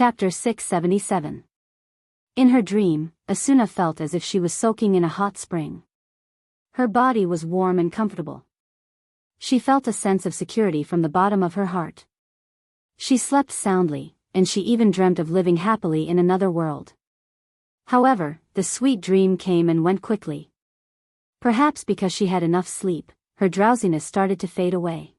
Chapter 677. In her dream, Asuna felt as if she was soaking in a hot spring. Her body was warm and comfortable. She felt a sense of security from the bottom of her heart. She slept soundly, and she even dreamt of living happily in another world. However, the sweet dream came and went quickly. Perhaps because she had enough sleep, her drowsiness started to fade away.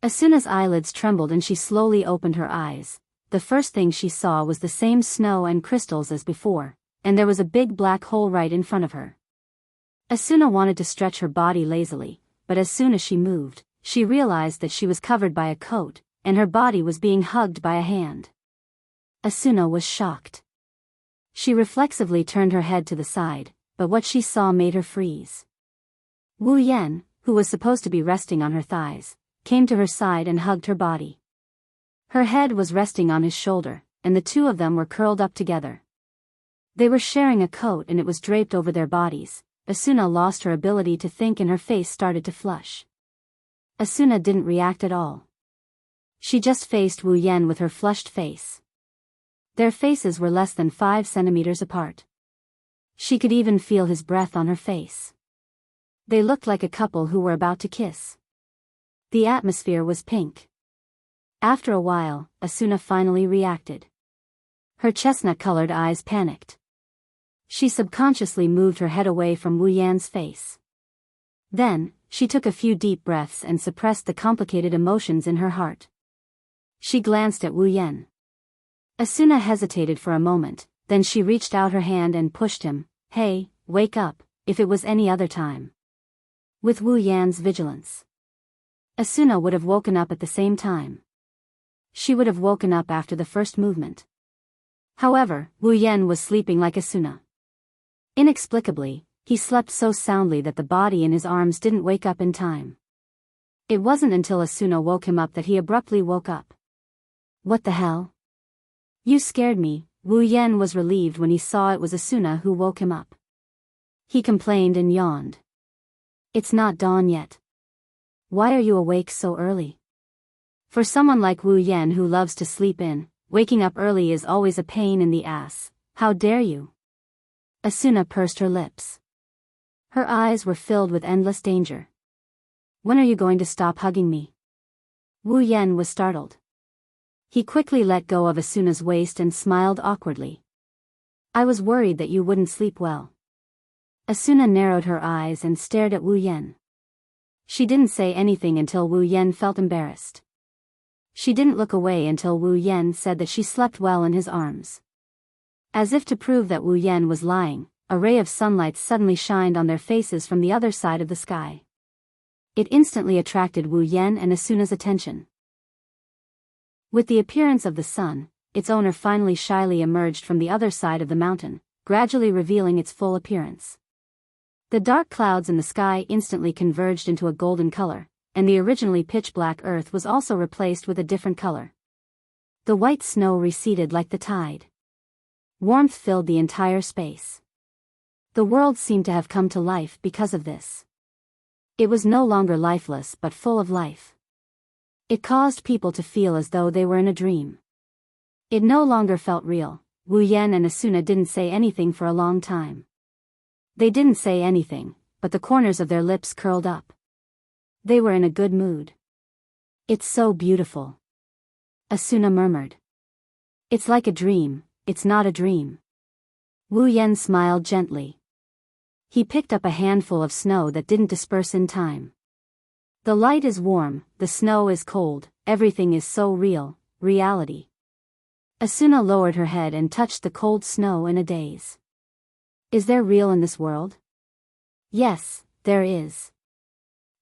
Asuna's eyelids trembled and she slowly opened her eyes. The first thing she saw was the same snow and crystals as before, and there was a big black hole right in front of her. Asuna wanted to stretch her body lazily, but as soon as she moved, she realized that she was covered by a coat, and her body was being hugged by a hand. Asuna was shocked. She reflexively turned her head to the side, but what she saw made her freeze. Wu Yan, who was supposed to be resting on her thighs, came to her side and hugged her body. Her head was resting on his shoulder, and the two of them were curled up together. They were sharing a coat and it was draped over their bodies. Asuna lost her ability to think and her face started to flush. Asuna didn't react at all. She just faced Wu Yan with her flushed face. Their faces were less than 5 centimeters apart. She could even feel his breath on her face. They looked like a couple who were about to kiss. The atmosphere was pink. After a while, Asuna finally reacted. Her chestnut-colored eyes panicked. She subconsciously moved her head away from Wu Yan's face. Then, she took a few deep breaths and suppressed the complicated emotions in her heart. She glanced at Wu Yan. Asuna hesitated for a moment, then she reached out her hand and pushed him. "Hey, wake up, if it was any other time." With Wu Yan's vigilance, Asuna would have woken up at the same time. She would have woken up after the first movement. However, Wu Yan was sleeping like Asuna. Inexplicably, he slept so soundly that the body in his arms didn't wake up in time. It wasn't until Asuna woke him up that he abruptly woke up. "What the hell? You scared me." Wu Yan was relieved when he saw it was Asuna who woke him up. He complained and yawned. "It's not dawn yet. Why are you awake so early?" For someone like Wu Yan who loves to sleep in, waking up early is always a pain in the ass. "How dare you?" Asuna pursed her lips. Her eyes were filled with endless danger. "When are you going to stop hugging me?" Wu Yan was startled. He quickly let go of Asuna's waist and smiled awkwardly. "I was worried that you wouldn't sleep well." Asuna narrowed her eyes and stared at Wu Yan. She didn't say anything until Wu Yan felt embarrassed. She didn't look away until Wu Yan said that she slept well in his arms. As if to prove that Wu Yan was lying, a ray of sunlight suddenly shined on their faces from the other side of the sky. It instantly attracted Wu Yan and Asuna's attention. With the appearance of the sun, its owner finally shyly emerged from the other side of the mountain, gradually revealing its full appearance. The dark clouds in the sky instantly converged into a golden color, and the originally pitch-black earth was also replaced with a different color. The white snow receded like the tide. Warmth filled the entire space. The world seemed to have come to life because of this. It was no longer lifeless but full of life. It caused people to feel as though they were in a dream. It no longer felt real. Wu Yan and Asuna didn't say anything for a long time. They didn't say anything, but the corners of their lips curled up. They were in a good mood. "It's so beautiful," Asuna murmured. "It's like a dream, it's not a dream." Wu Yan smiled gently. He picked up a handful of snow that didn't disperse in time. "The light is warm, the snow is cold, everything is so real, reality." Asuna lowered her head and touched the cold snow in a daze. "Is there real in this world?" "Yes, there is."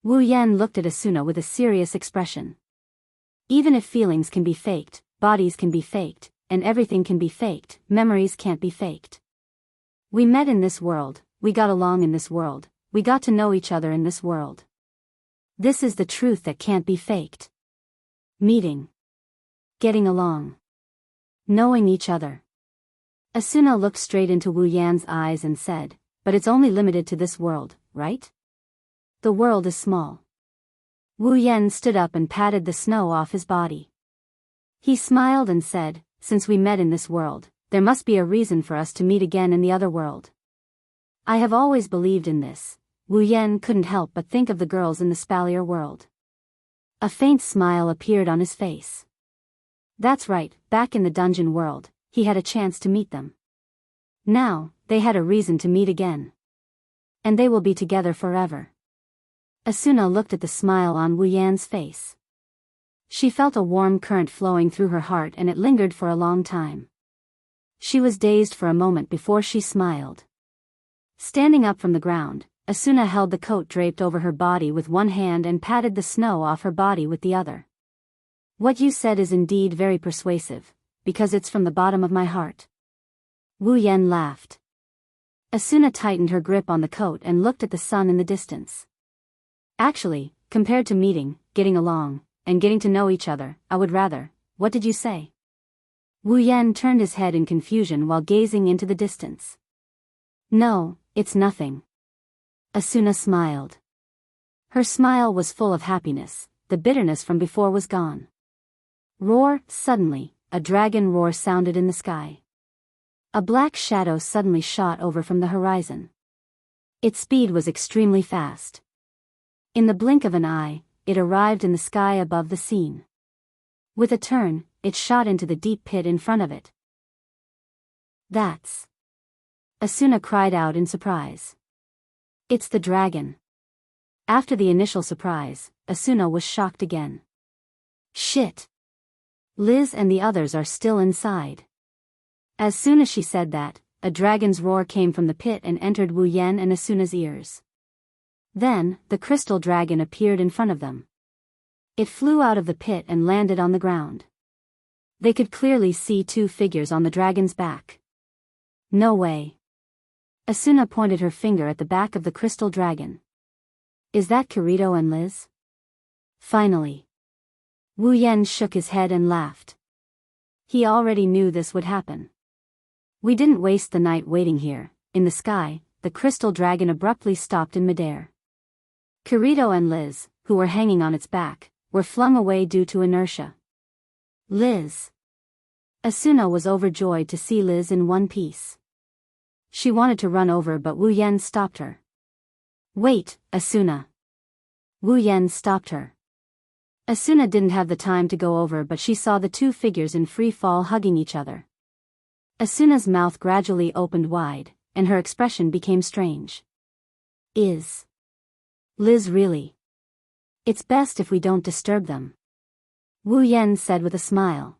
Wu Yan looked at Asuna with a serious expression. "Even if feelings can be faked, bodies can be faked, and everything can be faked, memories can't be faked. We met in this world, we got along in this world, we got to know each other in this world. This is the truth that can't be faked. Meeting. Getting along. Knowing each other." Asuna looked straight into Wu Yan's eyes and said, "But it's only limited to this world, right? The world is small." Wu Yan stood up and patted the snow off his body. He smiled and said, since we met in this world, there must be a reason for us to meet again in the other world. I have always believed in this. Wu Yan couldn't help but think of the girls in the Spalier world. A faint smile appeared on his face. That's right, back in the dungeon world, he had a chance to meet them. Now, they had a reason to meet again. And they will be together forever. Asuna looked at the smile on Wu Yan's face. She felt a warm current flowing through her heart and it lingered for a long time. She was dazed for a moment before she smiled. Standing up from the ground, Asuna held the coat draped over her body with one hand and patted the snow off her body with the other. What you said is indeed very persuasive, because it's from the bottom of my heart. Wu Yan laughed. Asuna tightened her grip on the coat and looked at the sun in the distance. Actually, compared to meeting, getting along, and getting to know each other, I would rather. What did you say? Wu Yan turned his head in confusion while gazing into the distance. No, it's nothing. Asuna smiled. Her smile was full of happiness, the bitterness from before was gone. Roar! Suddenly, a dragon roar sounded in the sky. A black shadow suddenly shot over from the horizon. Its speed was extremely fast. In the blink of an eye, it arrived in the sky above the scene. With a turn, it shot into the deep pit in front of it. That's... Asuna cried out in surprise. It's the dragon. After the initial surprise, Asuna was shocked again. Shit! Liz and the others are still inside. As soon as she said that, a dragon's roar came from the pit and entered Wu Yan and Asuna's ears. Then, the crystal dragon appeared in front of them. It flew out of the pit and landed on the ground. They could clearly see two figures on the dragon's back. No way. Asuna pointed her finger at the back of the crystal dragon. Is that Kirito and Liz? Finally. Wu Yan shook his head and laughed. He already knew this would happen. We didn't waste the night waiting here. In the sky, the crystal dragon abruptly stopped in midair. Kirito and Liz, who were hanging on its back, were flung away due to inertia. Liz. Asuna was overjoyed to see Liz in one piece. She wanted to run over but Wu Yan stopped her. Wait, Asuna. Wu Yan stopped her. Asuna didn't have the time to go over but she saw the two figures in free fall hugging each other. Asuna's mouth gradually opened wide, and her expression became strange. Is Liz really? It's best if we don't disturb them. Wu Yan said with a smile.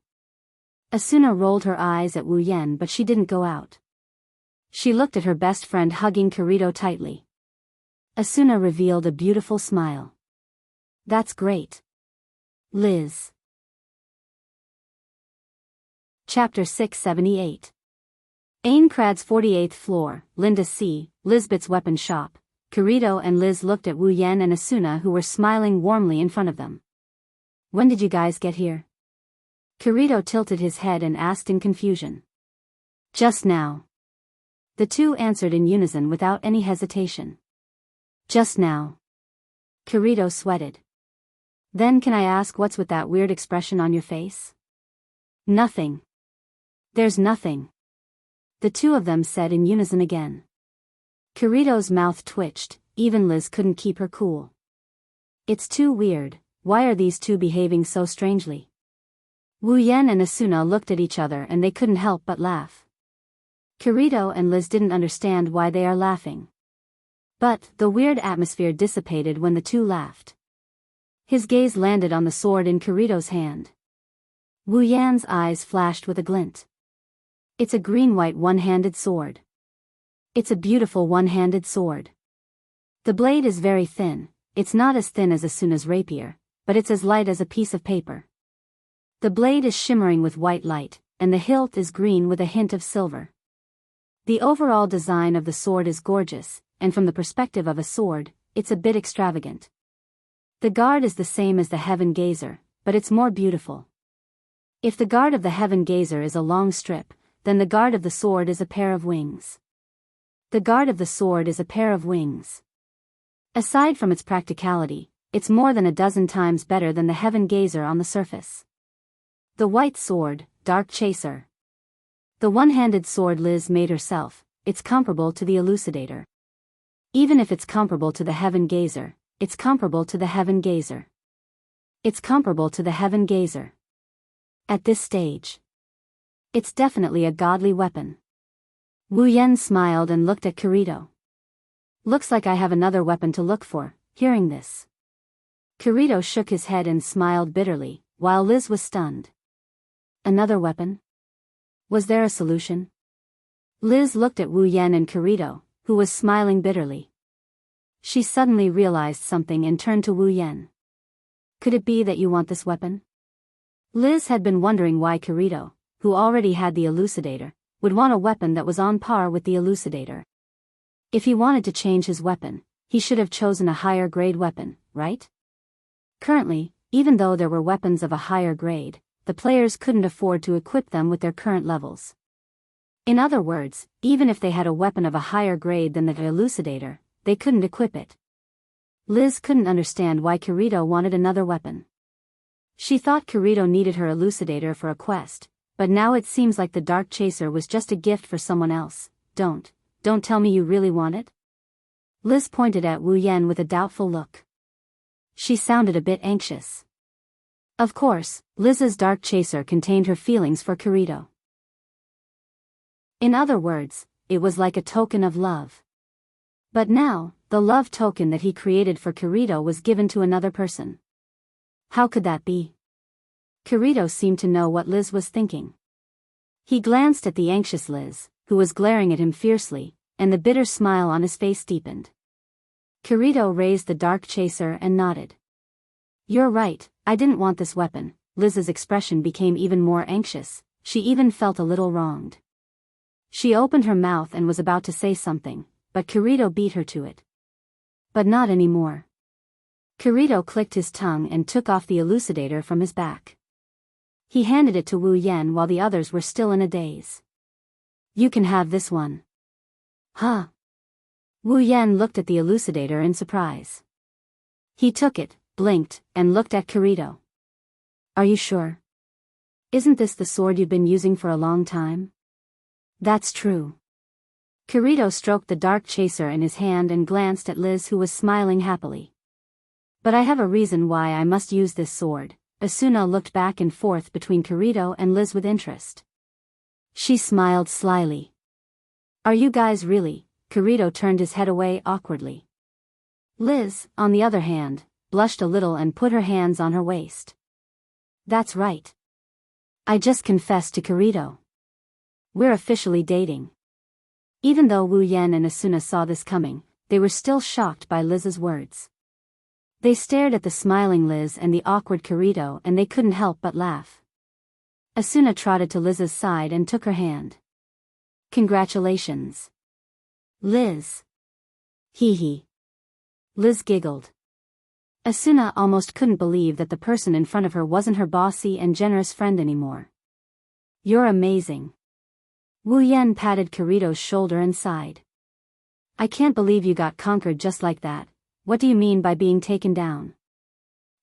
Asuna rolled her eyes at Wu Yan but she didn't go out. She looked at her best friend hugging Kirito tightly. Asuna revealed a beautiful smile. That's great. Liz. Chapter 678. Aincrad's 48th floor, Linda C., Lisbeth's weapon shop. Kirito and Liz looked at Wu Yan and Asuna who were smiling warmly in front of them. When did you guys get here? Kirito tilted his head and asked in confusion. Just now. The two answered in unison without any hesitation. Just now. Kirito sweated. Then can I ask what's with that weird expression on your face? Nothing. There's nothing. The two of them said in unison again. Kirito's mouth twitched, even Liz couldn't keep her cool. It's too weird, why are these two behaving so strangely? Wu Yan and Asuna looked at each other and they couldn't help but laugh. Kirito and Liz didn't understand why they are laughing. But, the weird atmosphere dissipated when the two laughed. His gaze landed on the sword in Kirito's hand. Wu Yan's eyes flashed with a glint. It's a green-white one-handed sword. It's a beautiful one-handed sword. The blade is very thin, it's not as thin as Asuna's rapier, but it's as light as a piece of paper. The blade is shimmering with white light, and the hilt is green with a hint of silver. The overall design of the sword is gorgeous, and from the perspective of a sword, it's a bit extravagant. The guard is the same as the Heaven Gazer, but it's more beautiful. If the guard of the Heaven Gazer is a long strip, then the guard of the sword is a pair of wings. The guard of the sword is a pair of wings. Aside from its practicality, it's more than a dozen times better than the Heaven Gazer on the surface. The white sword, Dark Chaser. The one-handed sword Liz made herself, it's comparable to the Elucidator. Even if it's comparable to the Heaven Gazer, it's comparable to the Heaven Gazer. It's comparable to the Heaven Gazer. At this stage, it's definitely a godly weapon. Wu Yan smiled and looked at Kirito. Looks like I have another weapon to look for. Hearing this, Kirito shook his head and smiled bitterly, while Liz was stunned. Another weapon? Was there a solution? Liz looked at Wu Yan and Kirito, who was smiling bitterly. She suddenly realized something and turned to Wu Yan. Could it be that you want this weapon? Liz had been wondering why Kirito, who already had the Elucidator, would want a weapon that was on par with the Elucidator. If he wanted to change his weapon, he should have chosen a higher grade weapon, right? Currently, even though there were weapons of a higher grade, the players couldn't afford to equip them with their current levels. In other words, even if they had a weapon of a higher grade than the Elucidator, they couldn't equip it. Liz couldn't understand why Kirito wanted another weapon. She thought Kirito needed her Elucidator for a quest, but now it seems like the Dark Chaser was just a gift for someone else. Don't tell me you really want it? Liz pointed at Wu Yan with a doubtful look. She sounded a bit anxious. Of course, Liz's Dark Chaser contained her feelings for Kirito. In other words, it was like a token of love. But now, the love token that he created for Kirito was given to another person. How could that be? Kirito seemed to know what Liz was thinking. He glanced at the anxious Liz, who was glaring at him fiercely, and the bitter smile on his face deepened. Kirito raised the Dark Chaser and nodded. You're right, I didn't want this weapon. Liz's expression became even more anxious, she even felt a little wronged. She opened her mouth and was about to say something, but Kirito beat her to it. But not anymore. Kirito clicked his tongue and took off the Elucidator from his back. He handed it to Wu Yan while the others were still in a daze. You can have this one. Huh? Wu Yan looked at the Elucidator in surprise. He took it, blinked, and looked at Kirito. Are you sure? Isn't this the sword you've been using for a long time? That's true. Kirito stroked the Dark Chaser in his hand and glanced at Liz, who was smiling happily. But I have a reason why I must use this sword. Asuna looked back and forth between Kirito and Liz with interest. She smiled slyly. Are you guys really? Kirito turned his head away awkwardly. Liz, on the other hand, blushed a little and put her hands on her waist. That's right. I just confessed to Kirito. We're officially dating. Even though Wu Yan and Asuna saw this coming, they were still shocked by Liz's words. They stared at the smiling Liz and the awkward Kirito and they couldn't help but laugh. Asuna trotted to Liz's side and took her hand. Congratulations. Liz. Hee hee. Liz giggled. Asuna almost couldn't believe that the person in front of her wasn't her bossy and generous friend anymore. You're amazing. Wu Yan patted Kirito's shoulder and sighed. I can't believe you got conquered just like that. What do you mean by being taken down?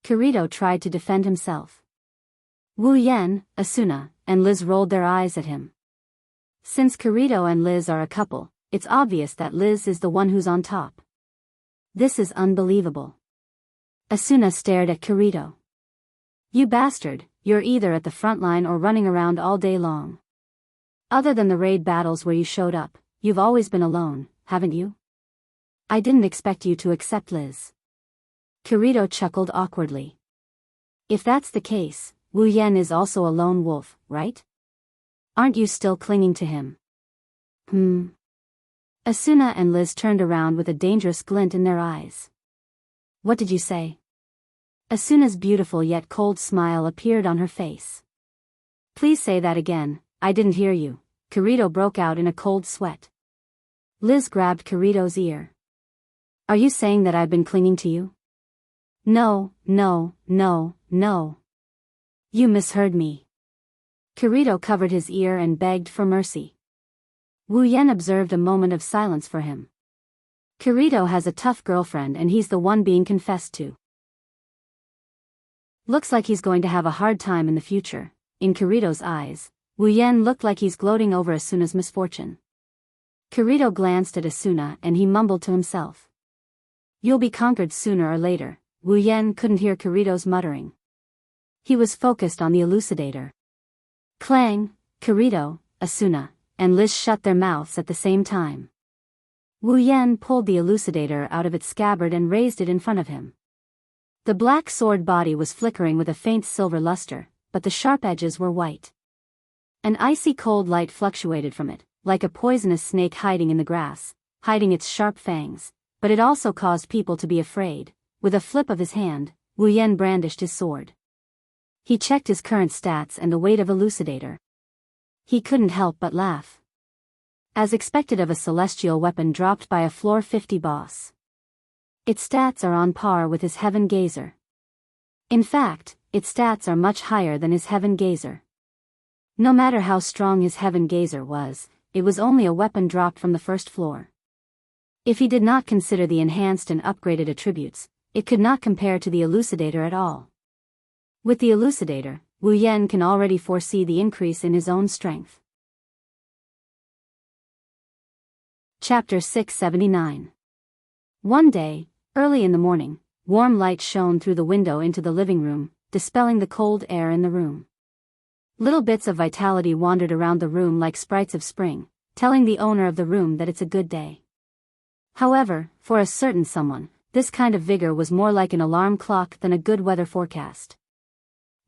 Kirito tried to defend himself. Wu Yan, Asuna, and Liz rolled their eyes at him. Since Kirito and Liz are a couple, it's obvious that Liz is the one who's on top. This is unbelievable. Asuna stared at Kirito. You bastard, you're either at the front line or running around all day long. Other than the raid battles where you showed up, you've always been alone, haven't you? I didn't expect you to accept Liz. Kirito chuckled awkwardly. If that's the case, Wu Yan is also a lone wolf, right? Aren't you still clinging to him? Asuna and Liz turned around with a dangerous glint in their eyes. What did you say? Asuna's beautiful yet cold smile appeared on her face. Please say that again, I didn't hear you. Kirito broke out in a cold sweat. Liz grabbed Kirito's ear. Are you saying that I've been clinging to you? No. You misheard me. Kirito covered his ear and begged for mercy. Wu Yan observed a moment of silence for him. Kirito has a tough girlfriend and he's the one being confessed to. Looks like he's going to have a hard time in the future. in Kirito's eyes, Wu Yan looked like he's gloating over Asuna's misfortune. Kirito glanced at Asuna and he mumbled to himself. You'll be conquered sooner or later. Wu Yan couldn't hear Kirito's muttering. He was focused on the elucidator. Clang, Kirito, Asuna, and Liz shut their mouths at the same time. Wu Yan pulled the elucidator out of its scabbard and raised it in front of him. The black sword body was flickering with a faint silver luster, but the sharp edges were white. An icy cold light fluctuated from it, like a poisonous snake hiding in the grass, hiding its sharp fangs, but it also caused people to be afraid. With a flip of his hand, Wu Yan brandished his sword. He checked his current stats and the weight of elucidator. He couldn't help but laugh. As expected of a celestial weapon dropped by a floor 50 boss. Its stats are on par with his Heaven Gazer. In fact, its stats are much higher than his Heaven Gazer. No matter how strong his Heaven Gazer was, it was only a weapon dropped from the first floor. If he did not consider the enhanced and upgraded attributes, it could not compare to the elucidator at all. With the elucidator, Wu Yan can already foresee the increase in his own strength. Chapter 679. One day, early in the morning, warm light shone through the window into the living room, dispelling the cold air in the room. Little bits of vitality wandered around the room like sprites of spring, telling the owner of the room that it's a good day. However, for a certain someone, this kind of vigor was more like an alarm clock than a good weather forecast.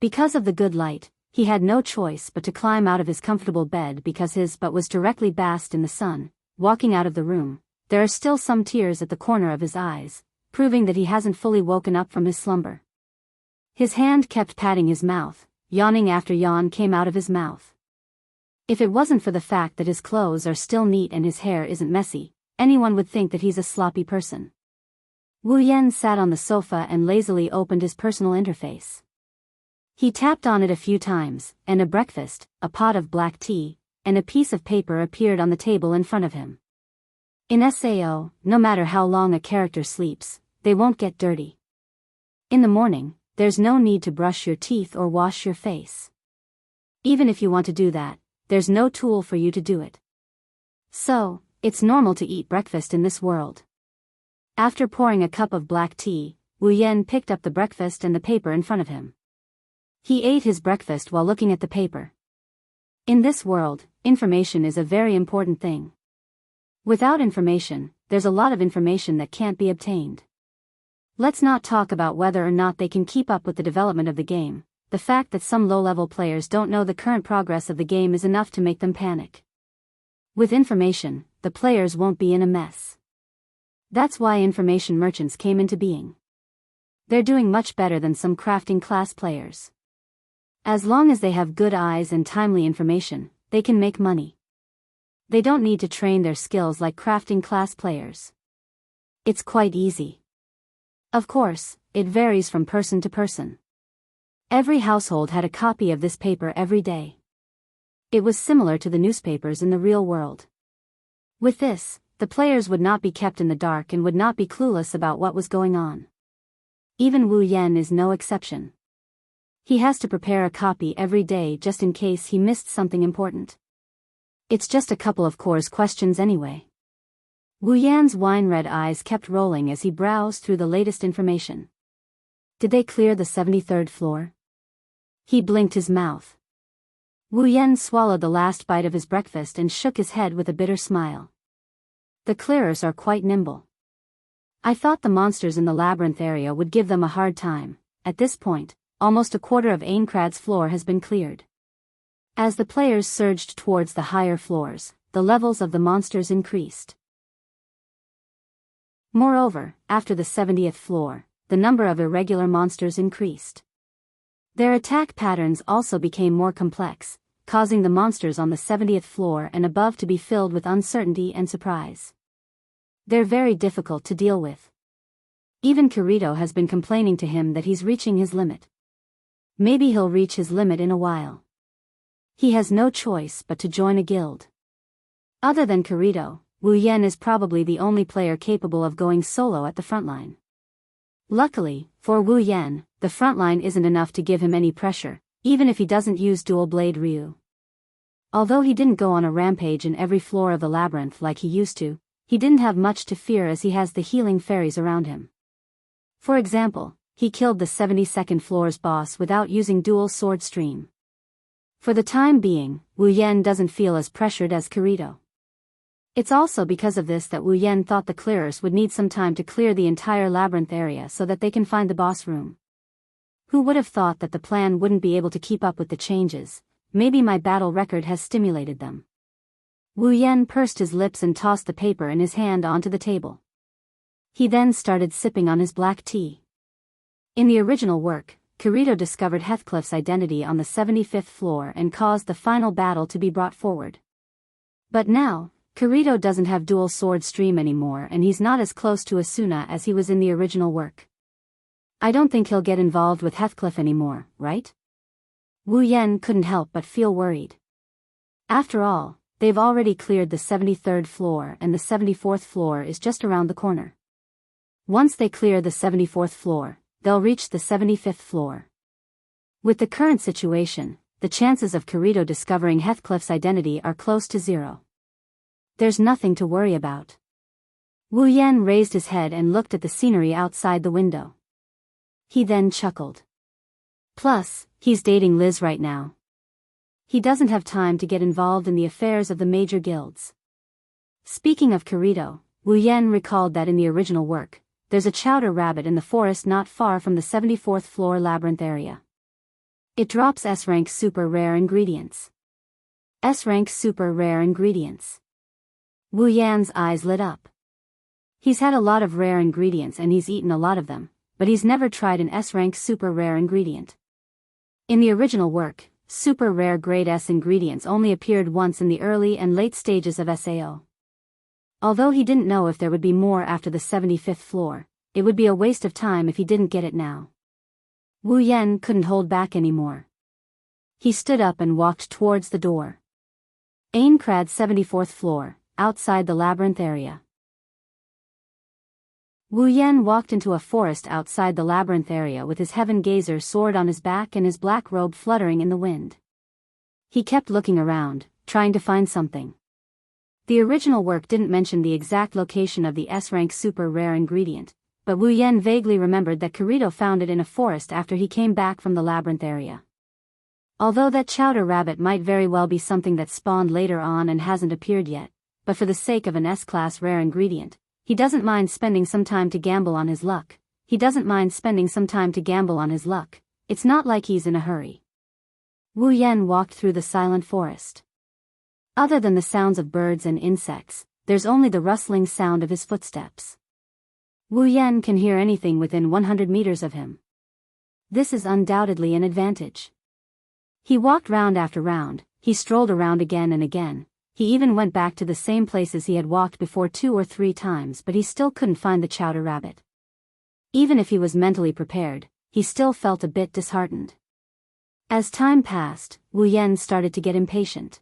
Because of the good light, he had no choice but to climb out of his comfortable bed because his butt was directly basked in the sun. Walking out of the room, there are still some tears at the corner of his eyes, proving that he hasn't fully woken up from his slumber. His hand kept patting his mouth, yawning after yawn came out of his mouth. If it wasn't for the fact that his clothes are still neat and his hair isn't messy, anyone would think that he's a sloppy person. Wu Yan sat on the sofa and lazily opened his personal interface. He tapped on it a few times, and a breakfast, a pot of black tea, and a piece of paper appeared on the table in front of him. In SAO, no matter how long a character sleeps, they won't get dirty. In the morning, there's no need to brush your teeth or wash your face. Even if you want to do that, there's no tool for you to do it. So, it's normal to eat breakfast in this world. After pouring a cup of black tea, Wu Yan picked up the breakfast and the paper in front of him. He ate his breakfast while looking at the paper. In this world, information is a very important thing. Without information, there's a lot of information that can't be obtained. Let's not talk about whether or not they can keep up with the development of the game. The fact that some low-level players don't know the current progress of the game is enough to make them panic. With information, the players won't be in a mess. That's why information merchants came into being. They're doing much better than some crafting class players. As long as they have good eyes and timely information, they can make money. They don't need to train their skills like crafting class players. It's quite easy. Of course, it varies from person to person. Every household had a copy of this paper every day. It was similar to the newspapers in the real world. With this, the players would not be kept in the dark and would not be clueless about what was going on. Even Wu Yan is no exception. He has to prepare a copy every day just in case he missed something important. It's just a couple of course questions anyway. Wu Yan's wine-red eyes kept rolling as he browsed through the latest information. Did they clear the 73rd floor? He blinked his mouth. Wu Yan swallowed the last bite of his breakfast and shook his head with a bitter smile. The clearers are quite nimble. I thought the monsters in the labyrinth area would give them a hard time. At this point, almost a quarter of Aincrad's floor has been cleared. As the players surged towards the higher floors, the levels of the monsters increased. Moreover, after the 70th floor, the number of irregular monsters increased. Their attack patterns also became more complex, causing the monsters on the 70th floor and above to be filled with uncertainty and surprise. They're very difficult to deal with. Even Kirito has been complaining to him that he's reaching his limit. Maybe he'll reach his limit in a while. He has no choice but to join a guild. Other than Kirito, Wu Yan is probably the only player capable of going solo at the frontline. Luckily, for Wu Yan, the frontline isn't enough to give him any pressure, even if he doesn't use dual blade Ryu. Although he didn't go on a rampage in every floor of the labyrinth like he used to, he didn't have much to fear as he has the healing fairies around him. For example, he killed the 72nd floor's boss without using dual sword stream. For the time being, Wu Yan doesn't feel as pressured as Kirito. It's also because of this that Wu Yan thought the clearers would need some time to clear the entire labyrinth area so that they can find the boss room. Who would have thought that the plan wouldn't be able to keep up with the changes? Maybe my battle record has stimulated them. Wu Yan pursed his lips and tossed the paper in his hand onto the table. He then started sipping on his black tea. In the original work, Kirito discovered Heathcliff's identity on the 75th floor and caused the final battle to be brought forward. But now, Kirito doesn't have dual sword stream anymore and he's not as close to Asuna as he was in the original work. I don't think he'll get involved with Heathcliff anymore, right? Wu Yan couldn't help but feel worried. After all, they've already cleared the 73rd floor and the 74th floor is just around the corner. Once they clear the 74th floor, they'll reach the 75th floor. With the current situation, the chances of Kirito discovering Heathcliff's identity are close to zero. There's nothing to worry about. Wu Yan raised his head and looked at the scenery outside the window. He then chuckled. Plus, he's dating Liz right now. He doesn't have time to get involved in the affairs of the major guilds. Speaking of Kirito, Wu Yan recalled that in the original work, there's a chowder rabbit in the forest not far from the 74th floor labyrinth area. It drops S-rank super rare ingredients. S-rank super rare ingredients. Wu Yan's eyes lit up. He's had a lot of rare ingredients and he's eaten a lot of them, but he's never tried an S-rank super rare ingredient. In the original work, super rare grade S ingredients only appeared once in the early and late stages of SAO. Although he didn't know if there would be more after the 75th floor, it would be a waste of time if he didn't get it now. Wu Yan couldn't hold back anymore. He stood up and walked towards the door. Aincrad's 74th floor, outside the labyrinth area. Wu Yan walked into a forest outside the labyrinth area with his heaven gazer sword on his back and his black robe fluttering in the wind. He kept looking around, trying to find something. The original work didn't mention the exact location of the S-rank super rare ingredient, but Wu Yan vaguely remembered that Kirito found it in a forest after he came back from the labyrinth area. Although that chowder rabbit might very well be something that spawned later on and hasn't appeared yet, but for the sake of an S-class rare ingredient, he doesn't mind spending some time to gamble on his luck. It's not like he's in a hurry. Wu Yan walked through the silent forest. Other than the sounds of birds and insects, there's only the rustling sound of his footsteps. Wu Yan can hear anything within 100 meters of him. This is undoubtedly an advantage. He walked round after round, he strolled around again and again. He even went back to the same places he had walked before 2 or 3 times, but he still couldn't find the chowder rabbit. Even if he was mentally prepared, he still felt a bit disheartened. As time passed, Wu Yan started to get impatient.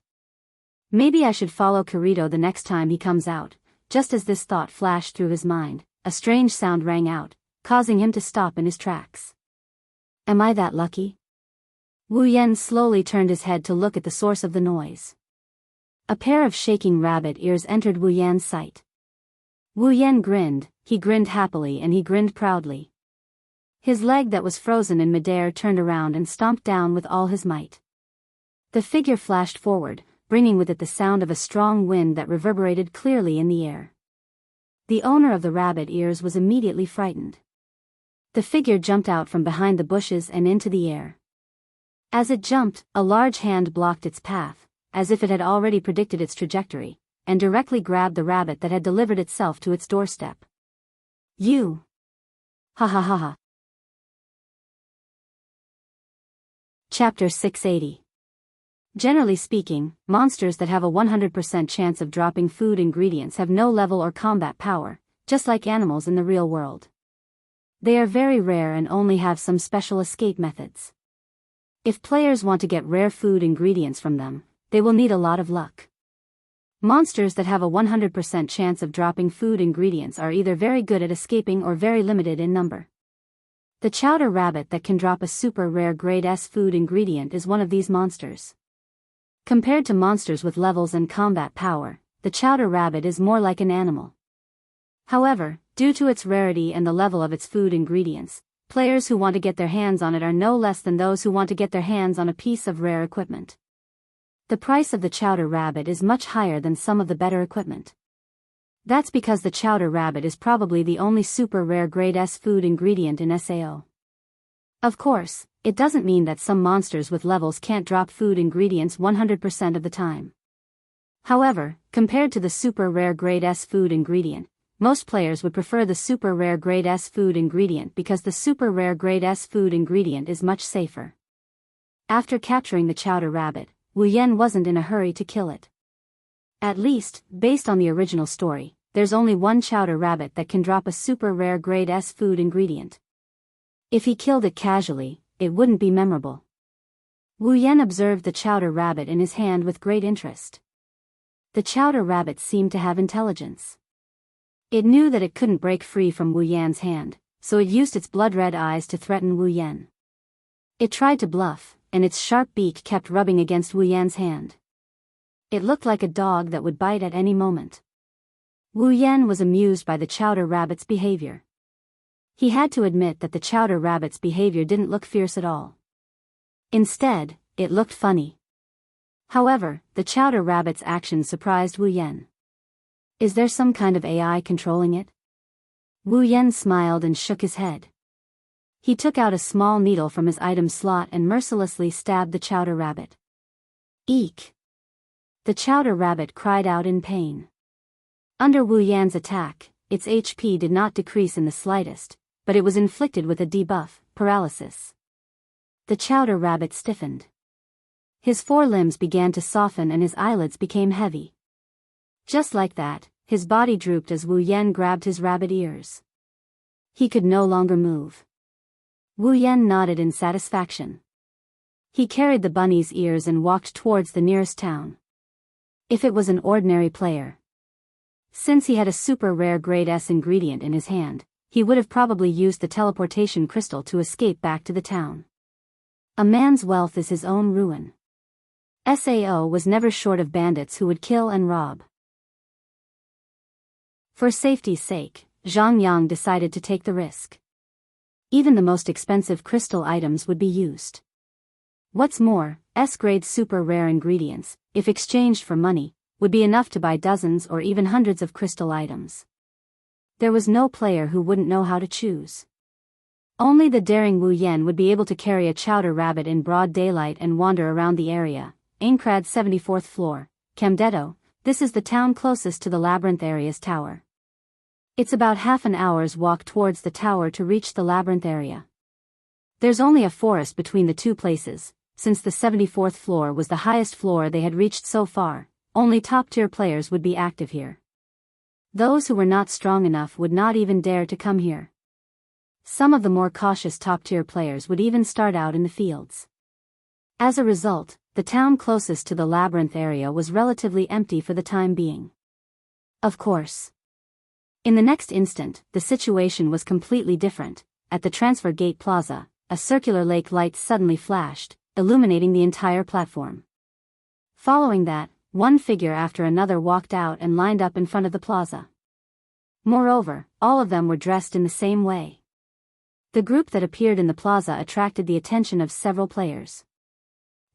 Maybe I should follow Kirito the next time he comes out. Just as this thought flashed through his mind, a strange sound rang out, causing him to stop in his tracks. Am I that lucky? Wu Yan slowly turned his head to look at the source of the noise. A pair of shaking rabbit ears entered Wu Yan's sight. Wu Yan grinned, he grinned happily and he grinned proudly. His leg that was frozen in midair turned around and stomped down with all his might. The figure flashed forward, bringing with it the sound of a strong wind that reverberated clearly in the air. The owner of the rabbit ears was immediately frightened. The figure jumped out from behind the bushes and into the air. As it jumped, a large hand blocked its path, as if it had already predicted its trajectory, and directly grabbed the rabbit that had delivered itself to its doorstep. You! Ha ha ha ha. Chapter 680. Generally speaking, monsters that have a 100% chance of dropping food ingredients have no level or combat power, just like animals in the real world. They are very rare and only have some special escape methods. If players want to get rare food ingredients from them, they will need a lot of luck. Monsters that have a 100% chance of dropping food ingredients are either very good at escaping or very limited in number. The chowder rabbit that can drop a super rare grade S food ingredient is one of these monsters. Compared to monsters with levels and combat power, the chowder rabbit is more like an animal. However, due to its rarity and the level of its food ingredients, players who want to get their hands on it are no less than those who want to get their hands on a piece of rare equipment. The price of the chowder rabbit is much higher than some of the better equipment. That's because the chowder rabbit is probably the only super rare grade S food ingredient in SAO. Of course, it doesn't mean that some monsters with levels can't drop food ingredients 100% of the time. However, compared to the super rare grade S food ingredient, most players would prefer the super rare grade S food ingredient because the super rare grade S food ingredient is much safer. After capturing the chowder rabbit, Wu Yan wasn't in a hurry to kill it. At least, based on the original story, there's only one chowder rabbit that can drop a super rare grade S food ingredient. If he killed it casually, it wouldn't be memorable. Wu Yan observed the chowder rabbit in his hand with great interest. The chowder rabbit seemed to have intelligence. It knew that it couldn't break free from Wu Yan's hand, so it used its blood-red eyes to threaten Wu Yan. It tried to bluff, and its sharp beak kept rubbing against Wu Yan's hand. It looked like a dog that would bite at any moment. Wu Yan was amused by the chowder rabbit's behavior. He had to admit that the chowder rabbit's behavior didn't look fierce at all. Instead, it looked funny. However, the chowder rabbit's actions surprised Wu Yan. Is there some kind of AI controlling it? Wu Yan smiled and shook his head. He took out a small needle from his item slot and mercilessly stabbed the chowder rabbit. Eek! The chowder rabbit cried out in pain. Under Wu Yan's attack, its HP did not decrease in the slightest, but it was inflicted with a debuff, paralysis. The chowder rabbit stiffened. His forelimbs began to soften and his eyelids became heavy. Just like that, his body drooped as Wu Yan grabbed his rabbit ears. He could no longer move. Wu Yan nodded in satisfaction. He carried the bunny's ears and walked towards the nearest town. If it was an ordinary player, since he had a super rare grade S ingredient in his hand, he would have probably used the teleportation crystal to escape back to the town. A man's wealth is his own ruin. SAO was never short of bandits who would kill and rob. For safety's sake, Zhang Yang decided to take the risk. Even the most expensive crystal items would be used. What's more, S-grade super rare ingredients, if exchanged for money, would be enough to buy dozens or even hundreds of crystal items. There was no player who wouldn't know how to choose. Only the daring Wu Yan would be able to carry a chowder rabbit in broad daylight and wander around the area. Aincrad 74th floor, Camdetto, this is the town closest to the labyrinth area's tower. It's about half an hour's walk towards the tower to reach the labyrinth area. There's only a forest between the two places, since the 74th floor was the highest floor they had reached so far, only top-tier players would be active here. Those who were not strong enough would not even dare to come here. Some of the more cautious top-tier players would even start out in the fields. As a result, the town closest to the labyrinth area was relatively empty for the time being. Of course. In the next instant, the situation was completely different. At the transfer gate plaza, a circular lake light suddenly flashed, illuminating the entire platform. Following that, one figure after another walked out and lined up in front of the plaza. Moreover, all of them were dressed in the same way. The group that appeared in the plaza attracted the attention of several players.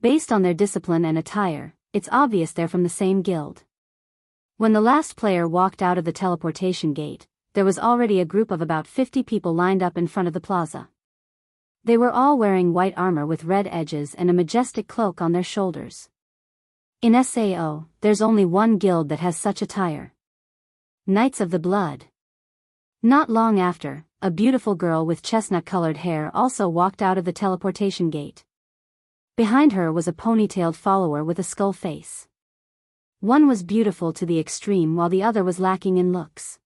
Based on their discipline and attire, it's obvious they're from the same guild. When the last player walked out of the teleportation gate, there was already a group of about 50 people lined up in front of the plaza. They were all wearing white armor with red edges and a majestic cloak on their shoulders. In SAO, there's only one guild that has such attire. Knights of the Blood. Not long after, a beautiful girl with chestnut-colored hair also walked out of the teleportation gate. Behind her was a ponytailed follower with a skull face. One was beautiful to the extreme while the other was lacking in looks.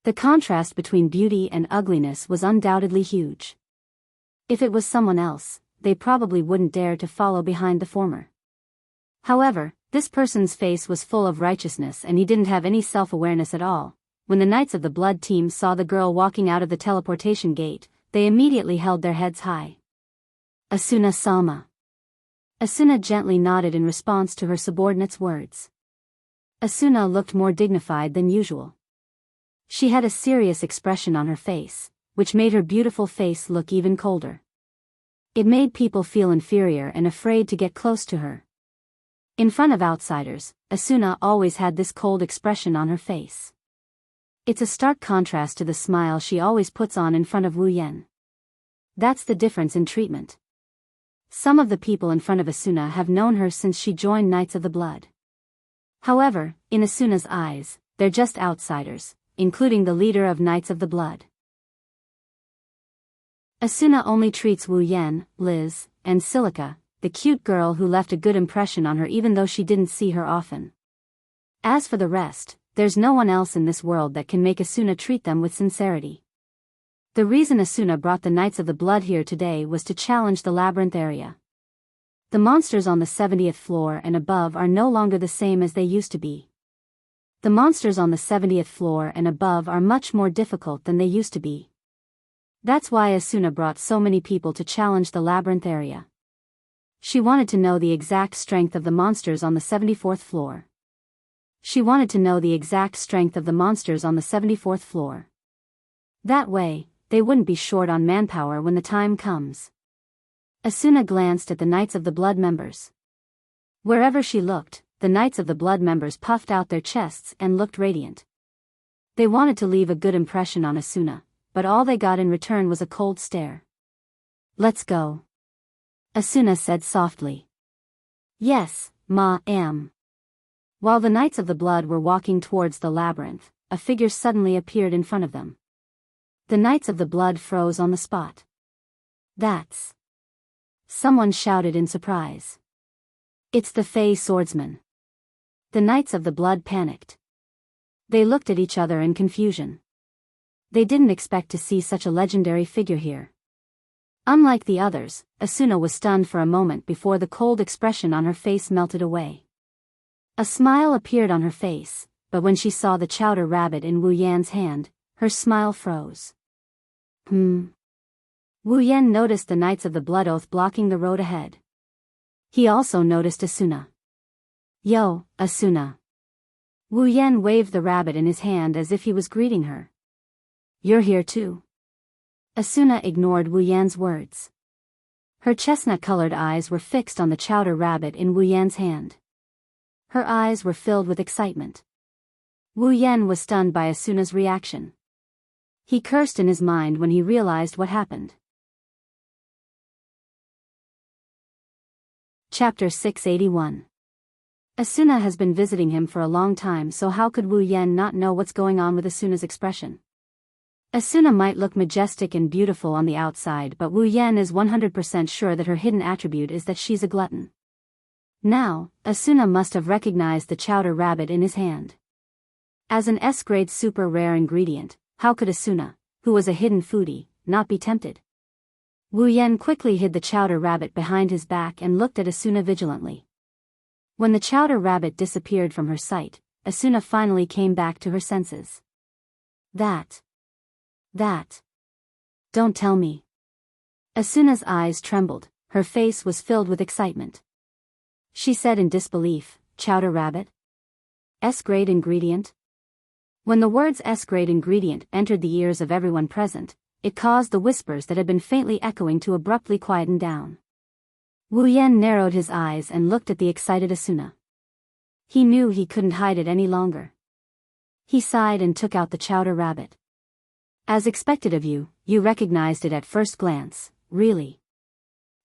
The contrast between beauty and ugliness was undoubtedly huge. If it was someone else, they probably wouldn't dare to follow behind the former. However, this person's face was full of righteousness and he didn't have any self-awareness at all. When the Knights of the Blood team saw the girl walking out of the teleportation gate, they immediately held their heads high. Asuna-sama. Asuna gently nodded in response to her subordinate's words. Asuna looked more dignified than usual. She had a serious expression on her face, which made her beautiful face look even colder. It made people feel inferior and afraid to get close to her. In front of outsiders, Asuna always had this cold expression on her face. It's a stark contrast to the smile she always puts on in front of Wu Yan. That's the difference in treatment. Some of the people in front of Asuna have known her since she joined Knights of the Blood. However, in Asuna's eyes, they're just outsiders, including the leader of Knights of the Blood. Asuna only treats Wu Yan, Liz, and Silica, the cute girl who left a good impression on her even though she didn't see her often. As for the rest, there's no one else in this world that can make Asuna treat them with sincerity. The reason Asuna brought the Knights of the Blood here today was to challenge the labyrinth area. The monsters on the 70th floor and above are no longer the same as they used to be. The monsters on the 70th floor and above are much more difficult than they used to be. That's why Asuna brought so many people to challenge the labyrinth area. She wanted to know the exact strength of the monsters on the 74th floor. She wanted to know the exact strength of the monsters on the 74th floor. That way, they wouldn't be short on manpower when the time comes. Asuna glanced at the Knights of the Blood members. Wherever she looked, the Knights of the Blood members puffed out their chests and looked radiant. They wanted to leave a good impression on Asuna, but all they got in return was a cold stare. "Let's go," Asuna said softly. "Yes, am." While the Knights of the Blood were walking towards the labyrinth, a figure suddenly appeared in front of them. The Knights of the Blood froze on the spot. "That's..." someone shouted in surprise. "It's the Fey swordsman." The Knights of the Blood panicked. They looked at each other in confusion. They didn't expect to see such a legendary figure here. Unlike the others, Asuna was stunned for a moment before the cold expression on her face melted away. A smile appeared on her face, but when she saw the chowder rabbit in Wu Yan's hand, her smile froze. Wu Yan noticed the Knights of the Blood Oath blocking the road ahead. He also noticed Asuna. "Yo, Asuna." Wu Yan waved the rabbit in his hand as if he was greeting her. "You're here too?" Asuna ignored Wu Yan's words. Her chestnut-colored eyes were fixed on the chowder rabbit in Wu Yan's hand. Her eyes were filled with excitement. Wu Yan was stunned by Asuna's reaction. He cursed in his mind when he realized what happened. Chapter 681. Asuna has been visiting him for a long time, so how could Wu Yan not know what's going on with Asuna's expression? Asuna might look majestic and beautiful on the outside, but Wu Yan is 100% sure that her hidden attribute is that she's a glutton. Now, Asuna must have recognized the chowder rabbit in his hand. As an S-grade super rare ingredient, how could Asuna, who was a hidden foodie, not be tempted? Wu Yan quickly hid the chowder rabbit behind his back and looked at Asuna vigilantly. When the chowder rabbit disappeared from her sight, Asuna finally came back to her senses. That. Don't tell me. Asuna's eyes trembled, her face was filled with excitement. She said in disbelief, "Chowder rabbit? S-grade ingredient?" When the words S-grade ingredient entered the ears of everyone present, it caused the whispers that had been faintly echoing to abruptly quieten down. Wu Yan narrowed his eyes and looked at the excited Asuna. He knew he couldn't hide it any longer. He sighed and took out the chowder rabbit. "As expected of you, you recognized it at first glance, really."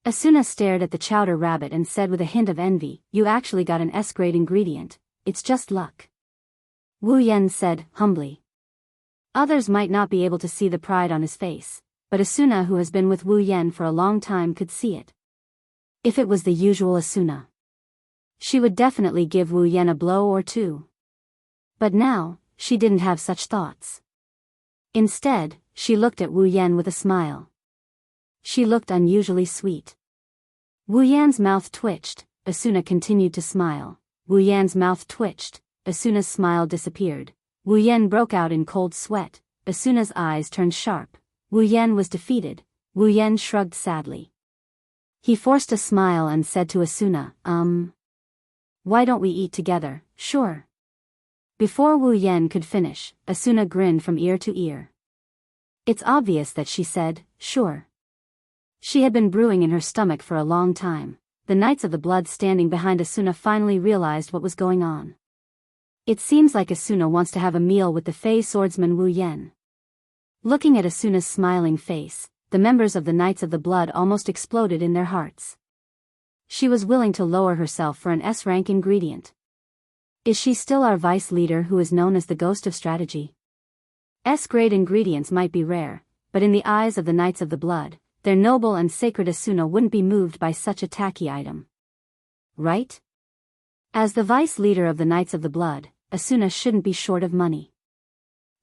Asuna stared at the chowder rabbit and said with a hint of envy, "You actually got an S-grade ingredient, it's just luck." Wu Yan said, humbly. Others might not be able to see the pride on his face, but Asuna, who has been with Wu Yan for a long time, could see it. If it was the usual Asuna, she would definitely give Wu Yan a blow or two. But now, she didn't have such thoughts. Instead, she looked at Wu Yan with a smile. She looked unusually sweet. Wu Yan's mouth twitched, Asuna continued to smile. Wu Yan's mouth twitched, Asuna's smile disappeared. Wu Yan broke out in cold sweat, Asuna's eyes turned sharp. Wu Yan was defeated, Wu Yan shrugged sadly. He forced a smile and said to Asuna, why don't we eat together? Sure. Before Wu Yan could finish, Asuna grinned from ear to ear. It's obvious that she said, sure. She had been brewing in her stomach for a long time. The Knights of the Blood standing behind Asuna finally realized what was going on. It seems like Asuna wants to have a meal with the Fey swordsman Wu Yan. Looking at Asuna's smiling face, the members of the Knights of the Blood almost exploded in their hearts. She was willing to lower herself for an S-rank ingredient. Is she still our vice leader who is known as the Ghost of Strategy? S-grade ingredients might be rare, but in the eyes of the Knights of the Blood, their noble and sacred Asuna wouldn't be moved by such a tacky item. Right? As the vice leader of the Knights of the Blood, Asuna shouldn't be short of money.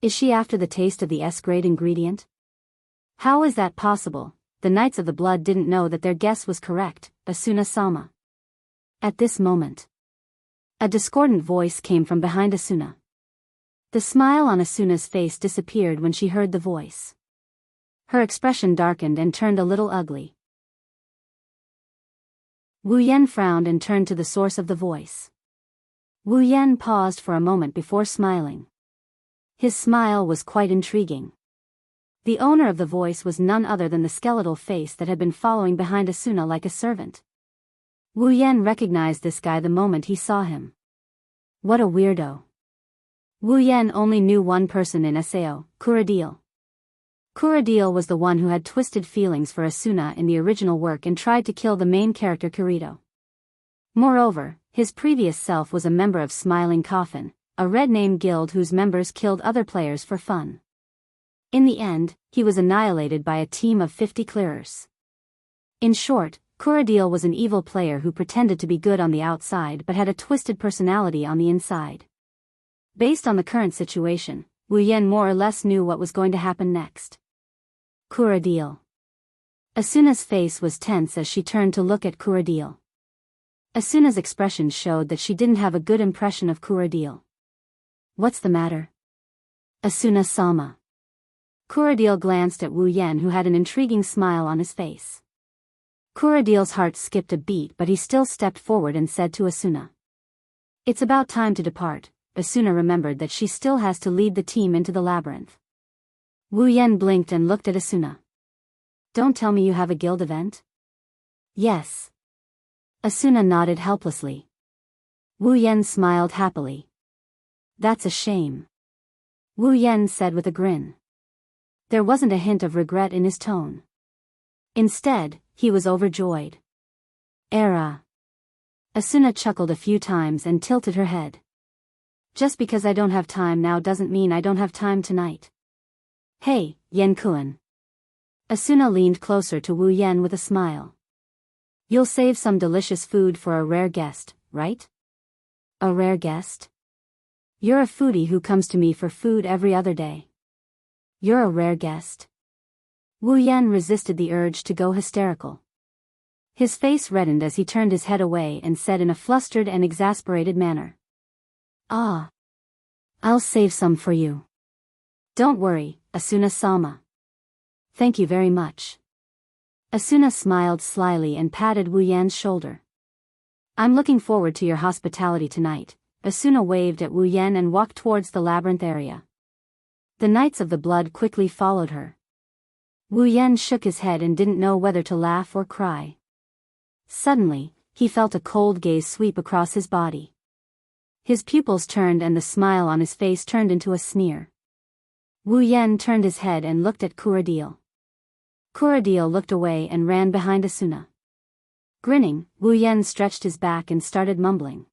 Is she after the taste of the S-grade ingredient? How is that possible? The Knights of the Blood didn't know that their guess was correct, Asuna-sama. At this moment, a discordant voice came from behind Asuna. The smile on Asuna's face disappeared when she heard the voice. Her expression darkened and turned a little ugly. Wu Yan frowned and turned to the source of the voice. Wu Yan paused for a moment before smiling. His smile was quite intriguing. The owner of the voice was none other than the skeletal face that had been following behind Asuna like a servant. Wu Yan recognized this guy the moment he saw him. What a weirdo. Wu Yan only knew one person in Sao, Kuradil. Kuradil was the one who had twisted feelings for Asuna in the original work and tried to kill the main character Kirito. Moreover, his previous self was a member of Smiling Coffin, a red name guild whose members killed other players for fun. In the end, he was annihilated by a team of 50 clearers. In short, Kuradil was an evil player who pretended to be good on the outside but had a twisted personality on the inside. Based on the current situation, Wu Yan more or less knew what was going to happen next. Kuradil. Asuna's face was tense as she turned to look at Kuradil. Asuna's expression showed that she didn't have a good impression of Kuradil. What's the matter? Asuna-sama. Kuradil glanced at Wu Yan, who had an intriguing smile on his face. Kuradil's heart skipped a beat, but he still stepped forward and said to Asuna, it's about time to depart. Asuna remembered that she still has to lead the team into the labyrinth. Wu Yan blinked and looked at Asuna. Don't tell me you have a guild event? Yes. Asuna nodded helplessly. Wu Yan smiled happily. That's a shame. Wu Yan said with a grin. There wasn't a hint of regret in his tone. Instead, he was overjoyed. Era. Asuna chuckled a few times and tilted her head. Just because I don't have time now doesn't mean I don't have time tonight. Hey, Yen-kun. Asuna leaned closer to Wu Yan with a smile. You'll save some delicious food for a rare guest, right? A rare guest? You're a foodie who comes to me for food every other day. You're a rare guest. Wu Yan resisted the urge to go hysterical. His face reddened as he turned his head away and said in a flustered and exasperated manner. Ah. I'll save some for you. Don't worry, Asuna-sama. Thank you very much. Asuna smiled slyly and patted Wu Yan's shoulder. I'm looking forward to your hospitality tonight. Asuna waved at Wu Yan and walked towards the labyrinth area. The Knights of the Blood quickly followed her. Wu Yan shook his head and didn't know whether to laugh or cry. Suddenly, he felt a cold gaze sweep across his body. His pupils turned and the smile on his face turned into a sneer. Wu Yan turned his head and looked at Kuradil. Kuradil looked away and ran behind Asuna. Grinning, Wu Yan stretched his back and started mumbling.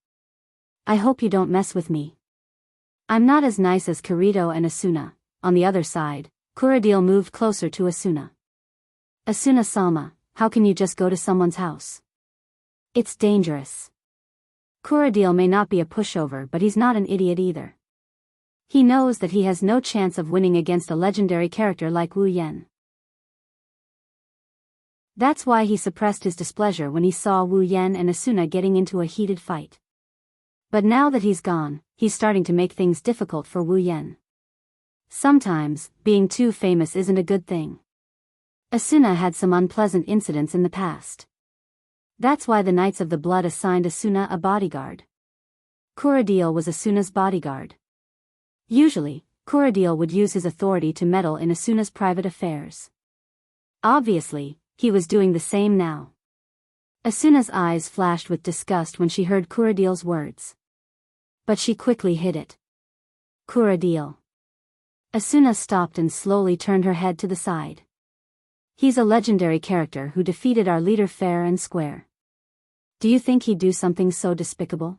I hope you don't mess with me. I'm not as nice as Kirito and Asuna. On the other side, Kuradil moved closer to Asuna. Asuna-sama, how can you just go to someone's house? It's dangerous. Kuradil may not be a pushover, but he's not an idiot either. He knows that he has no chance of winning against a legendary character like Wu Yan. That's why he suppressed his displeasure when he saw Wu Yan and Asuna getting into a heated fight. But now that he's gone, he's starting to make things difficult for Wu Yan. Sometimes, being too famous isn't a good thing. Asuna had some unpleasant incidents in the past. That's why the Knights of the Blood assigned Asuna a bodyguard. Kuradil was Asuna's bodyguard. Usually, Kuradil would use his authority to meddle in Asuna's private affairs. Obviously, he was doing the same now. Asuna's eyes flashed with disgust when she heard Kuradil's words. But she quickly hid it. Kuradil. Asuna stopped and slowly turned her head to the side. He's a legendary character who defeated our leader fair and square. Do you think he'd do something so despicable?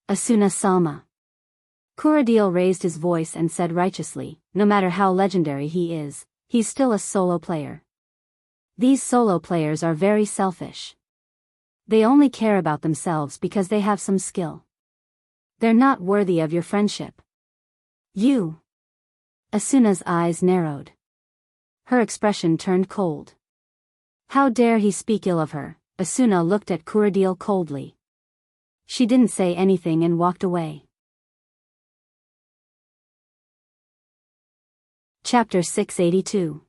Asuna Sama. Kuradil raised his voice and said righteously, no matter how legendary he is, he's still a solo player. These solo players are very selfish. They only care about themselves because they have some skill. They're not worthy of your friendship. You. Asuna's eyes narrowed. Her expression turned cold. How dare he speak ill of her? Asuna looked at Kuradil coldly. She didn't say anything and walked away. Chapter 682.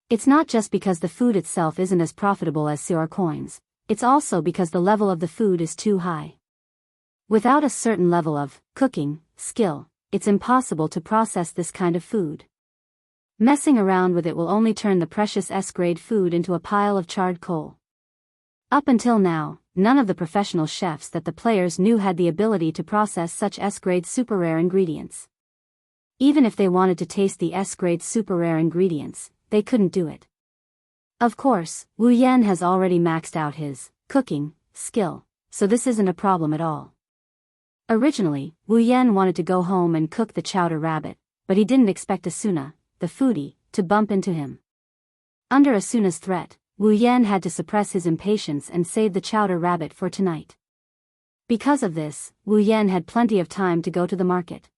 It's not just because the food itself isn't as profitable as silver coins, it's also because the level of the food is too high. Without a certain level of cooking skill, it's impossible to process this kind of food. Messing around with it will only turn the precious S-grade food into a pile of charred coal. Up until now, none of the professional chefs that the players knew had the ability to process such S-grade super rare ingredients. Even if they wanted to taste the S-grade super rare ingredients, they couldn't do it. Of course, Wu Yan has already maxed out his cooking skill, so this isn't a problem at all. Originally, Wu Yan wanted to go home and cook the chowder rabbit, but he didn't expect Asuna, the foodie, to bump into him. Under Asuna's threat, Wu Yan had to suppress his impatience and save the chowder rabbit for tonight. Because of this, Wu Yan had plenty of time to go to the market.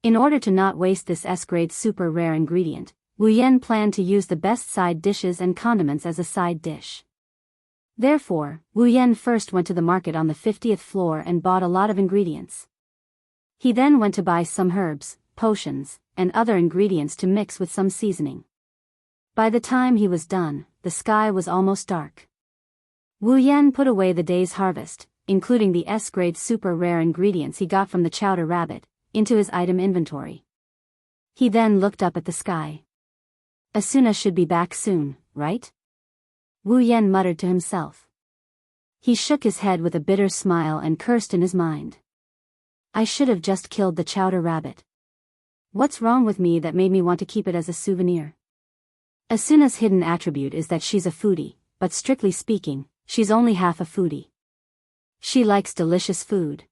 In order to not waste this S-grade super rare ingredient, Wu Yan planned to use the best side dishes and condiments as a side dish. Therefore, Wu Yan first went to the market on the 50th floor and bought a lot of ingredients. He then went to buy some herbs, potions, and other ingredients to mix with some seasoning. By the time he was done, the sky was almost dark. Wu Yan put away the day's harvest, including the S-grade super rare ingredients he got from the chowder rabbit, into his item inventory. He then looked up at the sky. Asuna should be back soon, right? Wu Yan muttered to himself. He shook his head with a bitter smile and cursed in his mind. I should have just killed the chowder rabbit. What's wrong with me that made me want to keep it as a souvenir? Asuna's hidden attribute is that she's a foodie, but strictly speaking, she's only half a foodie. She likes delicious food.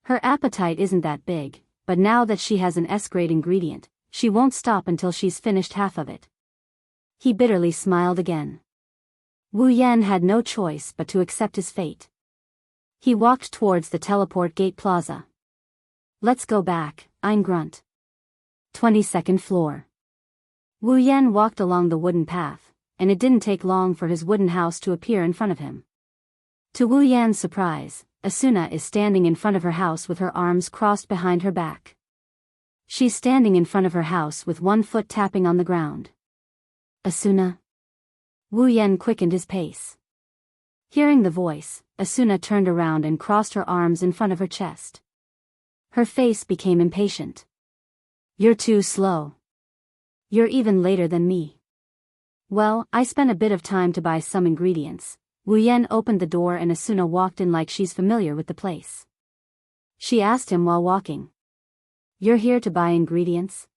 Her appetite isn't that big, but now that she has an S-grade ingredient, she won't stop until she's finished half of it. He bitterly smiled again. Wu Yan had no choice but to accept his fate. He walked towards the teleport gate plaza. Let's go back, Ein grunt. 22nd floor. Wu Yan walked along the wooden path, and it didn't take long for his wooden house to appear in front of him. To Wu Yan's surprise, Asuna is standing in front of her house with her arms crossed behind her back. She's standing in front of her house with one foot tapping on the ground. Asuna? Wu Yan quickened his pace. Hearing the voice, Asuna turned around and crossed her arms in front of her chest. Her face became impatient. You're too slow. You're even later than me. Well, I spent a bit of time to buy some ingredients. Wu Yan opened the door and Asuna walked in like she's familiar with the place. She asked him while walking. You're here to buy ingredients?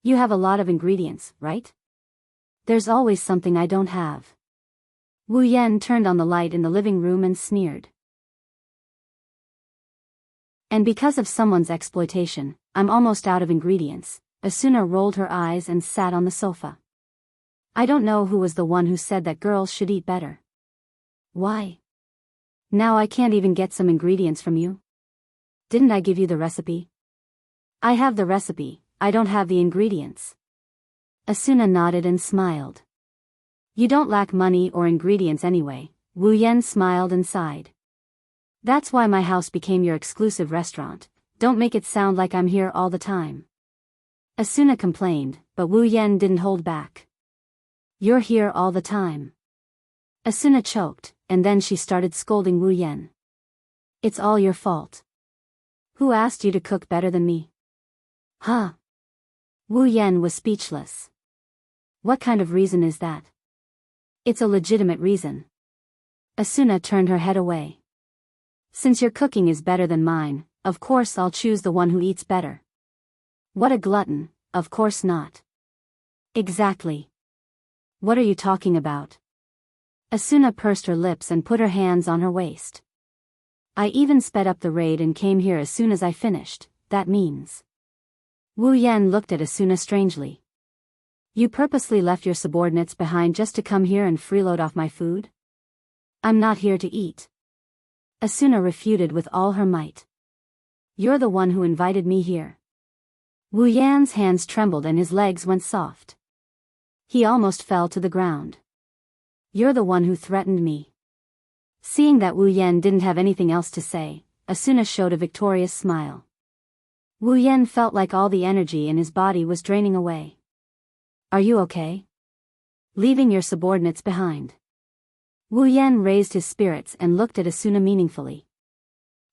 You have a lot of ingredients, right? There's always something I don't have. Wu Yan turned on the light in the living room and sneered. And because of someone's exploitation, I'm almost out of ingredients. Asuna rolled her eyes and sat on the sofa. I don't know who was the one who said that girls should eat better. Why? Now I can't even get some ingredients from you? Didn't I give you the recipe? I have the recipe, I don't have the ingredients. Asuna nodded and smiled. You don't lack money or ingredients anyway. Wu Yan smiled and sighed. That's why my house became your exclusive restaurant. Don't make it sound like I'm here all the time. Asuna complained, but Wu Yan didn't hold back. You're here all the time. Asuna choked, and then she started scolding Wu Yan. It's all your fault. Who asked you to cook better than me? Huh? Wu Yan was speechless. What kind of reason is that? It's a legitimate reason. Asuna turned her head away. Since your cooking is better than mine, of course I'll choose the one who eats better. What a glutton, of course not. Exactly. What are you talking about? Asuna pursed her lips and put her hands on her waist. I even sped up the raid and came here as soon as I finished, that means. Wu Yan looked at Asuna strangely. You purposely left your subordinates behind just to come here and freeload off my food? I'm not here to eat. Asuna refuted with all her might. You're the one who invited me here. Wu Yan's hands trembled and his legs went soft. He almost fell to the ground. You're the one who threatened me. Seeing that Wu Yan didn't have anything else to say, Asuna showed a victorious smile. Wu Yan felt like all the energy in his body was draining away. Are you okay? Leaving your subordinates behind. Wu Yan raised his spirits and looked at Asuna meaningfully.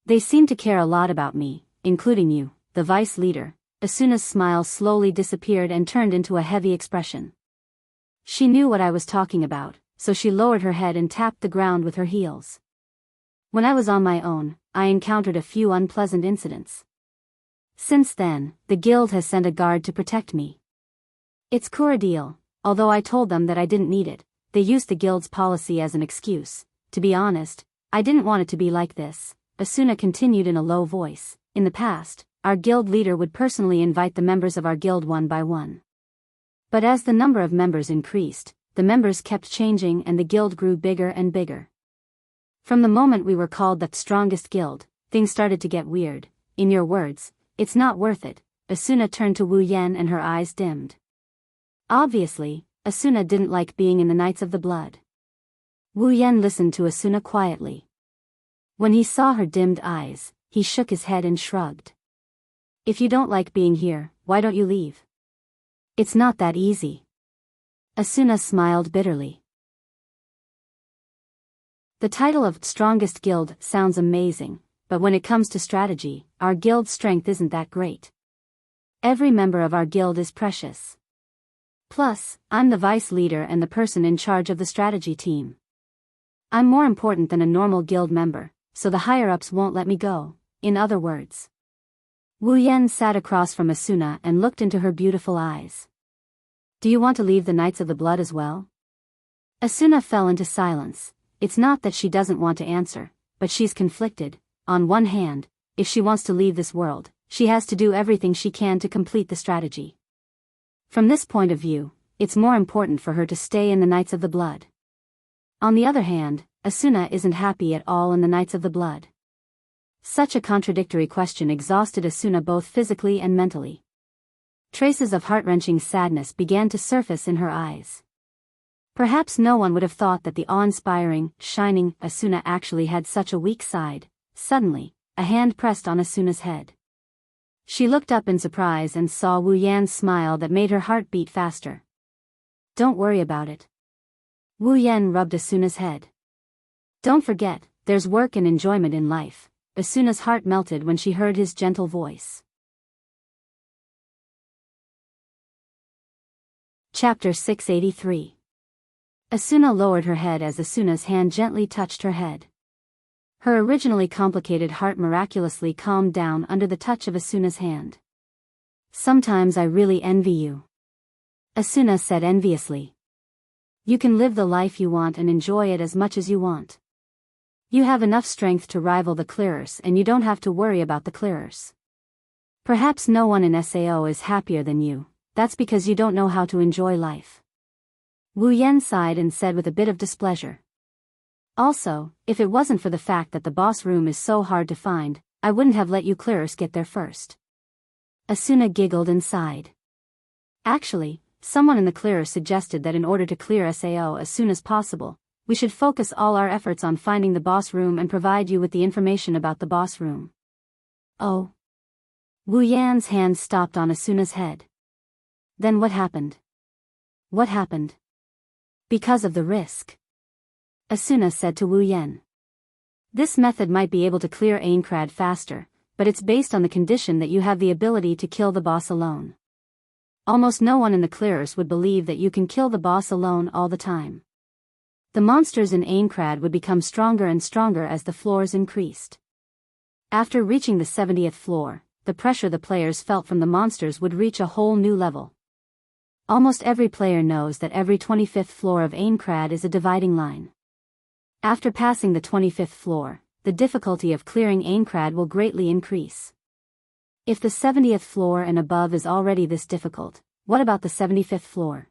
They seem to care a lot about me, including you, the vice leader. Asuna's smile slowly disappeared and turned into a heavy expression. She knew what I was talking about, so she lowered her head and tapped the ground with her heels. When I was on my own, I encountered a few unpleasant incidents. Since then, the guild has sent a guard to protect me. It's cool deal, although I told them that I didn't need it. They used the guild's policy as an excuse. To be honest, I didn't want it to be like this. Asuna continued in a low voice. In the past, our guild leader would personally invite the members of our guild one by one. But as the number of members increased, the members kept changing and the guild grew bigger and bigger. From the moment we were called the strongest guild, things started to get weird. In your words, it's not worth it. Asuna turned to Wu Yan and her eyes dimmed. Obviously, Asuna didn't like being in the Knights of the Blood. Wu Yan listened to Asuna quietly. When he saw her dimmed eyes, he shook his head and shrugged. If you don't like being here, why don't you leave? It's not that easy. Asuna smiled bitterly. The title of Strongest Guild sounds amazing, but when it comes to strategy, our guild's strength isn't that great. Every member of our guild is precious. Plus, I'm the vice leader and the person in charge of the strategy team. I'm more important than a normal guild member, so the higher-ups won't let me go. In other words. Wu Yan sat across from Asuna and looked into her beautiful eyes. Do you want to leave the Knights of the Blood as well? Asuna fell into silence. It's not that she doesn't want to answer, but she's conflicted. On one hand, if she wants to leave this world, she has to do everything she can to complete the strategy. From this point of view, it's more important for her to stay in the Knights of the Blood. On the other hand, Asuna isn't happy at all in the Knights of the Blood. Such a contradictory question exhausted Asuna both physically and mentally. Traces of heart-wrenching sadness began to surface in her eyes. Perhaps no one would have thought that the awe-inspiring, shining Asuna actually had such a weak side. Suddenly, a hand pressed on Asuna's head. She looked up in surprise and saw Wu Yan's smile that made her heart beat faster. Don't worry about it. Wu Yan rubbed Asuna's head. Don't forget, there's work and enjoyment in life. Asuna's heart melted when she heard his gentle voice. Chapter 683. Asuna lowered her head as Asuna's hand gently touched her head. Her originally complicated heart miraculously calmed down under the touch of Asuna's hand. Sometimes I really envy you. Asuna said enviously. You can live the life you want and enjoy it as much as you want. You have enough strength to rival the clearers and you don't have to worry about the clearers. Perhaps no one in SAO is happier than you, that's because you don't know how to enjoy life. Wu Yan sighed and said with a bit of displeasure. Also, if it wasn't for the fact that the boss room is so hard to find, I wouldn't have let you clearers get there first. Asuna giggled and sighed. Actually, someone in the clearers suggested that in order to clear SAO as soon as possible, we should focus all our efforts on finding the boss room and provide you with the information about the boss room. Oh. Wu Yan's hand stopped on Asuna's head. Then what happened? What happened? Because of the risk, Asuna said to Wu Yan. This method might be able to clear Aincrad faster, but it's based on the condition that you have the ability to kill the boss alone. Almost no one in the clearers would believe that you can kill the boss alone all the time. The monsters in Aincrad would become stronger and stronger as the floors increased. After reaching the 70th floor, the pressure the players felt from the monsters would reach a whole new level. Almost every player knows that every 25th floor of Aincrad is a dividing line. After passing the 25th floor, the difficulty of clearing Aincrad will greatly increase. If the 70th floor and above is already this difficult, what about the 75th floor?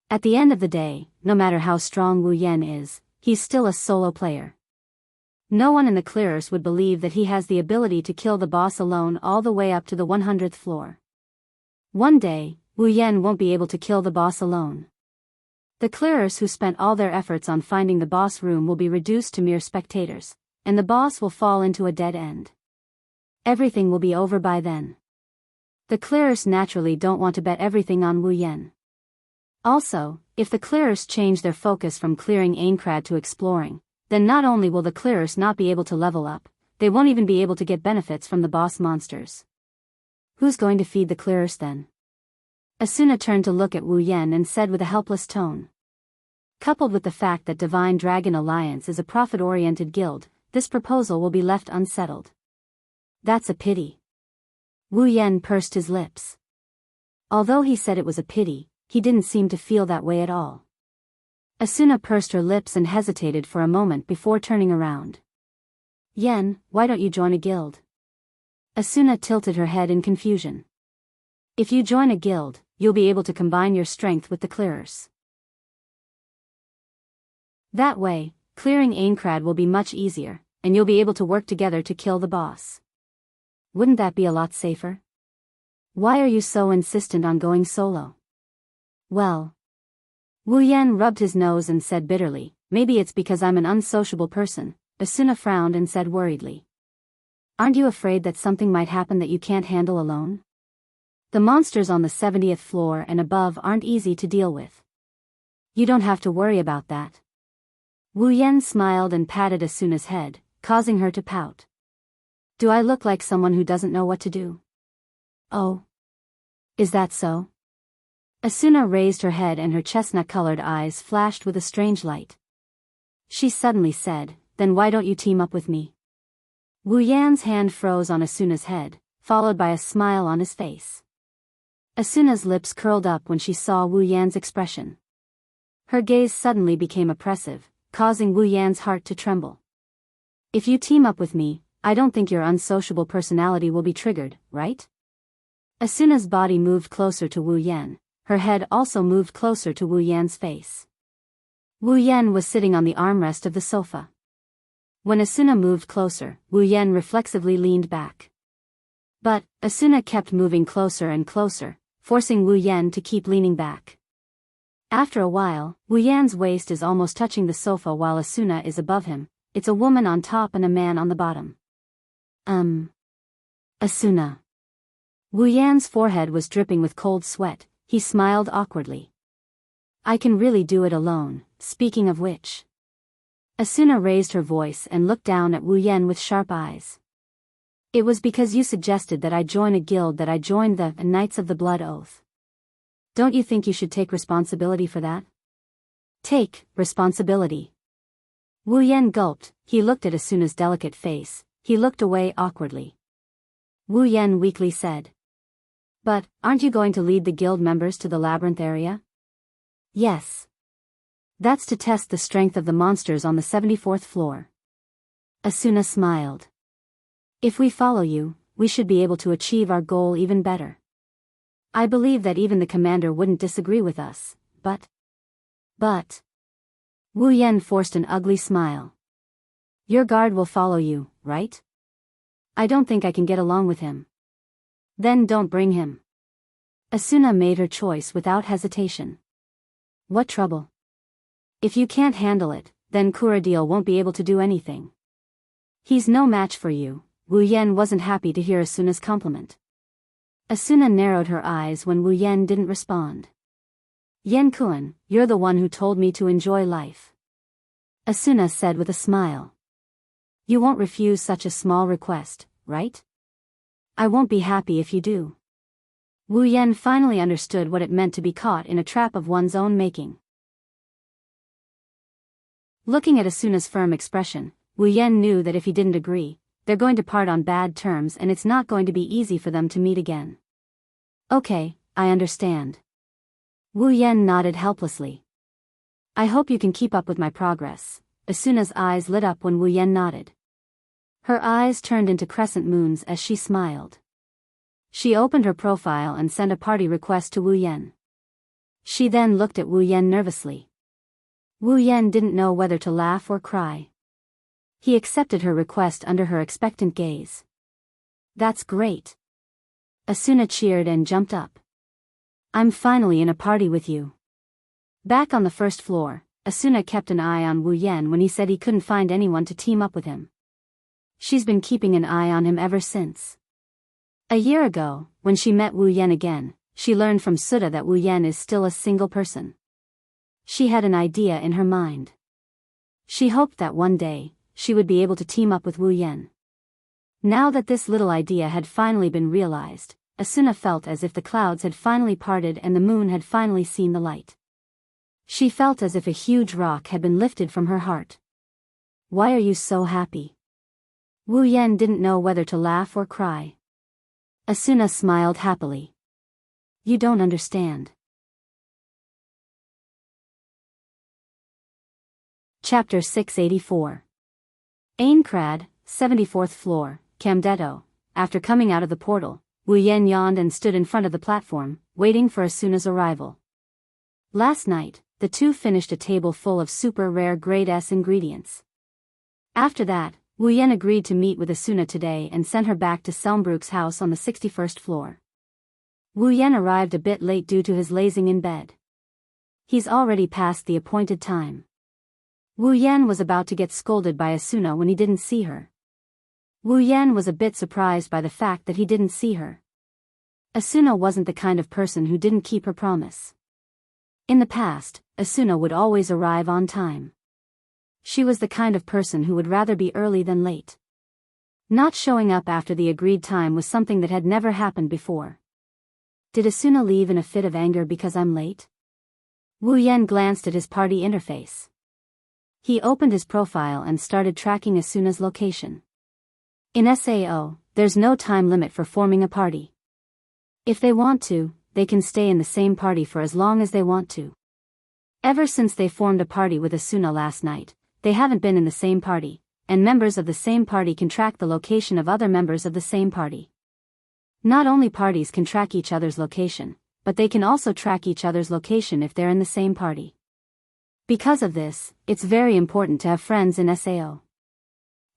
At the end of the day, no matter how strong Wu Yan is, he's still a solo player. No one in the clearers would believe that he has the ability to kill the boss alone all the way up to the 100th floor. One day, Wu Yan won't be able to kill the boss alone. The clearers who spent all their efforts on finding the boss room will be reduced to mere spectators, and the boss will fall into a dead end. Everything will be over by then. The clearers naturally don't want to bet everything on Wu Yan. Also, if the clearers change their focus from clearing Aincrad to exploring, then not only will the clearers not be able to level up, they won't even be able to get benefits from the boss monsters. Who's going to feed the clearers then? Asuna turned to look at Wu Yan and said with a helpless tone. Coupled with the fact that Divine Dragon Alliance is a profit-oriented guild, this proposal will be left unsettled. That's a pity. Wu Yan pursed his lips. Although he said it was a pity, he didn't seem to feel that way at all. Asuna pursed her lips and hesitated for a moment before turning around. Yan, why don't you join a guild? Asuna tilted her head in confusion. If you join a guild, you'll be able to combine your strength with the clearers. That way, clearing Aincrad will be much easier, and you'll be able to work together to kill the boss. Wouldn't that be a lot safer? Why are you so insistent on going solo? Well. Wu Yan rubbed his nose and said bitterly, maybe it's because I'm an unsociable person. Asuna frowned and said worriedly. Aren't you afraid that something might happen that you can't handle alone? The monsters on the 70th floor and above aren't easy to deal with. You don't have to worry about that. Wu Yan smiled and patted Asuna's head, causing her to pout. Do I look like someone who doesn't know what to do? Oh. Is that so? Asuna raised her head and her chestnut-colored eyes flashed with a strange light. She suddenly said, then why don't you team up with me? Wu Yan's hand froze on Asuna's head, followed by a smile on his face. Asuna's lips curled up when she saw Wu Yan's expression. Her gaze suddenly became oppressive, causing Wu Yan's heart to tremble. If you team up with me, I don't think your unsociable personality will be triggered, right? Asuna's body moved closer to Wu Yan. Her head also moved closer to Wu Yan's face. Wu Yan was sitting on the armrest of the sofa. When Asuna moved closer, Wu Yan reflexively leaned back. But, Asuna kept moving closer and closer, forcing Wu Yan to keep leaning back. After a while, Wu Yan's waist is almost touching the sofa while Asuna is above him. It's a woman on top and a man on the bottom. Asuna. Wu Yan's forehead was dripping with cold sweat. He smiled awkwardly. I can really do it alone, speaking of which. Asuna raised her voice and looked down at Wu Yan with sharp eyes. It was because you suggested that I join a guild that I joined the Knights of the Blood Oath. Don't you think you should take responsibility for that? Take responsibility. Wu Yan gulped. He looked at Asuna's delicate face. He looked away awkwardly. Wu Yan weakly said. But, aren't you going to lead the guild members to the labyrinth area? Yes. That's to test the strength of the monsters on the 74th floor. Asuna smiled. If we follow you, we should be able to achieve our goal even better. I believe that even the commander wouldn't disagree with us, but... Wu Yan forced an ugly smile. Your guard will follow you, right? I don't think I can get along with him. Then don't bring him. Asuna made her choice without hesitation. What trouble? If you can't handle it, then Kuradil won't be able to do anything. He's no match for you. Wu Yan wasn't happy to hear Asuna's compliment. Asuna narrowed her eyes when Wu Yan didn't respond. Yan Kuan, you're the one who told me to enjoy life. Asuna said with a smile. You won't refuse such a small request, right? I won't be happy if you do. Wu Yan finally understood what it meant to be caught in a trap of one's own making. Looking at Asuna's firm expression, Wu Yan knew that if he didn't agree, they're going to part on bad terms and it's not going to be easy for them to meet again. Okay, I understand. Wu Yan nodded helplessly. I hope you can keep up with my progress. Asuna's eyes lit up when Wu Yan nodded. Her eyes turned into crescent moons as she smiled. She opened her profile and sent a party request to Wu Yan. She then looked at Wu Yan nervously. Wu Yan didn't know whether to laugh or cry. He accepted her request under her expectant gaze. That's great. Asuna cheered and jumped up. I'm finally in a party with you. Back on the first floor, Asuna kept an eye on Wu Yan when he said he couldn't find anyone to team up with him. She's been keeping an eye on him ever since. A year ago, when she met Wu Yan again, she learned from Sutta that Wu Yan is still a single person. She had an idea in her mind. She hoped that one day, she would be able to team up with Wu Yan. Now that this little idea had finally been realized, Asuna felt as if the clouds had finally parted and the moon had finally seen the light. She felt as if a huge rock had been lifted from her heart. Why are you so happy? Wu Yan didn't know whether to laugh or cry. Asuna smiled happily. You don't understand. Chapter 684. Aincrad, 74th floor, Camdetto. After coming out of the portal, Wu Yan yawned and stood in front of the platform, waiting for Asuna's arrival. Last night, the two finished a table full of super rare grade S ingredients. After that, Wu Yan agreed to meet with Asuna today and sent her back to Selmbrook's house on the 61st floor. Wu Yan arrived a bit late due to his lazing in bed. He's already past the appointed time. Wu Yan was about to get scolded by Asuna when he didn't see her. Wu Yan was a bit surprised by the fact that he didn't see her. Asuna wasn't the kind of person who didn't keep her promise. In the past, Asuna would always arrive on time. She was the kind of person who would rather be early than late. Not showing up after the agreed time was something that had never happened before. Did Asuna leave in a fit of anger because I'm late? Wu Yan glanced at his party interface. He opened his profile and started tracking Asuna's location. In SAO, there's no time limit for forming a party. If they want to, they can stay in the same party for as long as they want to. Ever since they formed a party with Asuna last night, they haven't been in the same party, and members of the same party can track the location of other members of the same party. Not only parties can track each other's location, but they can also track each other's location if they're in the same party. Because of this, it's very important to have friends in SAO.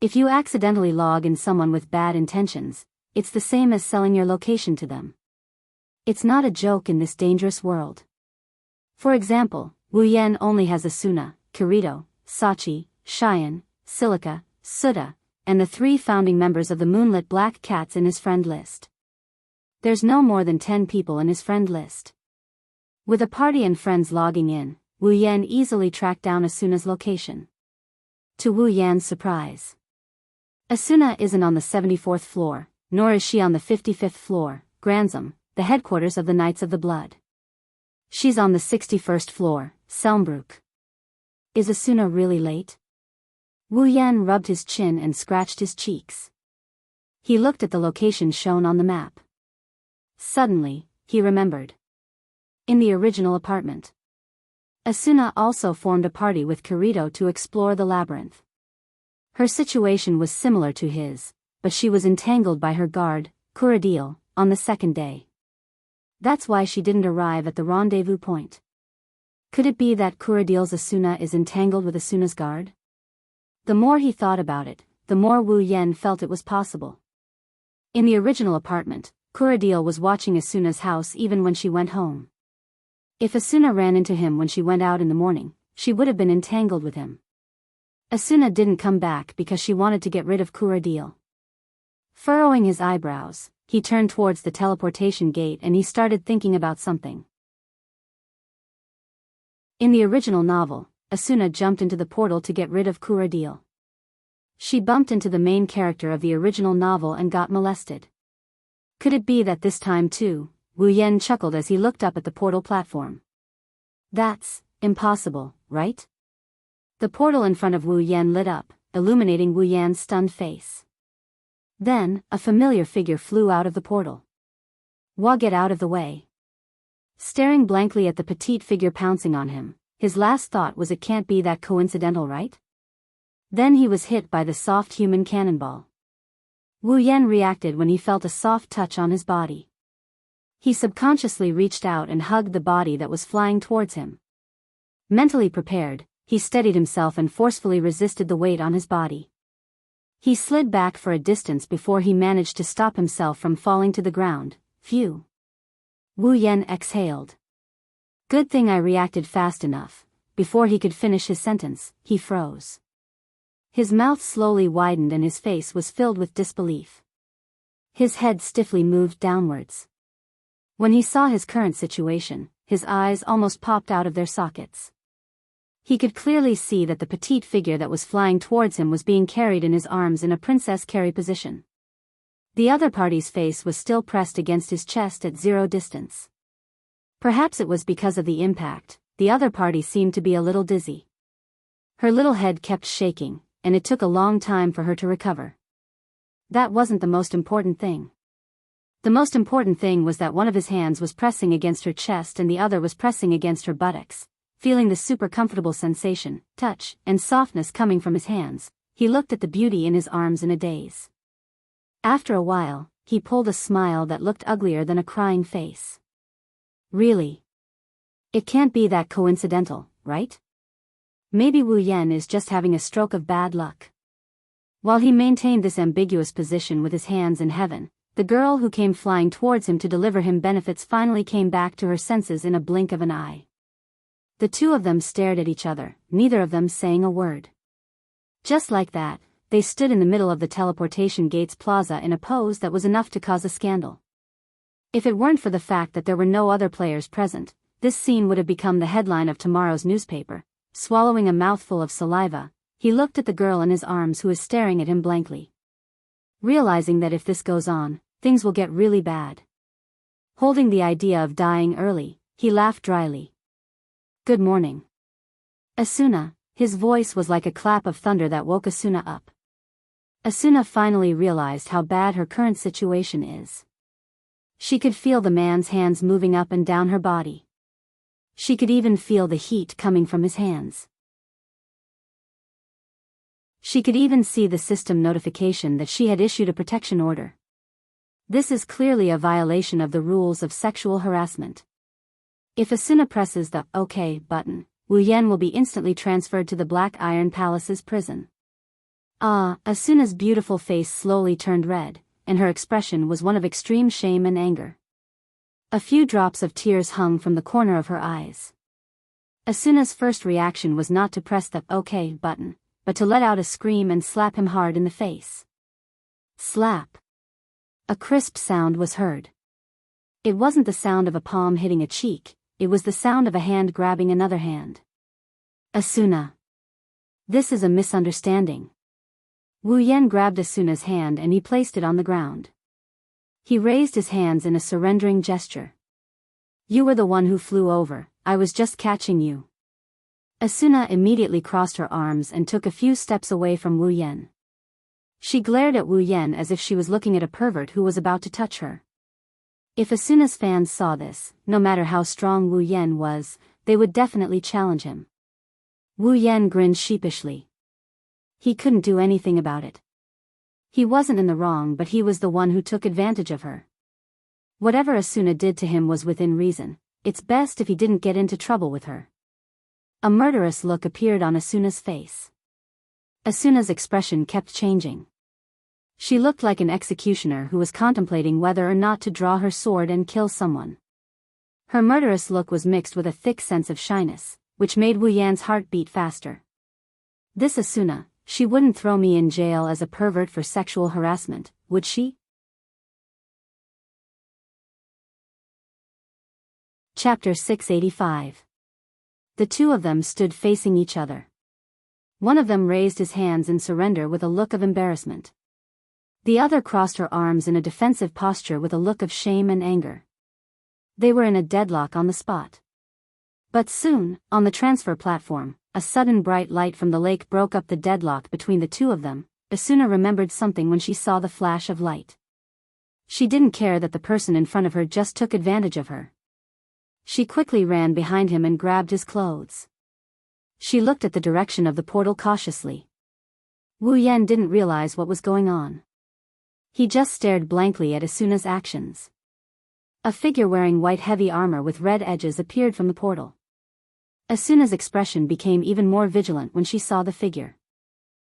If you accidentally log in someone with bad intentions, it's the same as selling your location to them. It's not a joke in this dangerous world. For example, Wu Yan only has Asuna, Kirito, Sachi, Cheyenne, Silica, Sutta, and the 3 founding members of the Moonlit Black Cats in his friend list. There's no more than 10 people in his friend list. With a party and friends logging in, Wu Yan easily tracked down Asuna's location. To Wu Yan's surprise, Asuna isn't on the 74th floor, nor is she on the 55th floor, Granzum, the headquarters of the Knights of the Blood. She's on the 61st floor, Selmbrook. Is Asuna really late? Wu Yan rubbed his chin and scratched his cheeks. He looked at the location shown on the map. Suddenly, he remembered. In the original apartment, Asuna also formed a party with Kirito to explore the labyrinth. Her situation was similar to his, but she was entangled by her guard, Kuradil, on the second day. That's why she didn't arrive at the rendezvous point. Could it be that Kuradil's Asuna is entangled with Asuna's guard? The more he thought about it, the more Wu Yan felt it was possible. In the original apartment, Kuradil was watching Asuna's house even when she went home. If Asuna ran into him when she went out in the morning, she would have been entangled with him. Asuna didn't come back because she wanted to get rid of Kuradil. Furrowing his eyebrows, he turned towards the teleportation gate and he started thinking about something. In the original novel, Asuna jumped into the portal to get rid of Kuradil. She bumped into the main character of the original novel and got molested. Could it be that this time too? Wu Yan chuckled as he looked up at the portal platform. That's impossible, right? The portal in front of Wu Yan lit up, illuminating Wu Yan's stunned face. Then, a familiar figure flew out of the portal. Get out of the way. Staring blankly at the petite figure pouncing on him, his last thought was it can't be that coincidental, right? Then he was hit by the soft human cannonball. Wu Yan reacted when he felt a soft touch on his body. He subconsciously reached out and hugged the body that was flying towards him. Mentally prepared, he steadied himself and forcefully resisted the weight on his body. He slid back for a distance before he managed to stop himself from falling to the ground. Phew. Wu Yan exhaled. Good thing I reacted fast enough. Before he could finish his sentence, he froze. His mouth slowly widened and his face was filled with disbelief. His head stiffly moved downwards. When he saw his current situation, his eyes almost popped out of their sockets. He could clearly see that the petite figure that was flying towards him was being carried in his arms in a princess carry position. The other party's face was still pressed against his chest at 0 distance. Perhaps it was because of the impact, the other party seemed to be a little dizzy. Her little head kept shaking, and it took a long time for her to recover. That wasn't the most important thing. The most important thing was that one of his hands was pressing against her chest and the other was pressing against her buttocks. Feeling the super comfortable sensation, touch, and softness coming from his hands, he looked at the beauty in his arms in a daze. After a while, he pulled a smile that looked uglier than a crying face. Really? It can't be that coincidental, right? Maybe Wu Yan is just having a stroke of bad luck. While he maintained this ambiguous position with his hands in heaven, the girl who came flying towards him to deliver him benefits finally came back to her senses in a blink of an eye. The two of them stared at each other, neither of them saying a word. Just like that, they stood in the middle of the teleportation gates plaza in a pose that was enough to cause a scandal. If it weren't for the fact that there were no other players present, this scene would have become the headline of tomorrow's newspaper. Swallowing a mouthful of saliva, he looked at the girl in his arms who was staring at him blankly. Realizing that if this goes on, things will get really bad. Holding the idea of dying early, he laughed dryly. Good morning. Asuna, his voice was like a clap of thunder that woke Asuna up. Asuna finally realized how bad her current situation is. She could feel the man's hands moving up and down her body. She could even feel the heat coming from his hands. She could even see the system notification that she had issued a protection order. This is clearly a violation of the rules of sexual harassment. If Asuna presses the OK button, Wu Yan will be instantly transferred to the Black Iron Palace's prison. Asuna's beautiful face slowly turned red, and her expression was one of extreme shame and anger. A few drops of tears hung from the corner of her eyes. Asuna's first reaction was not to press the OK button, but to let out a scream and slap him hard in the face. Slap. A crisp sound was heard. It wasn't the sound of a palm hitting a cheek, it was the sound of a hand grabbing another hand. Asuna. This is a misunderstanding. Wu Yan grabbed Asuna's hand and he placed it on the ground. He raised his hands in a surrendering gesture. You were the one who flew over, I was just catching you. Asuna immediately crossed her arms and took a few steps away from Wu Yan. She glared at Wu Yan as if she was looking at a pervert who was about to touch her. If Asuna's fans saw this, no matter how strong Wu Yan was, they would definitely challenge him. Wu Yan grinned sheepishly. He couldn't do anything about it. He wasn't in the wrong, but he was the one who took advantage of her. Whatever Asuna did to him was within reason. It's best if he didn't get into trouble with her. A murderous look appeared on Asuna's face. Asuna's expression kept changing. She looked like an executioner who was contemplating whether or not to draw her sword and kill someone. Her murderous look was mixed with a thick sense of shyness, which made Wu Yan's heart beat faster. This Asuna, she wouldn't throw me in jail as a pervert for sexual harassment, would she? Chapter 685. The two of them stood facing each other. One of them raised his hands in surrender with a look of embarrassment. The other crossed her arms in a defensive posture with a look of shame and anger. They were in a deadlock on the spot. But soon, on the transfer platform, a sudden bright light from the lake broke up the deadlock between the two of them. Asuna remembered something when she saw the flash of light. She didn't care that the person in front of her just took advantage of her. She quickly ran behind him and grabbed his clothes. She looked at the direction of the portal cautiously. Wu Yan didn't realize what was going on. He just stared blankly at Asuna's actions. A figure wearing white heavy armor with red edges appeared from the portal. Asuna's expression became even more vigilant when she saw the figure.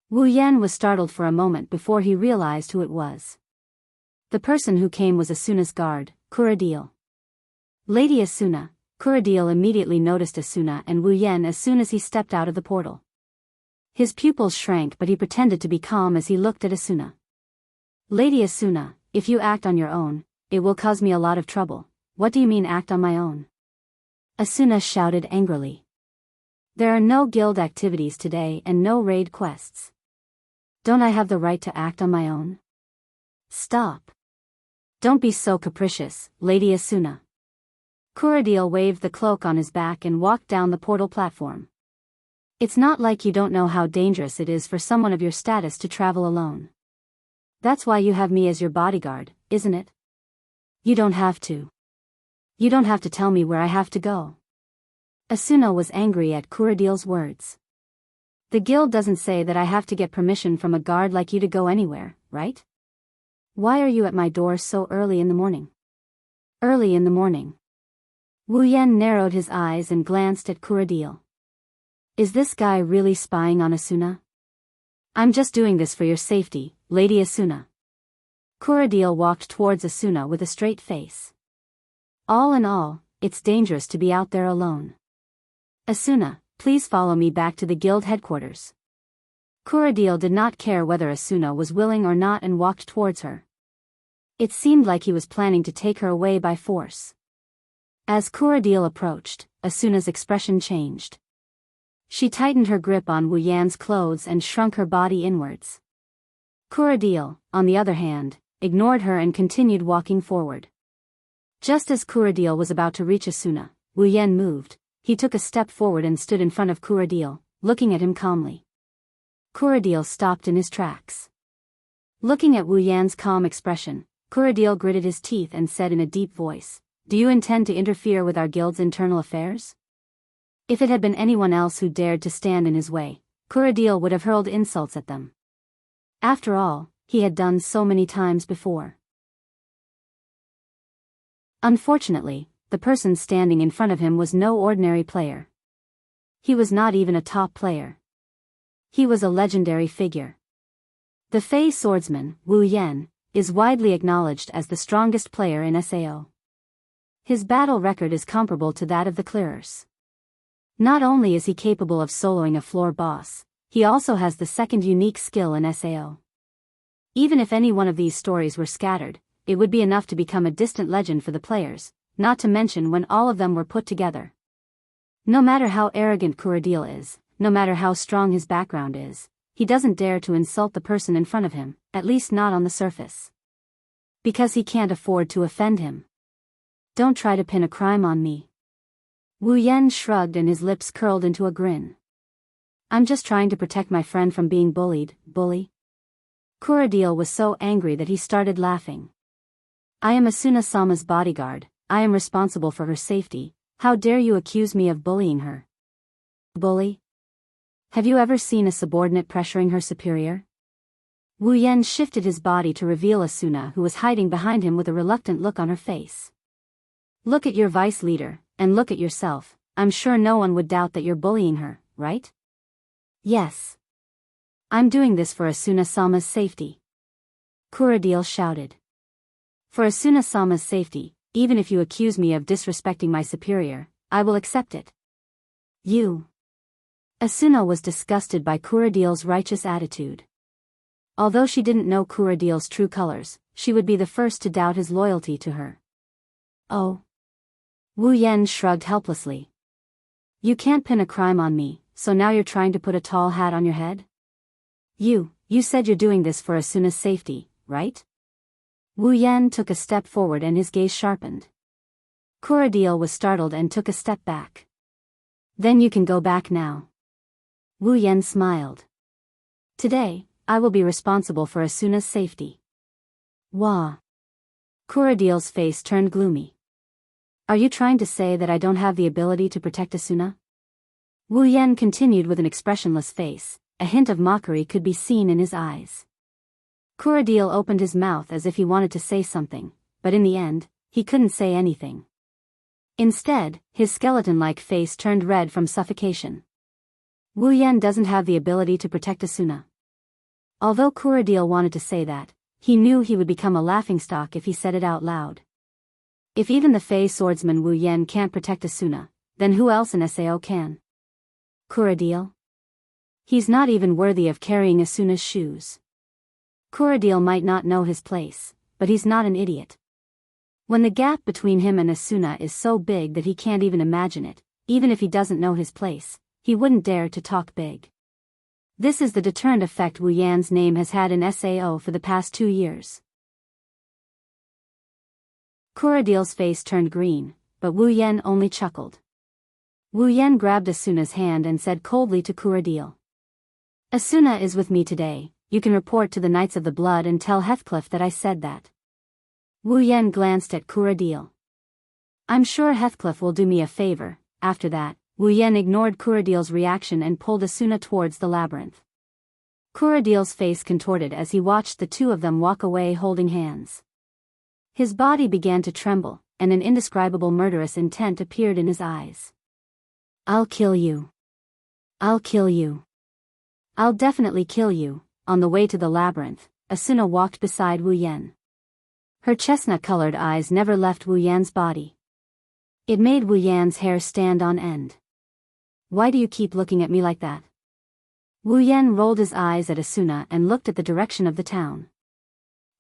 Wu Yan was startled for a moment before he realized who it was. The person who came was Asuna's guard, Kuradil. Lady Asuna. Kuradil immediately noticed Asuna and Wu Yan as soon as he stepped out of the portal. His pupils shrank, but he pretended to be calm as he looked at Asuna. Lady Asuna, if you act on your own, it will cause me a lot of trouble. What do you mean act on my own? Asuna shouted angrily. There are no guild activities today and no raid quests. Don't I have the right to act on my own? Stop. Don't be so capricious, Lady Asuna. Kuradil waved the cloak on his back and walked down the portal platform. It's not like you don't know how dangerous it is for someone of your status to travel alone. That's why you have me as your bodyguard, isn't it? You don't have to. You don't have to tell me where I have to go. Asuna was angry at Kuradil's words. The guild doesn't say that I have to get permission from a guard like you to go anywhere, right? Why are you at my door so early in the morning? Early in the morning. Wu Yan narrowed his eyes and glanced at Kuradil. Is this guy really spying on Asuna? I'm just doing this for your safety, Lady Asuna. Kuradil walked towards Asuna with a straight face. All in all, it's dangerous to be out there alone. Asuna, please follow me back to the guild headquarters. Kuradil did not care whether Asuna was willing or not and walked towards her. It seemed like he was planning to take her away by force. As Kuradil approached, Asuna's expression changed. She tightened her grip on Wu Yan's clothes and shrunk her body inwards. Kuradil, on the other hand, ignored her and continued walking forward. Just as Kuradil was about to reach Asuna, Wu Yan moved. He took a step forward and stood in front of Kuradil, looking at him calmly. Kuradil stopped in his tracks. Looking at Wu Yan's calm expression, Kuradil gritted his teeth and said in a deep voice, "Do you intend to interfere with our guild's internal affairs?" If it had been anyone else who dared to stand in his way, Kuradil would have hurled insults at them. After all, he had done so many times before. Unfortunately, the person standing in front of him was no ordinary player. He was not even a top player. He was a legendary figure. The Fey swordsman, Wu Yan, is widely acknowledged as the strongest player in SAO. His battle record is comparable to that of the clearers. Not only is he capable of soloing a floor boss, he also has the second unique skill in SAO. Even if any one of these stories were scattered, it would be enough to become a distant legend for the players, not to mention when all of them were put together. No matter how arrogant Kuradil is, no matter how strong his background is, he doesn't dare to insult the person in front of him, at least not on the surface. Because he can't afford to offend him. Don't try to pin a crime on me. Wu Yan shrugged and his lips curled into a grin. I'm just trying to protect my friend from being bullied, bully. Kuradil was so angry that he started laughing. I am Asuna-sama's bodyguard, I am responsible for her safety, how dare you accuse me of bullying her? Bully? Have you ever seen a subordinate pressuring her superior? Wu Yan shifted his body to reveal Asuna, who was hiding behind him with a reluctant look on her face. Look at your vice leader, and look at yourself. I'm sure no one would doubt that you're bullying her, right? Yes. I'm doing this for Asuna-sama's safety. Kuradil shouted. For Asuna-sama's safety, even if you accuse me of disrespecting my superior, I will accept it. You. Asuna was disgusted by Kuradil's righteous attitude. Although she didn't know Kuradil's true colors, she would be the first to doubt his loyalty to her. Oh. Wu Yan shrugged helplessly. You can't pin a crime on me, so now you're trying to put a tall hat on your head? You said you're doing this for Asuna's safety, right? Wu Yan took a step forward and his gaze sharpened. Kuradil was startled and took a step back. Then you can go back now. Wu Yan smiled. Today, I will be responsible for Asuna's safety. Wah. Kuradil's face turned gloomy. Are you trying to say that I don't have the ability to protect Asuna? Wu Yan continued with an expressionless face, a hint of mockery could be seen in his eyes. Kuradil opened his mouth as if he wanted to say something, but in the end, he couldn't say anything. Instead, his skeleton-like face turned red from suffocation. Wu Yan doesn't have the ability to protect Asuna. Although Kuradil wanted to say that, he knew he would become a laughingstock if he said it out loud. If even the Fey swordsman Wu Yan can't protect Asuna, then who else in Sao can? Kuradil? He's not even worthy of carrying Asuna's shoes. Kuradil might not know his place, but he's not an idiot. When the gap between him and Asuna is so big that he can't even imagine it, even if he doesn't know his place, he wouldn't dare to talk big. This is the deterrent effect Wu Yan's name has had in Sao for the past 2 years. Kuradil's face turned green, but Wu Yan only chuckled. Wu Yan grabbed Asuna's hand and said coldly to Kuradil. Asuna is with me today, you can report to the Knights of the Blood and tell Heathcliff that I said that. Wu Yan glanced at Kuradil. I'm sure Heathcliff will do me a favor. After that, Wu Yan ignored Kuradil's reaction and pulled Asuna towards the labyrinth. Kuradil's face contorted as he watched the two of them walk away holding hands. His body began to tremble, and an indescribable murderous intent appeared in his eyes. I'll kill you. I'll kill you. I'll definitely kill you. On the way to the labyrinth, Asuna walked beside Wu Yan. Her chestnut-colored eyes never left Wu Yan's body. It made Wu Yan's hair stand on end. Why do you keep looking at me like that? Wu Yan rolled his eyes at Asuna and looked at the direction of the town.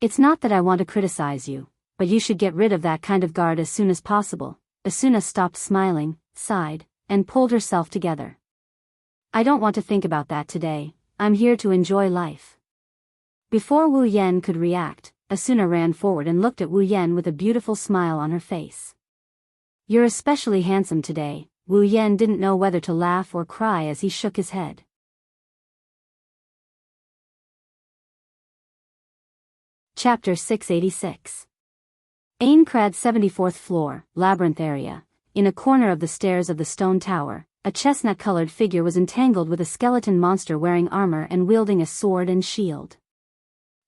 It's not that I want to criticize you, but you should get rid of that kind of guard as soon as possible. Asuna stopped smiling, sighed, and pulled herself together. I don't want to think about that today, I'm here to enjoy life. Before Wu Yan could react, Asuna ran forward and looked at Wu Yan with a beautiful smile on her face. You're especially handsome today. Wu Yan didn't know whether to laugh or cry as he shook his head. Chapter 686. Aincrad 74th floor, labyrinth area. In a corner of the stairs of the stone tower, a chestnut-colored figure was entangled with a skeleton monster wearing armor and wielding a sword and shield.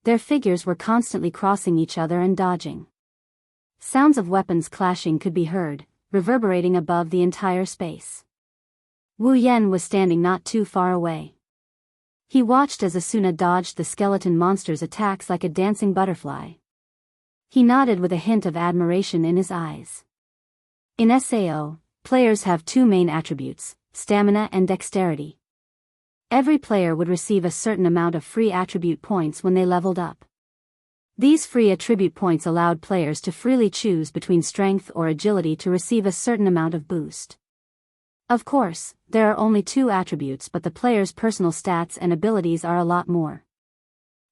Their figures were constantly crossing each other and dodging. Sounds of weapons clashing could be heard, reverberating above the entire space. Wu Yan was standing not too far away. He watched as Asuna dodged the skeleton monster's attacks like a dancing butterfly. He nodded with a hint of admiration in his eyes. In Sao, players have 2 main attributes, stamina and dexterity. Every player would receive a certain amount of free attribute points when they leveled up. These free attribute points allowed players to freely choose between strength or agility to receive a certain amount of boost. Of course, there are only 2 attributes, but the player's personal stats and abilities are a lot more.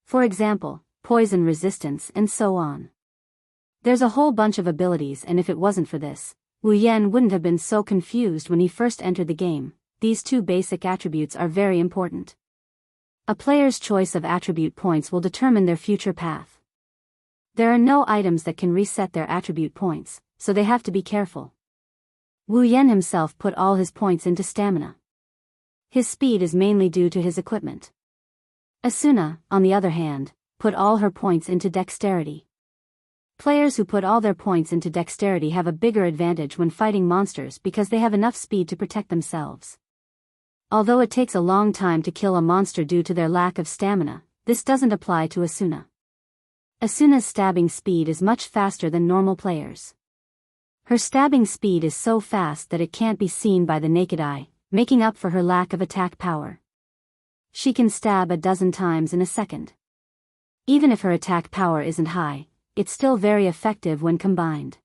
For example, poison resistance and so on. There's a whole bunch of abilities, and if it wasn't for this, Wu Yan wouldn't have been so confused when he first entered the game. These 2 basic attributes are very important. A player's choice of attribute points will determine their future path. There are no items that can reset their attribute points, so they have to be careful. Wu Yan himself put all his points into stamina. His speed is mainly due to his equipment. Asuna, on the other hand, put all her points into dexterity. Players who put all their points into dexterity have a bigger advantage when fighting monsters because they have enough speed to protect themselves. Although it takes a long time to kill a monster due to their lack of stamina, this doesn't apply to Asuna. Asuna's stabbing speed is much faster than normal players. Her stabbing speed is so fast that it can't be seen by the naked eye, making up for her lack of attack power. She can stab a dozen times in a second. Even if her attack power isn't high, it's still very effective when combined.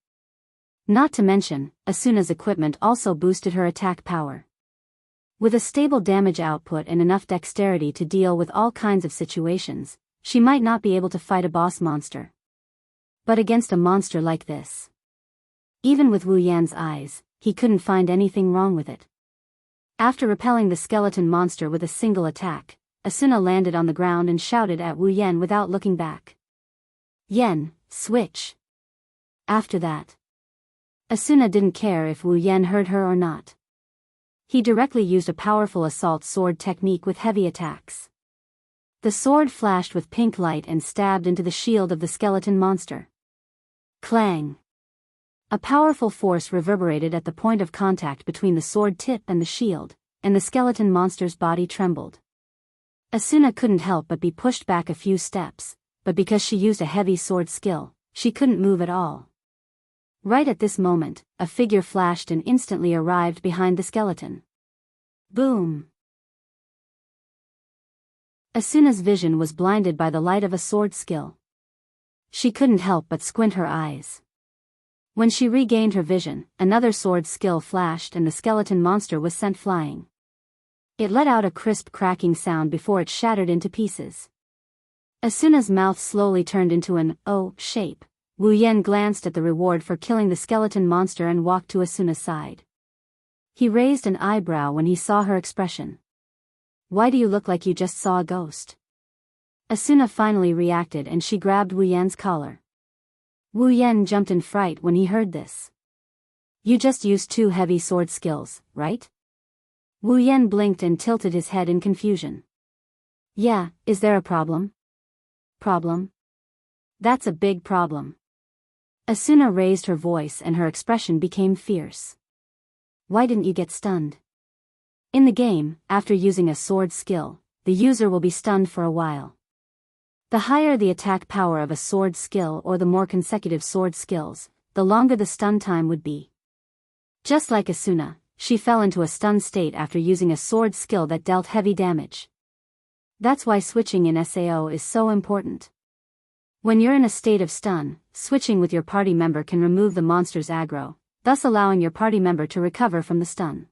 Not to mention, Asuna's equipment also boosted her attack power. With a stable damage output and enough dexterity to deal with all kinds of situations, she might not be able to fight a boss monster. But against a monster like this, even with Wu Yan's eyes, he couldn't find anything wrong with it. After repelling the skeleton monster with a single attack, Asuna landed on the ground and shouted at Wu Yan without looking back. "Yan, switch!" After that, Asuna didn't care if Wu Yan heard her or not. He directly used a powerful assault sword technique with heavy attacks. The sword flashed with pink light and stabbed into the shield of the skeleton monster. Clang! A powerful force reverberated at the point of contact between the sword tip and the shield, and the skeleton monster's body trembled. Asuna couldn't help but be pushed back a few steps, but because she used a heavy sword skill, she couldn't move at all. Right at this moment, a figure flashed and instantly arrived behind the skeleton. Boom! Asuna's vision was blinded by the light of a sword skill. She couldn't help but squint her eyes. When she regained her vision, another sword skill flashed and the skeleton monster was sent flying. It let out a crisp cracking sound before it shattered into pieces. Asuna's mouth slowly turned into an O shape. Wu Yan glanced at the reward for killing the skeleton monster and walked to Asuna's side. He raised an eyebrow when he saw her expression. "Why do you look like you just saw a ghost?" Asuna finally reacted and she grabbed Wu Yan's collar. Wu Yan jumped in fright when he heard this. "You just used 2 heavy sword skills, right?" Wu Yan blinked and tilted his head in confusion. "Yeah, is there a problem?" "Problem? That's a big problem." Asuna raised her voice and her expression became fierce. "Why didn't you get stunned?" In the game, after using a sword skill, the user will be stunned for a while. The higher the attack power of a sword skill or the more consecutive sword skills, the longer the stun time would be. Just like Asuna, she fell into a stun state after using a sword skill that dealt heavy damage. That's why switching in SAO is so important. When you're in a state of stun, switching with your party member can remove the monster's aggro, thus allowing your party member to recover from the stun.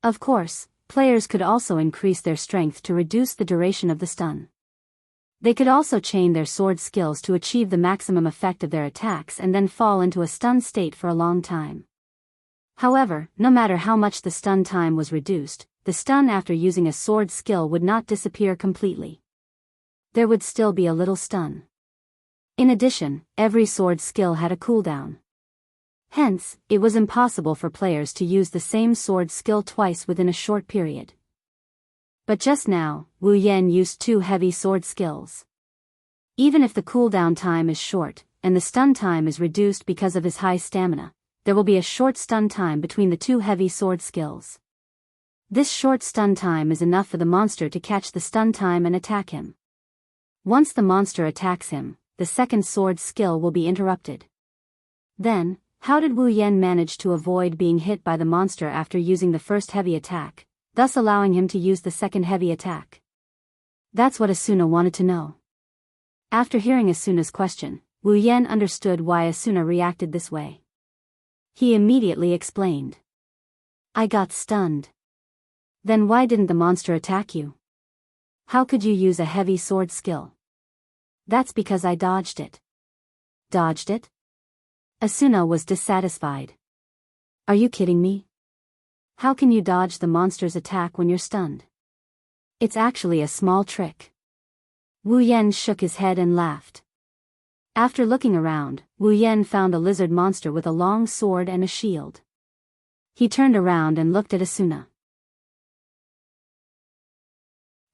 Of course, players could also increase their strength to reduce the duration of the stun. They could also chain their sword skills to achieve the maximum effect of their attacks and then fall into a stun state for a long time. However, no matter how much the stun time was reduced, the stun after using a sword skill would not disappear completely. There would still be a little stun. In addition, every sword skill had a cooldown. Hence, it was impossible for players to use the same sword skill twice within a short period. But just now, Wu Yan used 2 heavy sword skills. Even if the cooldown time is short, and the stun time is reduced because of his high stamina, there will be a short stun time between the 2 heavy sword skills. This short stun time is enough for the monster to catch the stun time and attack him. Once the monster attacks him, the second sword skill will be interrupted. Then, how did Wu Yan manage to avoid being hit by the monster after using the first heavy attack, thus allowing him to use the second heavy attack? That's what Asuna wanted to know. After hearing Asuna's question, Wu Yan understood why Asuna reacted this way. He immediately explained. "I got stunned." "Then why didn't the monster attack you? How could you use a heavy sword skill?" "That's because I dodged it." "Dodged it?" Asuna was dissatisfied. "Are you kidding me? How can you dodge the monster's attack when you're stunned? It's actually a small trick." Wu Yan shook his head and laughed. After looking around, Wu Yan found a lizard monster with a long sword and a shield. He turned around and looked at Asuna.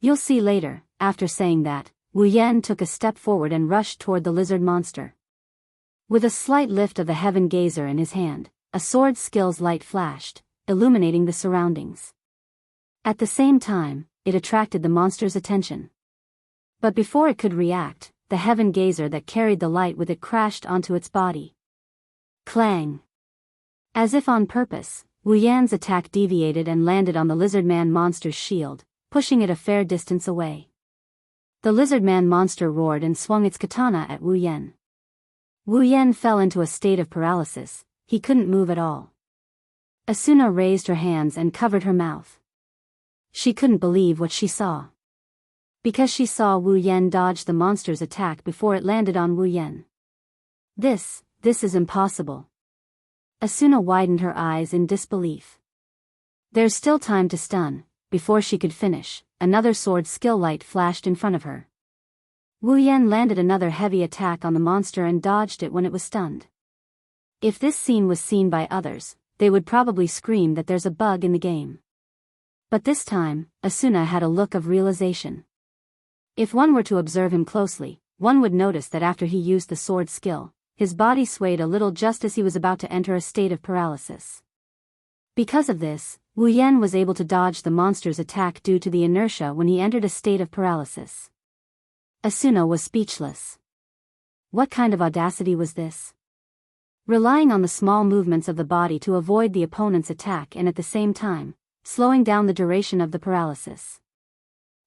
"You'll see later." After saying that, Wu Yan took a step forward and rushed toward the lizard monster. With a slight lift of the heaven gazer in his hand, a sword skill's light flashed, illuminating the surroundings. At the same time, it attracted the monster's attention. But before it could react, the heaven gazer that carried the light with it crashed onto its body. Clang! As if on purpose, Wu Yan's attack deviated and landed on the lizardman monster's shield, pushing it a fair distance away. The lizardman monster roared and swung its katana at Wu Yan. Wu Yan fell into a state of paralysis. He couldn't move at all. Asuna raised her hands and covered her mouth. She couldn't believe what she saw. Because she saw Wu Yan dodge the monster's attack before it landed on Wu Yan. This is impossible. Asuna widened her eyes in disbelief. There's still time to stun. Before she could finish, another sword skill light flashed in front of her. Wu Yan landed another heavy attack on the monster and dodged it when it was stunned. If this scene was seen by others, they would probably scream that there's a bug in the game. But this time, Asuna had a look of realization. If one were to observe him closely, one would notice that after he used the sword skill, his body swayed a little just as he was about to enter a state of paralysis. Because of this, Wu Yan was able to dodge the monster's attack due to the inertia when he entered a state of paralysis. Asuna was speechless. What kind of audacity was this? Relying on the small movements of the body to avoid the opponent's attack and at the same time, slowing down the duration of the paralysis.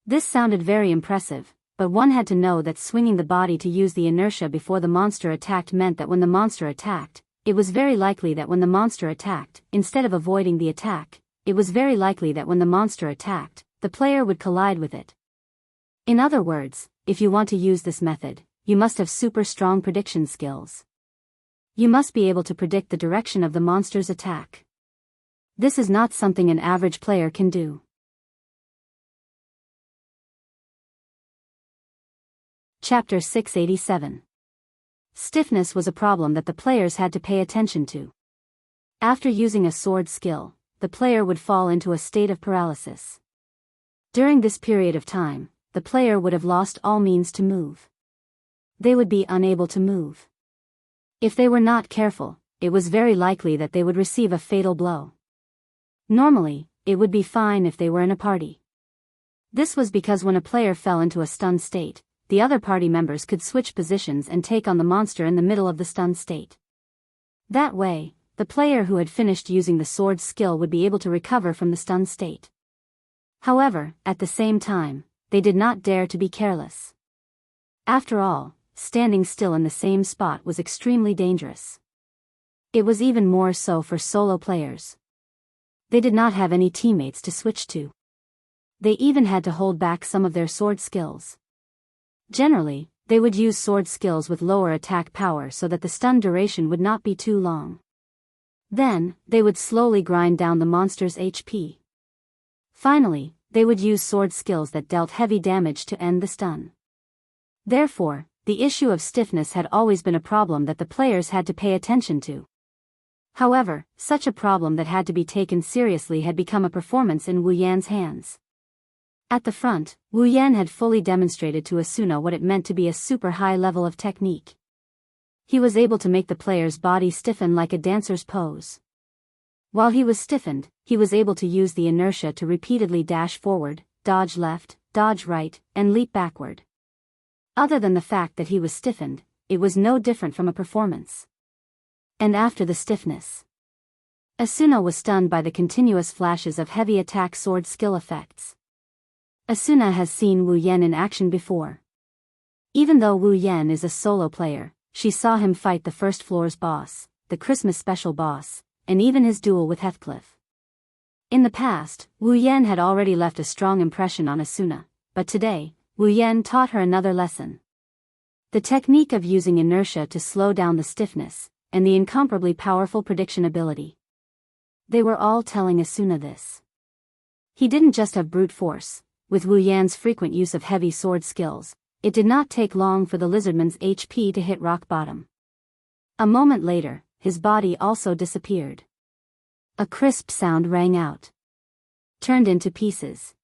This sounded very impressive, but one had to know that swinging the body to use the inertia before the monster attacked meant that when the monster attacked, it was very likely that when the monster attacked, instead of avoiding the attack, it was very likely that when the monster attacked, the player would collide with it. In other words, if you want to use this method, you must have super strong prediction skills. You must be able to predict the direction of the monster's attack. This is not something an average player can do. Chapter 687. Stiffness was a problem that the players had to pay attention to. After using a sword skill, the player would fall into a state of paralysis. During this period of time, the player would have lost all means to move. They would be unable to move. If they were not careful, it was very likely that they would receive a fatal blow. Normally, it would be fine if they were in a party. This was because when a player fell into a stunned state, the other party members could switch positions and take on the monster in the middle of the stunned state. That way, the player who had finished using the sword skill would be able to recover from the stunned state. However, at the same time, they did not dare to be careless. After all, standing still in the same spot was extremely dangerous. It was even more so for solo players. They did not have any teammates to switch to. They even had to hold back some of their sword skills. Generally, they would use sword skills with lower attack power so that the stun duration would not be too long. Then, they would slowly grind down the monster's HP. Finally, they would use sword skills that dealt heavy damage to end the stun. Therefore, the issue of stiffness had always been a problem that the players had to pay attention to. However, such a problem that had to be taken seriously had become a performance in Wu Yan's hands. At the front, Wu Yan had fully demonstrated to Asuna what it meant to be a super high level of technique. He was able to make the player's body stiffen like a dancer's pose. While he was stiffened, he was able to use the inertia to repeatedly dash forward, dodge left, dodge right, and leap backward. Other than the fact that he was stiffened, it was no different from a performance. And after the stiffness, Asuna was stunned by the continuous flashes of heavy attack sword skill effects. Asuna has seen Wu Yan in action before. Even though Wu Yan is a solo player, she saw him fight the first floor's boss, the Christmas special boss, and even his duel with Heathcliff. In the past, Wu Yan had already left a strong impression on Asuna, but today, Wu Yan taught her another lesson. The technique of using inertia to slow down the stiffness, and the incomparably powerful prediction ability. They were all telling Asuna this. He didn't just have brute force. With Wu Yan's frequent use of heavy sword skills, it did not take long for the lizardman's HP to hit rock bottom. A moment later, his body also disappeared. A crisp sound rang out. Turned into pieces.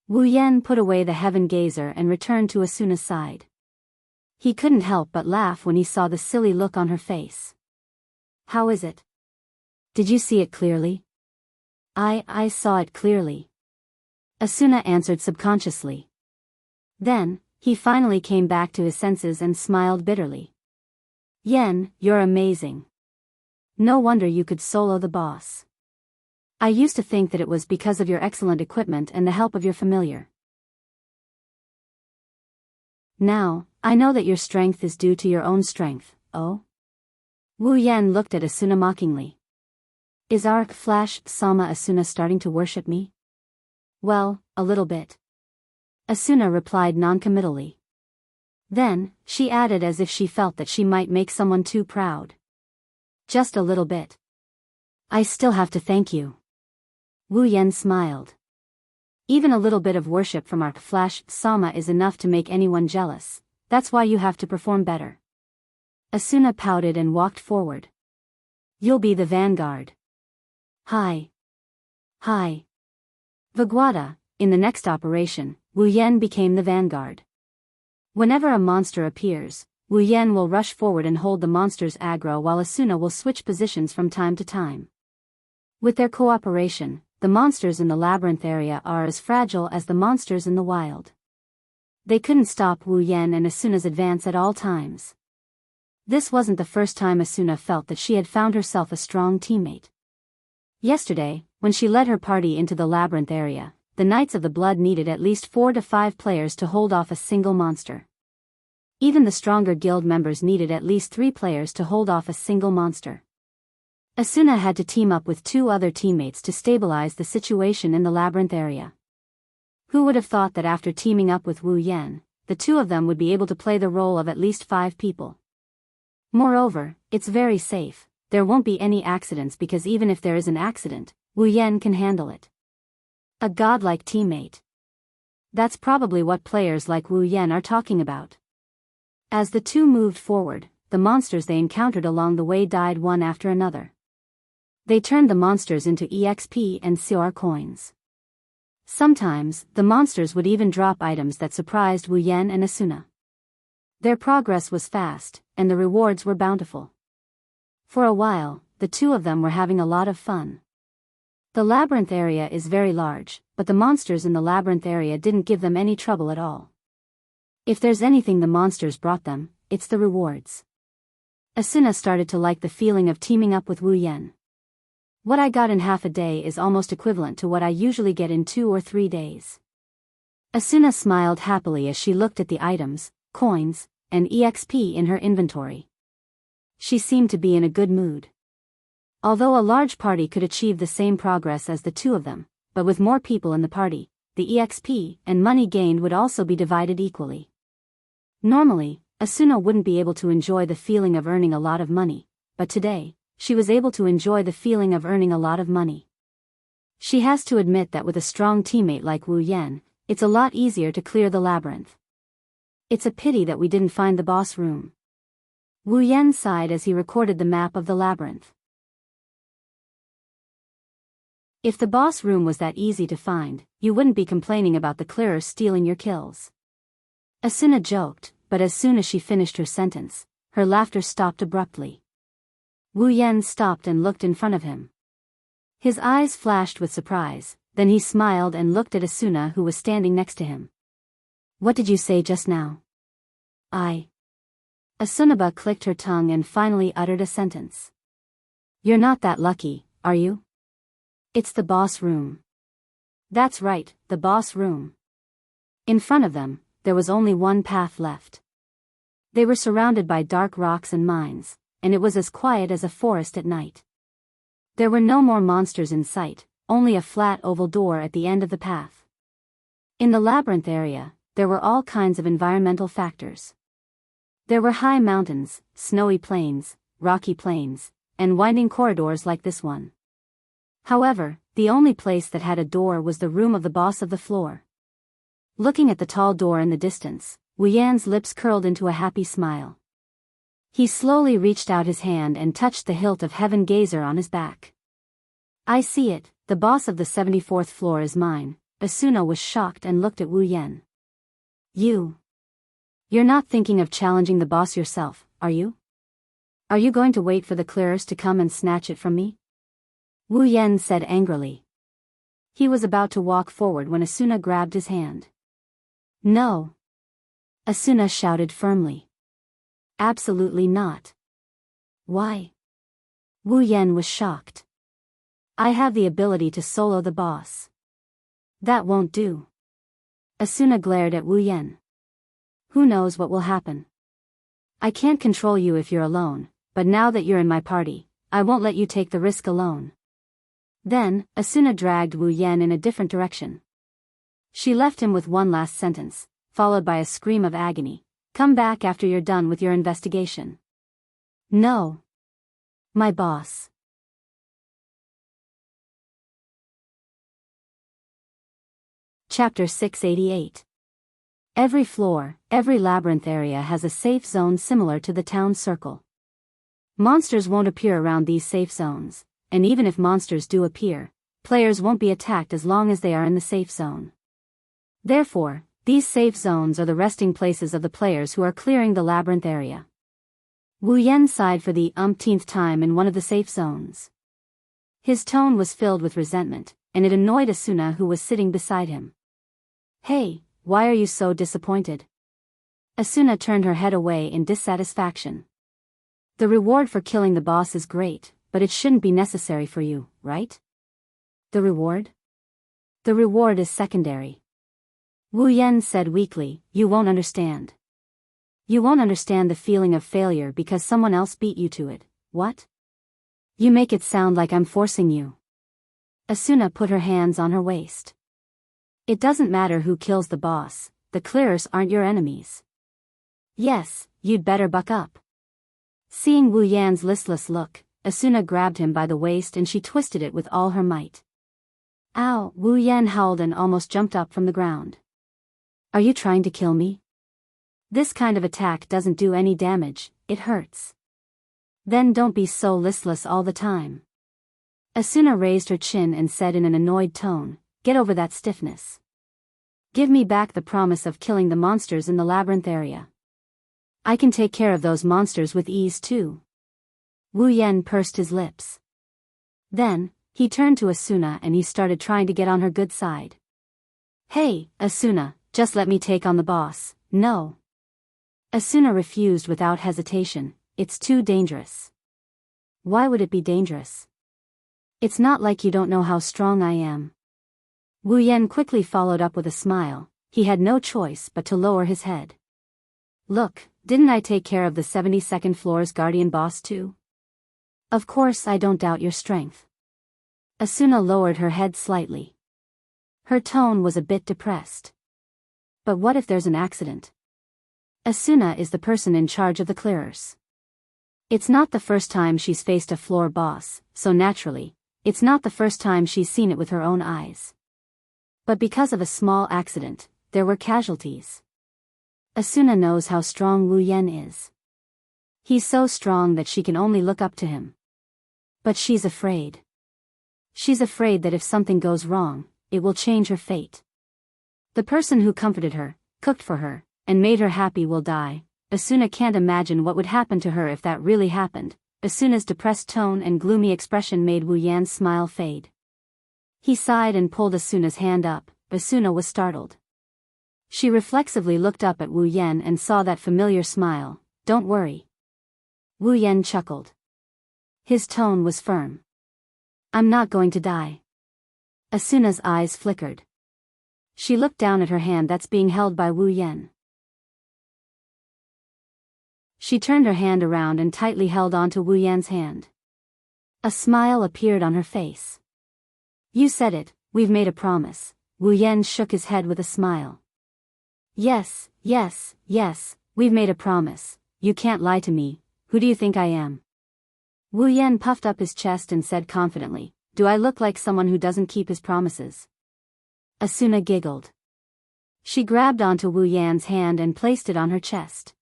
Wu Yan put away the heaven gazer and returned to Asuna's side. He couldn't help but laugh when he saw the silly look on her face. How is it? Did you see it clearly? I saw it clearly. Asuna answered subconsciously. Then, he finally came back to his senses and smiled bitterly. Yen, you're amazing. No wonder you could solo the boss. I used to think that it was because of your excellent equipment and the help of your familiar. Now, I know that your strength is due to your own strength, oh? Wu Yan looked at Asuna mockingly. Is our Flash Sama Asuna starting to worship me? Well, a little bit. Asuna replied noncommittally. Then, she added as if she felt that she might make someone too proud. Just a little bit. I still have to thank you. Wu Yan smiled. Even a little bit of worship from our flash Sama is enough to make anyone jealous. That's why you have to perform better. Asuna pouted and walked forward. You'll be the vanguard. Hi. Hi. Viguada, in the next operation, Wu Yan became the vanguard. Whenever a monster appears, Wu Yan will rush forward and hold the monster's aggro while Asuna will switch positions from time to time. With their cooperation, the monsters in the labyrinth area are as fragile as the monsters in the wild. They couldn't stop Wu Yan and Asuna's advance at all times. This wasn't the first time Asuna felt that she had found herself a strong teammate. Yesterday, when she led her party into the labyrinth area, the Knights of the Blood needed at least 4 to 5 players to hold off a single monster. Even the stronger guild members needed at least 3 players to hold off a single monster. Asuna had to team up with 2 other teammates to stabilize the situation in the labyrinth area. Who would have thought that after teaming up with Wu Yan, the 2 of them would be able to play the role of at least 5 people? Moreover, it's very safe. There won't be any accidents because even if there is an accident, Wu Yan can handle it. A godlike teammate. That's probably what players like Wu Yan are talking about. As the 2 moved forward, the monsters they encountered along the way died one after another. They turned the monsters into EXP and CR coins. Sometimes, the monsters would even drop items that surprised Wu Yan and Asuna. Their progress was fast, and the rewards were bountiful. For a while, the 2 of them were having a lot of fun. The labyrinth area is very large, but the monsters in the labyrinth area didn't give them any trouble at all. If there's anything the monsters brought them, it's the rewards. Asuna started to like the feeling of teaming up with Wu Yan. What I got in half a day is almost equivalent to what I usually get in 2 or 3 days. Asuna smiled happily as she looked at the items, coins, and EXP in her inventory. She seemed to be in a good mood. Although a large party could achieve the same progress as the 2 of them, but with more people in the party, the EXP and money gained would also be divided equally. Normally, Asuna wouldn't be able to enjoy the feeling of earning a lot of money, but today, she was able to enjoy the feeling of earning a lot of money. She has to admit that with a strong teammate like Wu Yan, it's a lot easier to clear the labyrinth. It's a pity that we didn't find the boss room. Wu Yan sighed as he recorded the map of the labyrinth. If the boss room was that easy to find, you wouldn't be complaining about the clearers stealing your kills. Asuna joked, but as soon as she finished her sentence, her laughter stopped abruptly. Wu Yan stopped and looked in front of him. His eyes flashed with surprise, then he smiled and looked at Asuna who was standing next to him. What did you say just now? Asunaba clicked her tongue and finally uttered a sentence. You're not that lucky, are you? It's the boss room. That's right, the boss room. In front of them, there was only one path left. They were surrounded by dark rocks and mines, and it was as quiet as a forest at night. There were no more monsters in sight, only a flat oval door at the end of the path. In the labyrinth area, there were all kinds of environmental factors. There were high mountains, snowy plains, rocky plains, and winding corridors like this one. However, the only place that had a door was the room of the boss of the floor. Looking at the tall door in the distance, Wu Yan's lips curled into a happy smile. He slowly reached out his hand and touched the hilt of Heaven Gazer on his back. I see it, the boss of the 74th floor is mine. Asuna was shocked and looked at Wu Yan. You're not thinking of challenging the boss yourself, are you? Are you going to wait for the clearers to come and snatch it from me? Wu Yan said angrily. He was about to walk forward when Asuna grabbed his hand. No. Asuna shouted firmly. Absolutely not. Why? Wu Yan was shocked. I have the ability to solo the boss. That won't do. Asuna glared at Wu Yan. Who knows what will happen? I can't control you if you're alone, but now that you're in my party, I won't let you take the risk alone. Then, Asuna dragged Wu Yan in a different direction. She left him with one last sentence, followed by a scream of agony. Come back after you're done with your investigation. No. My boss. Chapter 688. Every floor, every labyrinth area has a safe zone similar to the town circle. Monsters won't appear around these safe zones, and even if monsters do appear, players won't be attacked as long as they are in the safe zone. Therefore, these safe zones are the resting places of the players who are clearing the labyrinth area. Wu Yan sighed for the umpteenth time in one of the safe zones. His tone was filled with resentment, and it annoyed Asuna, who was sitting beside him. Hey, why are you so disappointed? Asuna turned her head away in dissatisfaction. The reward for killing the boss is great, but it shouldn't be necessary for you, right? The reward? The reward is secondary. Wu Yan said weakly, you won't understand. You won't understand the feeling of failure because someone else beat you to it, what? You make it sound like I'm forcing you. Asuna put her hands on her waist. It doesn't matter who kills the boss, the clearers aren't your enemies. Yes, you'd better buck up. Seeing Wu Yan's listless look, Asuna grabbed him by the waist and she twisted it with all her might. Ow! Wu Yan howled and almost jumped up from the ground. Are you trying to kill me? This kind of attack doesn't do any damage, it hurts. Then don't be so listless all the time. Asuna raised her chin and said in an annoyed tone, get over that stiffness. Give me back the promise of killing the monsters in the labyrinth area. I can take care of those monsters with ease too. Wu Yan pursed his lips. Then, he turned to Asuna and he started trying to get on her good side. Hey, Asuna, just let me take on the boss. No. Asuna refused without hesitation, it's too dangerous. Why would it be dangerous? It's not like you don't know how strong I am. Wu Yan quickly followed up with a smile, he had no choice but to lower his head. Look, didn't I take care of the 72nd floor's guardian boss too? Of course I don't doubt your strength. Asuna lowered her head slightly. Her tone was a bit depressed. But what if there's an accident? Asuna is the person in charge of the clearers. It's not the first time she's faced a floor boss, so naturally, it's not the first time she's seen it with her own eyes. But because of a small accident, there were casualties. Asuna knows how strong Wu Yan is. He's so strong that she can only look up to him. But she's afraid. She's afraid that if something goes wrong, it will change her fate. The person who comforted her, cooked for her, and made her happy will die. Asuna can't imagine what would happen to her if that really happened. Asuna's depressed tone and gloomy expression made Wu Yan's smile fade. He sighed and pulled Asuna's hand up. Asuna was startled. She reflexively looked up at Wu Yan and saw that familiar smile. Don't worry. Wu Yan chuckled. His tone was firm. I'm not going to die. Asuna's eyes flickered. She looked down at her hand that's being held by Wu Yan. She turned her hand around and tightly held onto Wu Yan's hand. A smile appeared on her face. You said it, we've made a promise. Wu Yan shook his head with a smile. Yes, we've made a promise. You can't lie to me. Who do you think I am? Wu Yan puffed up his chest and said confidently, do I look like someone who doesn't keep his promises? Asuna giggled. She grabbed onto Wu Yan's hand and placed it on her chest.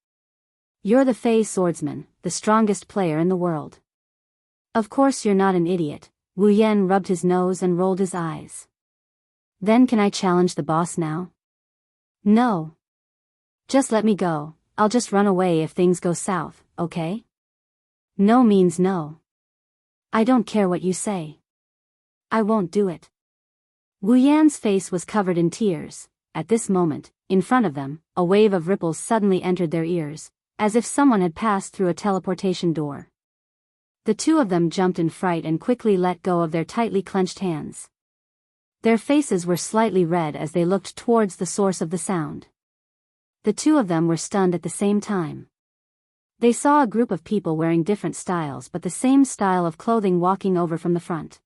You're the Fey swordsman, the strongest player in the world. Of course you're not an idiot. Wu Yan rubbed his nose and rolled his eyes. Then can I challenge the boss now? No. Just let me go, I'll just run away if things go south, okay? No means no. I don't care what you say. I won't do it. Wu Yan's face was covered in tears. At this moment, in front of them, a wave of ripples suddenly entered their ears, as if someone had passed through a teleportation door. The two of them jumped in fright and quickly let go of their tightly clenched hands. Their faces were slightly red as they looked towards the source of the sound. The two of them were stunned at the same time. They saw a group of people wearing different styles but the same style of clothing walking over from the front.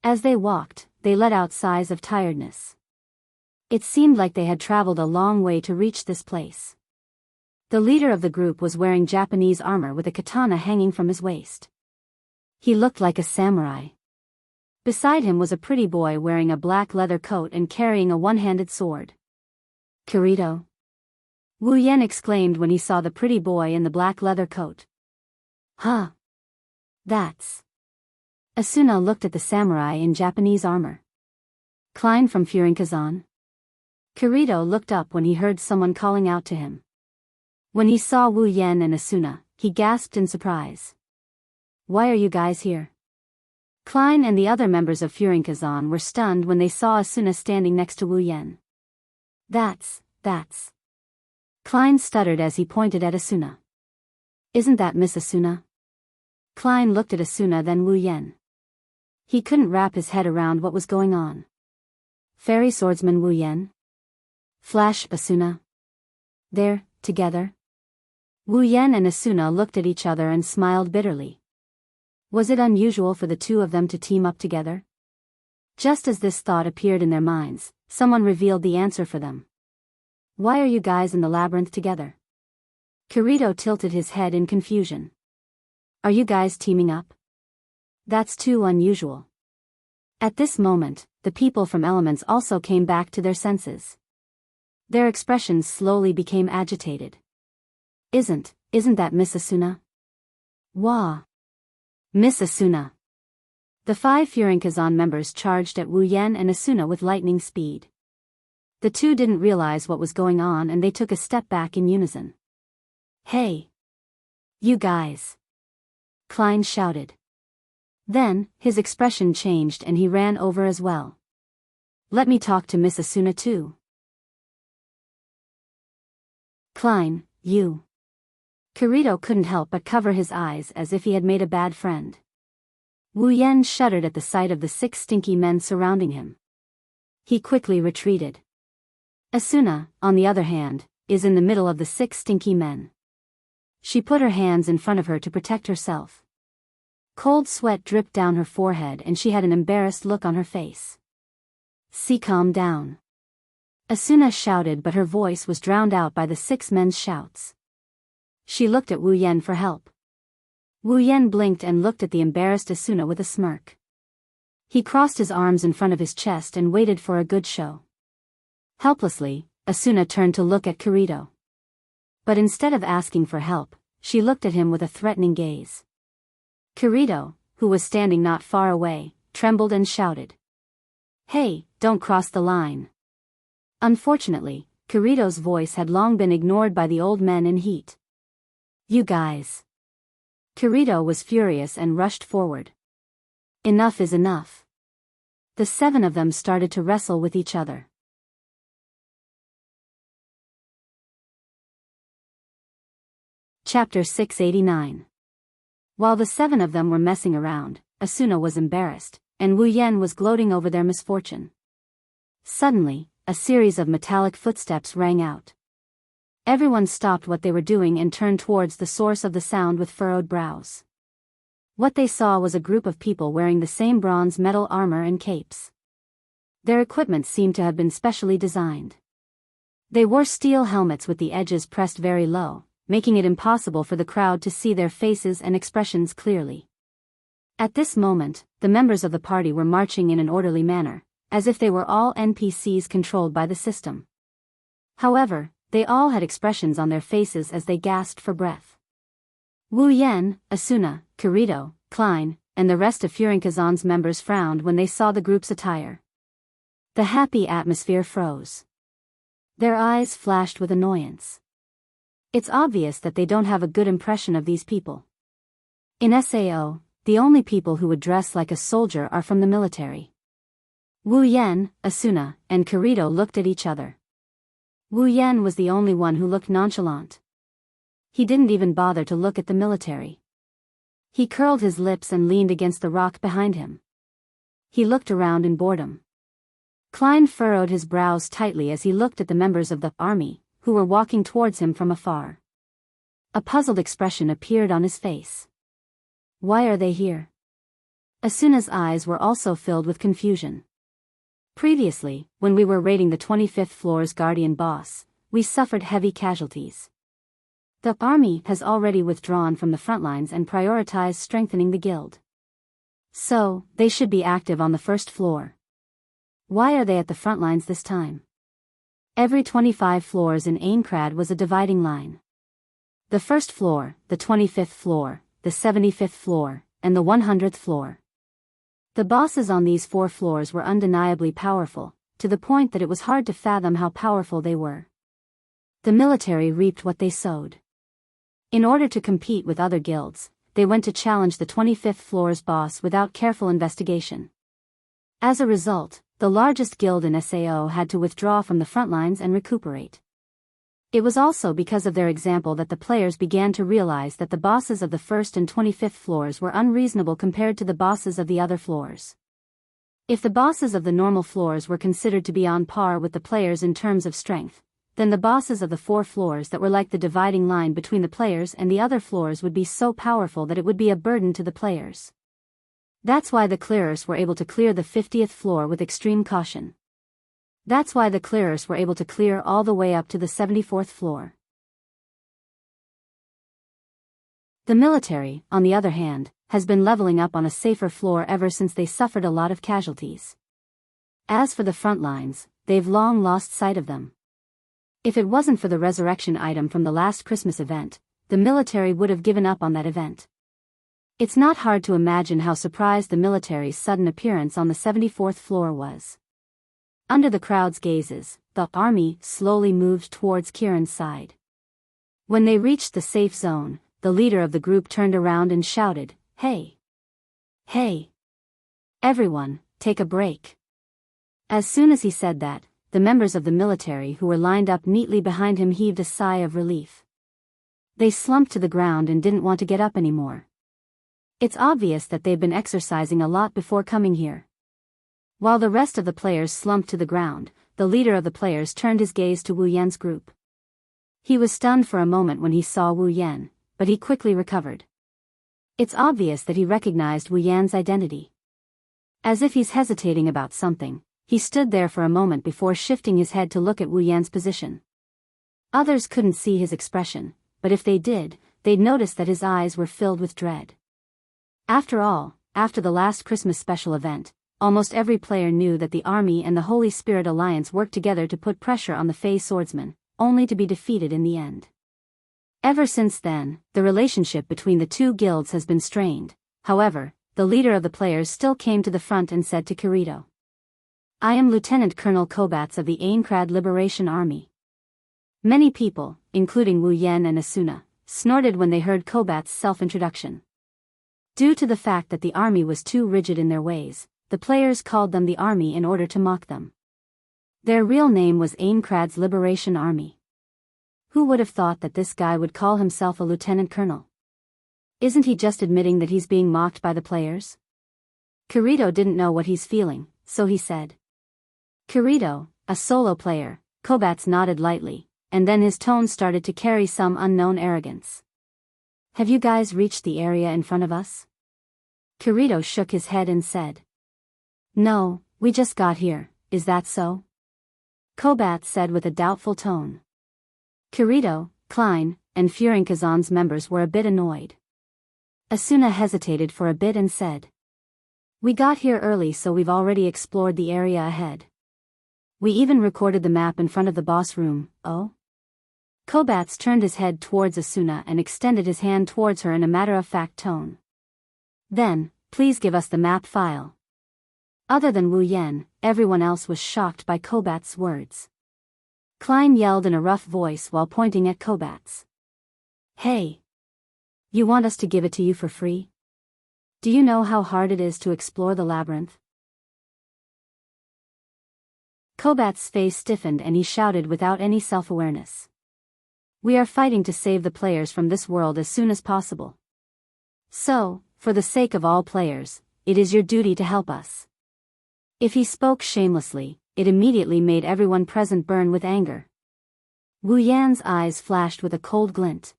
As they walked, they let out sighs of tiredness. It seemed like they had traveled a long way to reach this place. The leader of the group was wearing Japanese armor with a katana hanging from his waist. He looked like a samurai. Beside him was a pretty boy wearing a black leather coat and carrying a one-handed sword. "Kirito?" Wu Yan exclaimed when he saw the pretty boy in the black leather coat. "Huh. That's..." Asuna looked at the samurai in Japanese armor. "Klein from Furinkazan?" Kirito looked up when he heard someone calling out to him. When he saw Wu Yan and Asuna, he gasped in surprise. "Why are you guys here?" Klein and the other members of Furinkazan were stunned when they saw Asuna standing next to Wu Yan. That's... Klein stuttered as he pointed at Asuna. "Isn't that Miss Asuna?" Klein looked at Asuna then Wu Yan. He couldn't wrap his head around what was going on. Fairy swordsman Wu Yan? Flash Asuna? They're together? Wu Yan and Asuna looked at each other and smiled bitterly. Was it unusual for the two of them to team up together? Just as this thought appeared in their minds, someone revealed the answer for them. "Why are you guys in the labyrinth together?" Kirito tilted his head in confusion. "Are you guys teaming up? That's too unusual." At this moment, the people from Elements also came back to their senses. Their expressions slowly became agitated. Isn't that Miss Asuna?" "Wah! Miss Asuna!" The 5 Furinkazan members charged at Wu Yan and Asuna with lightning speed. The two didn't realize what was going on and they took a step back in unison. "Hey! You guys!" Klein shouted. Then, his expression changed and he ran over as well. "Let me talk to Miss Asuna too." "Klein, you..." Kirito couldn't help but cover his eyes as if he had made a bad friend. Wu Yan shuddered at the sight of the 6 stinky men surrounding him. He quickly retreated. Asuna, on the other hand, is in the middle of the 6 stinky men. She put her hands in front of her to protect herself. Cold sweat dripped down her forehead and she had an embarrassed look on her face. "See, calm down." Asuna shouted but her voice was drowned out by the 6 men's shouts. She looked at Wu Yan for help. Wu Yan blinked and looked at the embarrassed Asuna with a smirk. He crossed his arms in front of his chest and waited for a good show. Helplessly, Asuna turned to look at Kirito. But instead of asking for help, she looked at him with a threatening gaze. Kirito, who was standing not far away, trembled and shouted. "Hey, don't cross the line." Unfortunately, Kirito's voice had long been ignored by the old men in heat. "You guys." Kirito was furious and rushed forward. Enough is enough. The 7 of them started to wrestle with each other. Chapter 689. While the 7 of them were messing around, Asuna was embarrassed, and Wu Yan was gloating over their misfortune. Suddenly, a series of metallic footsteps rang out. Everyone stopped what they were doing and turned towards the source of the sound with furrowed brows. What they saw was a group of people wearing the same bronze metal armor and capes. Their equipment seemed to have been specially designed. They wore steel helmets with the edges pressed very low, making it impossible for the crowd to see their faces and expressions clearly. At this moment, the members of the party were marching in an orderly manner, as if they were all NPCs controlled by the system. However, they all had expressions on their faces as they gasped for breath. Wu Yan, Asuna, Kirito, Klein, and the rest of Furinkazan's members frowned when they saw the group's attire. The happy atmosphere froze. Their eyes flashed with annoyance. It's obvious that they don't have a good impression of these people. In SAO, the only people who would dress like a soldier are from the military. Wu Yan, Asuna, and Kirito looked at each other. Wu Yan was the only one who looked nonchalant. He didn't even bother to look at the military. He curled his lips and leaned against the rock behind him. He looked around in boredom. Klein furrowed his brows tightly as he looked at the members of the army, who were walking towards him from afar. A puzzled expression appeared on his face. Why are they here? Asuna's eyes were also filled with confusion. Previously, when we were raiding the 25th floor's guardian boss, we suffered heavy casualties. The army has already withdrawn from the front lines and prioritized strengthening the guild. So, they should be active on the first floor. Why are they at the front lines this time? Every 25 floors in Aincrad was a dividing line. The first floor, the 25th floor, the 75th floor, and the 100th floor. The bosses on these 4 floors were undeniably powerful, to the point that it was hard to fathom how powerful they were. The military reaped what they sowed. In order to compete with other guilds, they went to challenge the 25th floor's boss without careful investigation. As a result, the largest guild in SAO had to withdraw from the front lines and recuperate. It was also because of their example that the players began to realize that the bosses of the 1st and 25th floors were unreasonable compared to the bosses of the other floors. If the bosses of the normal floors were considered to be on par with the players in terms of strength, then the bosses of the 4 floors that were like the dividing line between the players and the other floors would be so powerful that it would be a burden to the players. That's why the clearers were able to clear the 50th floor with extreme caution. That's why the clearers were able to clear all the way up to the 74th floor. The military, on the other hand, has been leveling up on a safer floor ever since they suffered a lot of casualties. As for the front lines, they've long lost sight of them. If it wasn't for the resurrection item from the last Christmas event, the military would have given up on that event. It's not hard to imagine how surprised the military's sudden appearance on the 74th floor was. Under the crowd's gazes, the army slowly moved towards Kieran's side. When they reached the safe zone, the leader of the group turned around and shouted, "Hey! Hey! Everyone, take a break." As soon as he said that, the members of the military who were lined up neatly behind him heaved a sigh of relief. They slumped to the ground and didn't want to get up anymore. It's obvious that they've been exercising a lot before coming here. While the rest of the players slumped to the ground, the leader of the players turned his gaze to Wu Yan's group. He was stunned for a moment when he saw Wu Yan, but he quickly recovered. It's obvious that he recognized Wu Yan's identity. As if he's hesitating about something, he stood there for a moment before shifting his head to look at Wu Yan's position. Others couldn't see his expression, but if they did, they'd notice that his eyes were filled with dread. After all, after the last Christmas special event, almost every player knew that the army and the Holy Spirit Alliance worked together to put pressure on the Fey swordsmen, only to be defeated in the end. Ever since then, the relationship between the two guilds has been strained. However, the leader of the players still came to the front and said to Kirito, "I am Lieutenant Colonel Kobats of the Aincrad Liberation Army." Many people, including Wu Yan and Asuna, snorted when they heard Kobat's self-introduction. Due to the fact that the army was too rigid in their ways, the players called them the army in order to mock them. Their real name was Aincrad's Liberation Army. Who would have thought that this guy would call himself a lieutenant colonel? Isn't he just admitting that he's being mocked by the players? Kirito didn't know what he's feeling, so he said, "Kirito, a solo player." Kobats nodded lightly, and then his tone started to carry some unknown arrogance. "Have you guys reached the area in front of us?" Kirito shook his head and said, "No, we just got here, is that so?" Kobats said with a doubtful tone. Kirito, Klein, and Furinkazan's members were a bit annoyed. Asuna hesitated for a bit and said, "We got here early, so we've already explored the area ahead. We even recorded the map in front of the boss room." "Oh?" Kobats turned his head towards Asuna and extended his hand towards her in a matter-of-fact tone. "Then, please give us the map file." Other than Wu Yan, everyone else was shocked by Kobat's words. Klein yelled in a rough voice while pointing at Kobats. "Hey! You want us to give it to you for free? Do you know how hard it is to explore the labyrinth?" Kobat's face stiffened and he shouted without any self-awareness. "We are fighting to save the players from this world as soon as possible. So, for the sake of all players, it is your duty to help us." If he spoke shamelessly, it immediately made everyone present burn with anger. Wu Yan's eyes flashed with a cold glint.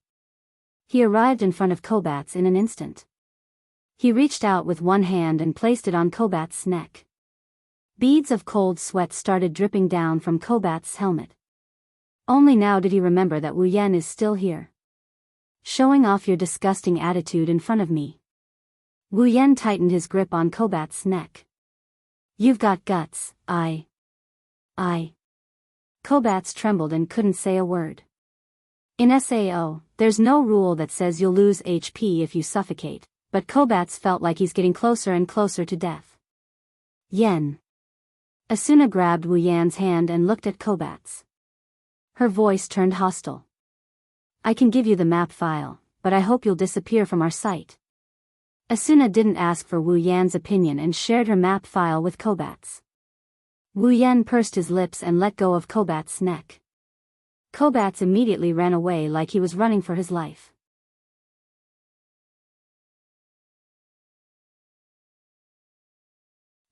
He arrived in front of Kobats in an instant. He reached out with one hand and placed it on Kobat's neck. Beads of cold sweat started dripping down from Kobat's helmet. Only now did he remember that Wu Yan is still here. Showing off your disgusting attitude in front of me. Wu Yan tightened his grip on Kobat's neck. You've got guts, I. Kobat's trembled and couldn't say a word. In SAO, there's no rule that says you'll lose HP if you suffocate, but Kobat's felt like he's getting closer and closer to death. Yen. Asuna grabbed Wu Yan's hand and looked at Kobat's. Her voice turned hostile. I can give you the map file, but I hope you'll disappear from our sight. Asuna didn't ask for Wu Yan's opinion and shared her map file with Kobat's. Wu Yan pursed his lips and let go of Kobat's neck. Kobat's immediately ran away like he was running for his life.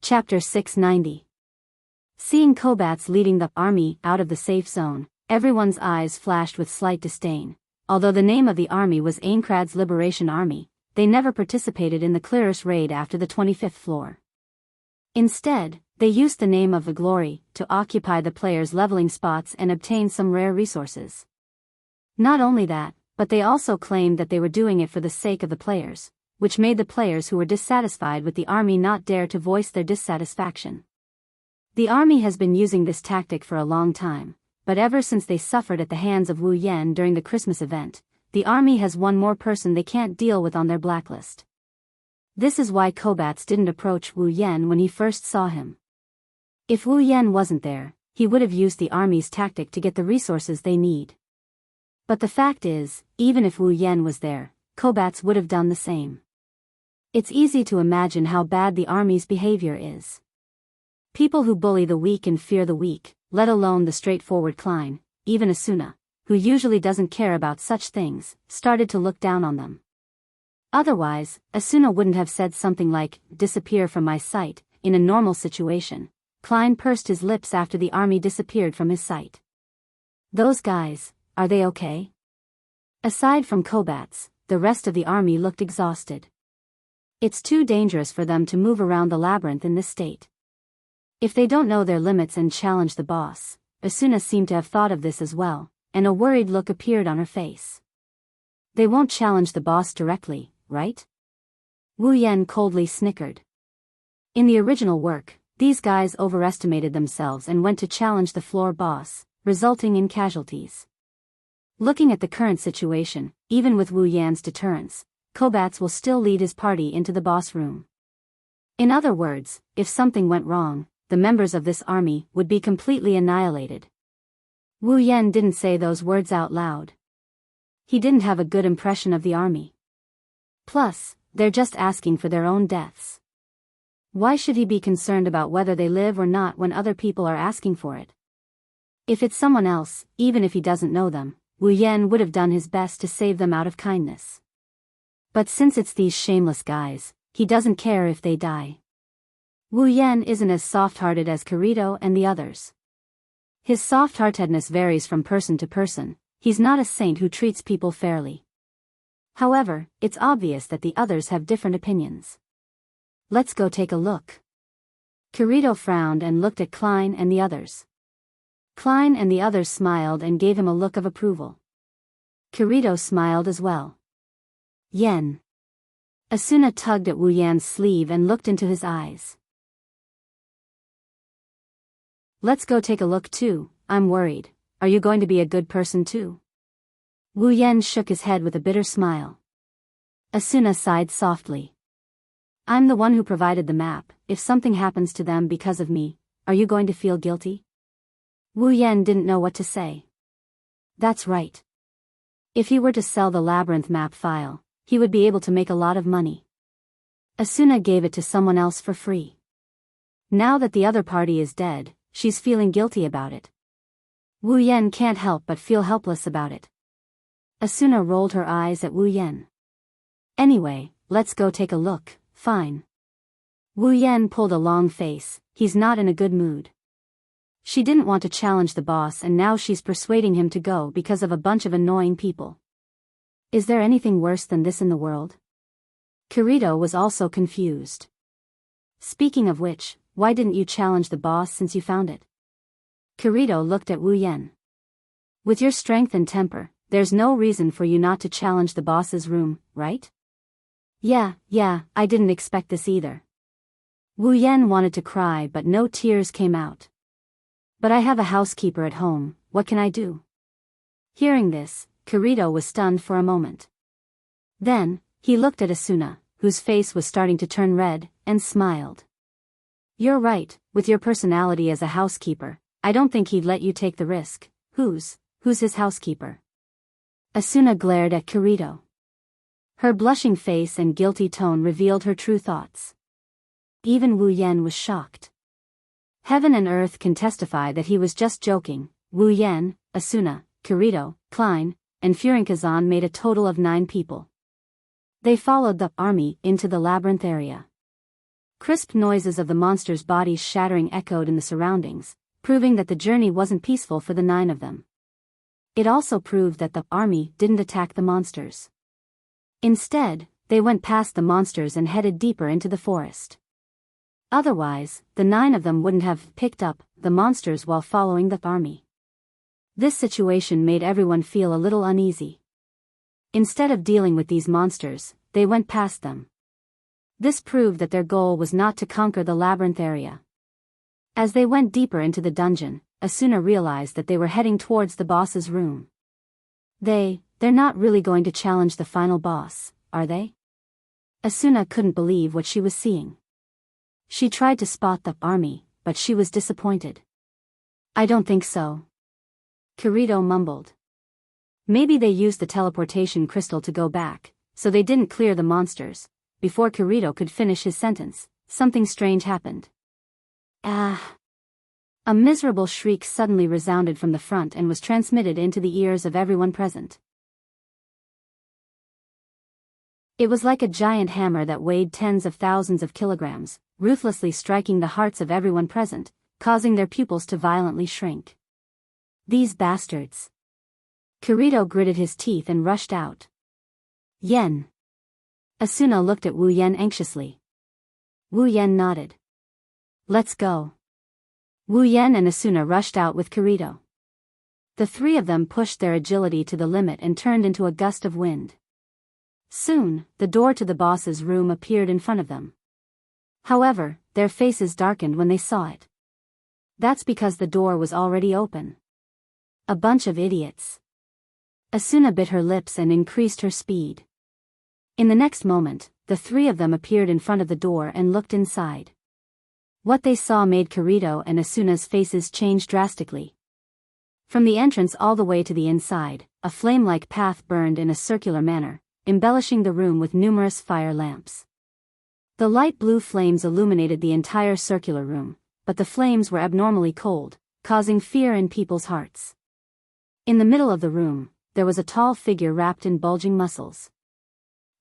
Chapter 690. Seeing Kobat's leading the army out of the safe zone, everyone's eyes flashed with slight disdain. Although the name of the army was Aincrad's Liberation Army, they never participated in the clearest raid after the 25th floor. Instead, they used the name of the Glory to occupy the players' leveling spots and obtain some rare resources. Not only that, but they also claimed that they were doing it for the sake of the players, which made the players who were dissatisfied with the army not dare to voice their dissatisfaction. The army has been using this tactic for a long time, but ever since they suffered at the hands of Wu Yan during the Christmas event, the army has one more person they can't deal with on their blacklist. This is why Kobat's didn't approach Wu Yan when he first saw him. If Wu Yan wasn't there, he would have used the army's tactic to get the resources they need. But the fact is, even if Wu Yan was there, Kobat's would have done the same. It's easy to imagine how bad the army's behavior is. People who bully the weak and fear the weak, let alone the straightforward Klein, even Asuna, who usually doesn't care about such things, started to look down on them. Otherwise, Asuna wouldn't have said something like, disappear from my sight. In a normal situation, Klein pursed his lips after the army disappeared from his sight. Those guys, are they okay? Aside from Kobat's, the rest of the army looked exhausted. It's too dangerous for them to move around the labyrinth in this state. If they don't know their limits and challenge the boss, Asuna seemed to have thought of this as well, and a worried look appeared on her face. They won't challenge the boss directly, right? Wu Yan coldly snickered. In the original work, these guys overestimated themselves and went to challenge the floor boss, resulting in casualties. Looking at the current situation, even with Wu Yan's deterrence, Kobat's will still lead his party into the boss room. In other words, if something went wrong, the members of this army would be completely annihilated. Wu Yan didn't say those words out loud. He didn't have a good impression of the army. Plus, they're just asking for their own deaths. Why should he be concerned about whether they live or not when other people are asking for it? If it's someone else, even if he doesn't know them, Wu Yan would have done his best to save them out of kindness. But since it's these shameless guys, he doesn't care if they die. Wu Yan isn't as soft-hearted as Kirito and the others. His soft-heartedness varies from person to person. He's not a saint who treats people fairly. However, it's obvious that the others have different opinions. Let's go take a look. Kirito frowned and looked at Klein and the others. Klein and the others smiled and gave him a look of approval. Kirito smiled as well. Yen. Asuna tugged at Wu Yan's sleeve and looked into his eyes. Let's go take a look too, I'm worried. Are you going to be a good person too? Wu Yan shook his head with a bitter smile. Asuna sighed softly. I'm the one who provided the map. If something happens to them because of me, are you going to feel guilty? Wu Yan didn't know what to say. That's right. If he were to sell the labyrinth map file, he would be able to make a lot of money. Asuna gave it to someone else for free. Now that the other party is dead, she's feeling guilty about it. Wu Yan can't help but feel helpless about it. Asuna rolled her eyes at Wu Yan. Anyway, let's go take a look, fine. Wu Yan pulled a long face. He's not in a good mood. She didn't want to challenge the boss and now she's persuading him to go because of a bunch of annoying people. Is there anything worse than this in the world? Kirito was also confused. Speaking of which, why didn't you challenge the boss since you found it? Kirito looked at Wu Yan. With your strength and temper, there's no reason for you not to challenge the boss's room, right? Yeah, I didn't expect this either. Wu Yan wanted to cry but no tears came out. But I have a housekeeper at home, what can I do? Hearing this, Kirito was stunned for a moment. Then, he looked at Asuna, whose face was starting to turn red, and smiled. You're right, with your personality as a housekeeper, I don't think he'd let you take the risk. Who's his housekeeper? Asuna glared at Kirito. Her blushing face and guilty tone revealed her true thoughts. Even Wu Yan was shocked. Heaven and earth can testify that he was just joking. Wu Yan, Asuna, Kirito, Klein, and Furinkazan made a total of 9 people. They followed the army into the labyrinth area. Crisp noises of the monsters' bodies shattering echoed in the surroundings, proving that the journey wasn't peaceful for the 9 of them. It also proved that the army didn't attack the monsters. Instead, they went past the monsters and headed deeper into the forest. Otherwise, the 9 of them wouldn't have picked up the monsters while following the army. This situation made everyone feel a little uneasy. Instead of dealing with these monsters, they went past them. This proved that their goal was not to conquer the labyrinth area. As they went deeper into the dungeon, Asuna realized that they were heading towards the boss's room. They're not really going to challenge the final boss, are they? Asuna couldn't believe what she was seeing. She tried to spot the army, but she was disappointed. I don't think so. Kirito mumbled. Maybe they used the teleportation crystal to go back, so they didn't clear the monsters. Before Kirito could finish his sentence, something strange happened. Ah! A miserable shriek suddenly resounded from the front and was transmitted into the ears of everyone present. It was like a giant hammer that weighed tens of thousands of kilograms, ruthlessly striking the hearts of everyone present, causing their pupils to violently shrink. These bastards! Kirito gritted his teeth and rushed out. Yen! Asuna looked at Wu Yan anxiously. Wu Yan nodded. Let's go. Wu Yan and Asuna rushed out with Kirito. The 3 of them pushed their agility to the limit and turned into a gust of wind. Soon, the door to the boss's room appeared in front of them. However, their faces darkened when they saw it. That's because the door was already open. A bunch of idiots. Asuna bit her lips and increased her speed. In the next moment, the 3 of them appeared in front of the door and looked inside. What they saw made Kirito and Asuna's faces change drastically. From the entrance all the way to the inside, a flame-like path burned in a circular manner, embellishing the room with numerous fire lamps. The light blue flames illuminated the entire circular room, but the flames were abnormally cold, causing fear in people's hearts. In the middle of the room, there was a tall figure wrapped in bulging muscles.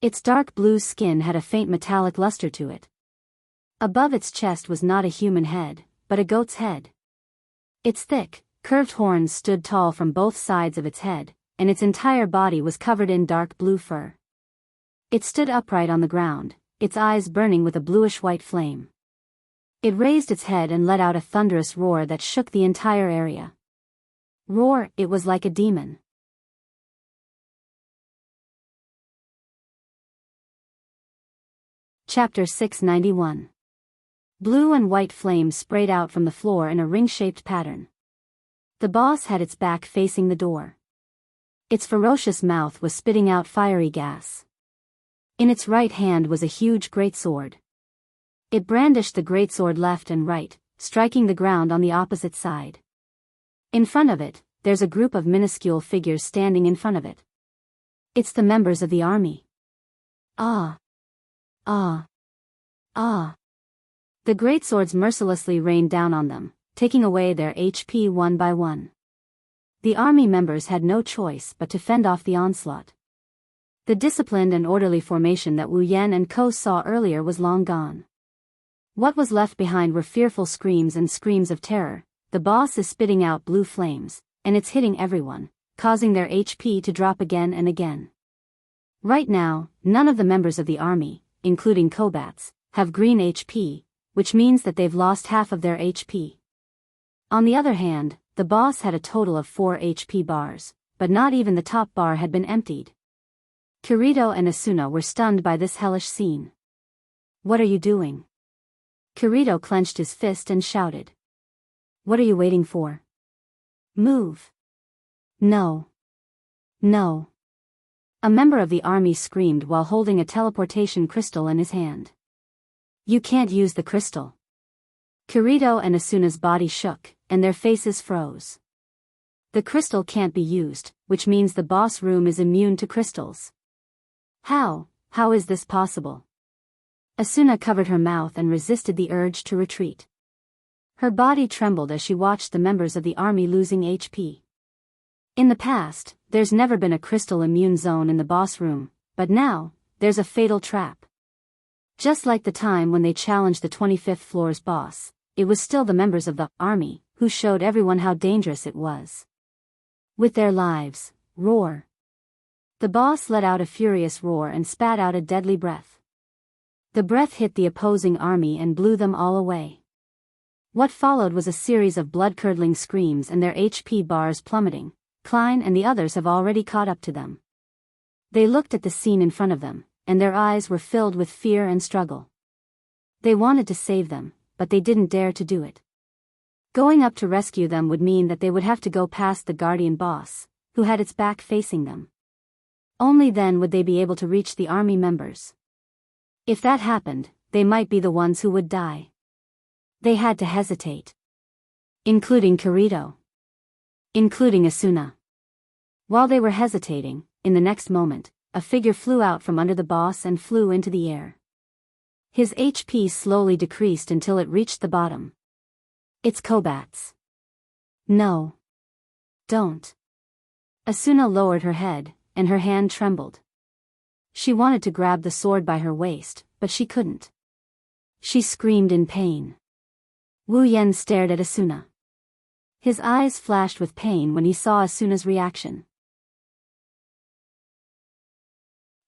Its dark blue skin had a faint metallic luster to it. Above its chest was not a human head, but a goat's head. Its thick, curved horns stood tall from both sides of its head, and its entire body was covered in dark blue fur. It stood upright on the ground, its eyes burning with a bluish-white flame. It raised its head and let out a thunderous roar that shook the entire area. Roar, it was like a demon. Chapter 691. Blue and white flames sprayed out from the floor in a ring-shaped pattern. The boss had its back facing the door. Its ferocious mouth was spitting out fiery gas. In its right hand was a huge greatsword. It brandished the greatsword left and right, striking the ground on the opposite side. In front of it, there's a group of minuscule figures standing in front of it. It's the members of the army. Ah! Ah! Ah! The greatswords mercilessly rained down on them, taking away their HP one by one. The army members had no choice but to fend off the onslaught. The disciplined and orderly formation that Wu Yan and Ko saw earlier was long gone. What was left behind were fearful screams and screams of terror. The boss is spitting out blue flames, and it's hitting everyone, causing their HP to drop again and again. Right now, none of the members of the army, including Kobats, have green HP, which means that they've lost half of their HP. On the other hand, the boss had a total of 4 HP bars, but not even the top bar had been emptied. Kirito and Asuna were stunned by this hellish scene. "What are you doing?" Kirito clenched his fist and shouted. "What are you waiting for? Move." "No. No." A member of the army screamed while holding a teleportation crystal in his hand. "You can't use the crystal." Kirito and Asuna's body shook, and their faces froze. The crystal can't be used, which means the boss room is immune to crystals. How is this possible? Asuna covered her mouth and resisted the urge to retreat. Her body trembled as she watched the members of the army losing HP. In the past, there's never been a crystal immune zone in the boss room, but now, there's a fatal trap. Just like the time when they challenged the 25th floor's boss, it was still the members of the army who showed everyone how dangerous it was. With their lives, roar. The boss let out a furious roar and spat out a deadly breath. The breath hit the opposing army and blew them all away. What followed was a series of blood-curdling screams and their HP bars plummeting. Klein and the others have already caught up to them. They looked at the scene in front of them, and their eyes were filled with fear and struggle. They wanted to save them, but they didn't dare to do it. Going up to rescue them would mean that they would have to go past the guardian boss, who had its back facing them. Only then would they be able to reach the army members. If that happened, they might be the ones who would die. They had to hesitate. Including Kirito. Including Asuna. While they were hesitating, in the next moment, a figure flew out from under the boss and flew into the air. His HP slowly decreased until it reached the bottom. "It's Kobat's." "No. Don't." Asuna lowered her head, and her hand trembled. She wanted to grab the sword by her waist, but she couldn't. She screamed in pain. Wu Yan stared at Asuna. His eyes flashed with pain when he saw Asuna's reaction.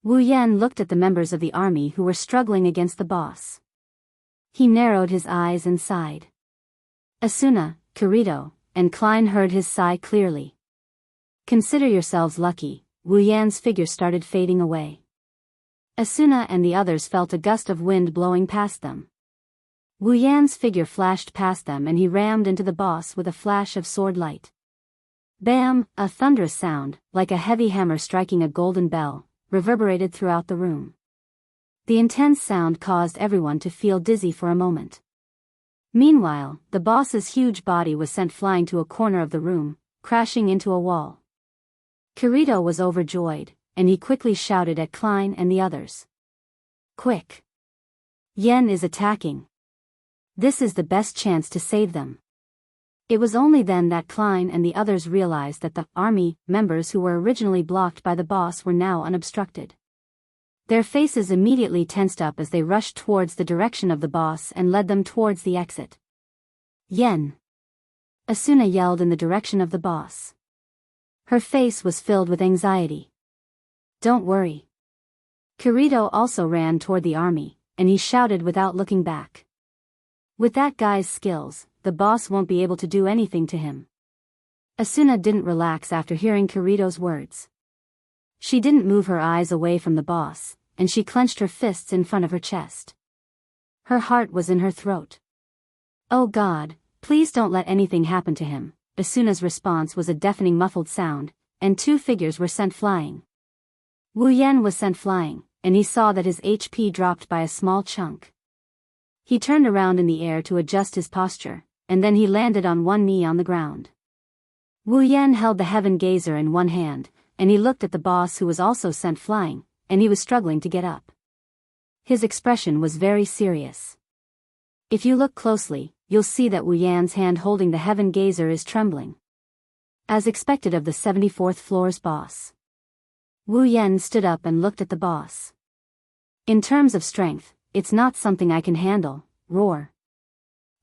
Wu Yan looked at the members of the army who were struggling against the boss. He narrowed his eyes and sighed. Asuna, Kirito, and Klein heard his sigh clearly. "Consider yourselves lucky." Wu Yan's figure started fading away. Asuna and the others felt a gust of wind blowing past them. Wu Yan's figure flashed past them and he rammed into the boss with a flash of sword light. Bam! A thunderous sound, like a heavy hammer striking a golden bell, reverberated throughout the room. The intense sound caused everyone to feel dizzy for a moment. Meanwhile, the boss's huge body was sent flying to a corner of the room, crashing into a wall. Kirito was overjoyed, and he quickly shouted at Klein and the others. "Quick! Yen is attacking. This is the best chance to save them." It was only then that Klein and the others realized that the army members who were originally blocked by the boss were now unobstructed. Their faces immediately tensed up as they rushed towards the direction of the boss and led them towards the exit. "Yen!" Asuna yelled in the direction of the boss. Her face was filled with anxiety. "Don't worry." Kirito also ran toward the army, and he shouted without looking back. "With that guy's skills, the boss won't be able to do anything to him." Asuna didn't relax after hearing Kirito's words. She didn't move her eyes away from the boss, and she clenched her fists in front of her chest. Her heart was in her throat. "Oh God, please don't let anything happen to him." Asuna's response was a deafening muffled sound, and 2 figures were sent flying. Wu Yan was sent flying, and he saw that his HP dropped by a small chunk. He turned around in the air to adjust his posture, and then he landed on one knee on the ground. Wu Yan held the heaven gazer in one hand, and he looked at the boss who was also sent flying, and he was struggling to get up. His expression was very serious. If you look closely, you'll see that Wu Yan's hand holding the heaven gazer is trembling. As expected of the 74th floor's boss. Wu Yan stood up and looked at the boss. "In terms of strength, it's not something I can handle." Roar.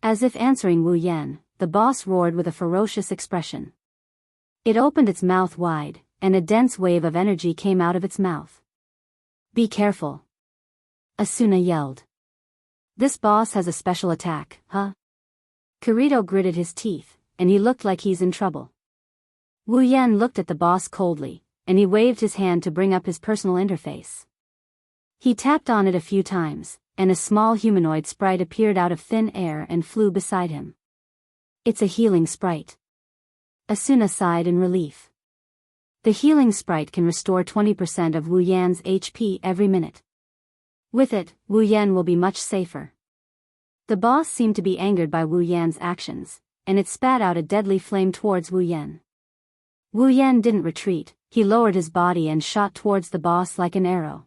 As if answering Wu Yan, the boss roared with a ferocious expression. It opened its mouth wide, and a dense wave of energy came out of its mouth. "Be careful!" Asuna yelled. This boss has a special attack, huh? Kirito gritted his teeth, and he looked like he's in trouble. Wu Yan looked at the boss coldly, and he waved his hand to bring up his personal interface. He tapped on it a few times, and a small humanoid sprite appeared out of thin air and flew beside him. It's a healing sprite. Asuna sighed in relief. The healing sprite can restore 20% of Wu Yan's HP every minute. With it, Wu Yan will be much safer. The boss seemed to be angered by Wu Yan's actions, and it spat out a deadly flame towards Wu Yan. Wu Yan didn't retreat, he lowered his body and shot towards the boss like an arrow.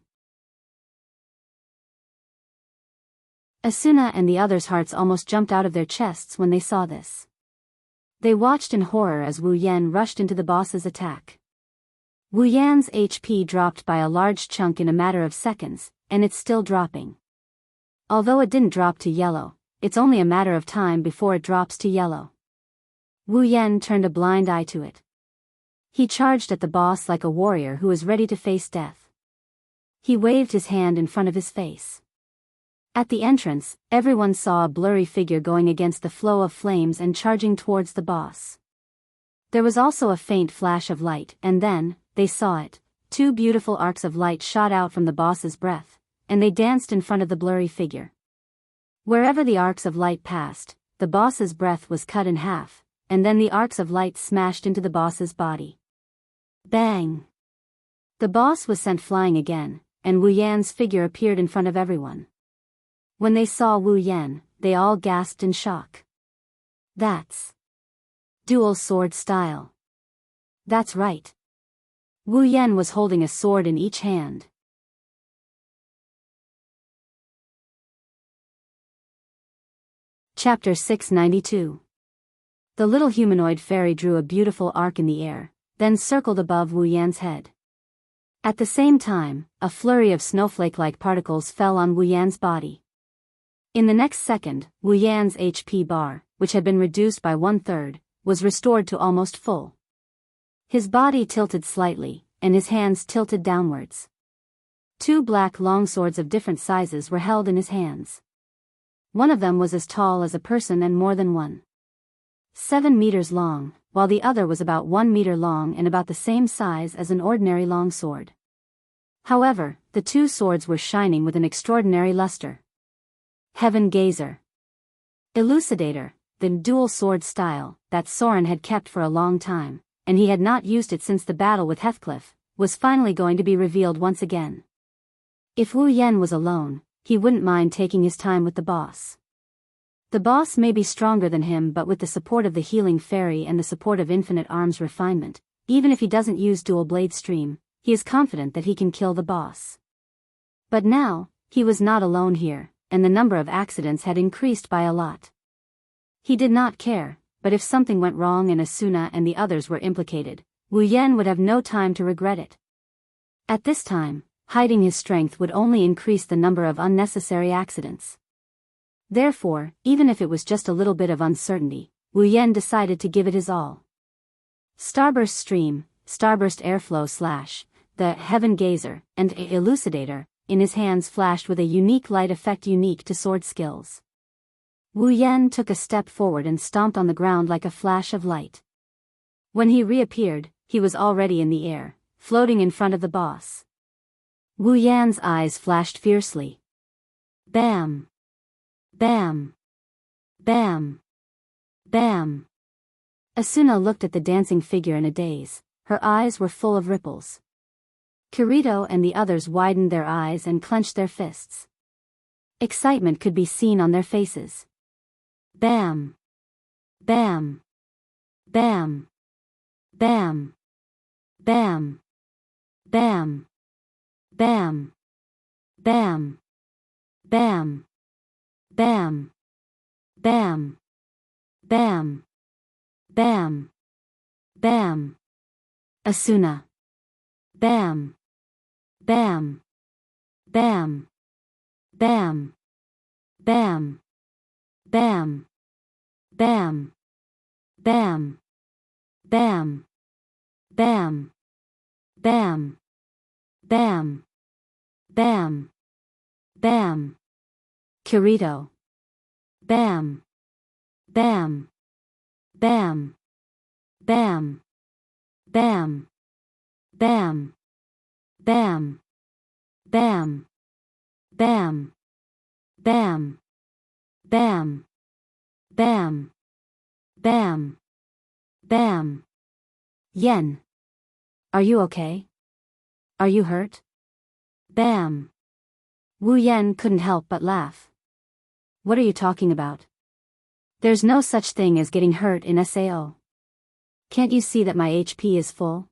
Asuna and the others' hearts almost jumped out of their chests when they saw this. They watched in horror as Wu Yan rushed into the boss's attack. Wu Yan's HP dropped by a large chunk in a matter of seconds, and it's still dropping. Although it didn't drop to yellow, it's only a matter of time before it drops to yellow. Wu Yan turned a blind eye to it. He charged at the boss like a warrior who is ready to face death. He waved his hand in front of his face. At the entrance, everyone saw a blurry figure going against the flow of flames and charging towards the boss. There was also a faint flash of light, and then, they saw it. 2 beautiful arcs of light shot out from the boss's breath, and they danced in front of the blurry figure. Wherever the arcs of light passed, the boss's breath was cut in half, and then the arcs of light smashed into the boss's body. Bang! The boss was sent flying again, and Wu Yan's figure appeared in front of everyone. When they saw Wu Yan, they all gasped in shock. That's dual sword style. That's right. Wu Yan was holding a sword in each hand. Chapter 692. The little humanoid fairy drew a beautiful arc in the air, then circled above Wu Yan's head. At the same time, a flurry of snowflake-like particles fell on Wu Yan's body. In the next second, Wu Yan's HP bar, which had been reduced by 1/3, was restored to almost full. His body tilted slightly, and his hands tilted downwards. 2 black longswords of different sizes were held in his hands. One of them was as tall as a person and more than 1.7 meters long, while the other was about 1 meter long and about the same size as an ordinary longsword. However, the 2 swords were shining with an extraordinary luster. Heaven Gazer. Elucidator, the dual sword style, that Soren had kept for a long time, and he had not used it since the battle with Heathcliff, was finally going to be revealed once again. If Wu Yan was alone, he wouldn't mind taking his time with the boss. The boss may be stronger than him, but with the support of the healing fairy and the support of infinite arms refinement, even if he doesn't use dual blade stream, he is confident that he can kill the boss. But now, he was not alone here, and the number of accidents had increased by a lot. He did not care, but if something went wrong and Asuna and the others were implicated, Wu Yan would have no time to regret it. At this time, hiding his strength would only increase the number of unnecessary accidents. Therefore, even if it was just a little bit of uncertainty, Wu Yan decided to give it his all. Starburst Stream, Starburst Airflow / the Heaven Gazer, and Elucidator, in his hands flashed with a unique light effect unique to sword skills. Wu Yan took a step forward and stomped on the ground like a flash of light. When he reappeared, he was already in the air, floating in front of the boss. Wu Yan's eyes flashed fiercely. Bam! Bam! Bam! Bam! Asuna looked at the dancing figure in a daze, her eyes were full of ripples. Kirito and the others widened their eyes and clenched their fists. Excitement could be seen on their faces. Bam! Bam! Bam! Bam! Bam! Bam! Bam! Bam! Bam! Bam! Bam! Bam! Bam! Bam! Asuna! Bam! Bam! Bam! Bam! Bam! Bam! Bam! Bam! Bam! Bam! Bam! Bam! Bam! Bam! Kirito. Bam. Bam. Bam. Bam. Bam. Bam. Bam. Bam. Bam. Bam. Bam. Bam. Bam. Bam. Yen. Are you okay? Are you hurt? Bam. Wu Yen couldn't help but laugh. What are you talking about? There's no such thing as getting hurt in SAO. Can't you see that my HP is full?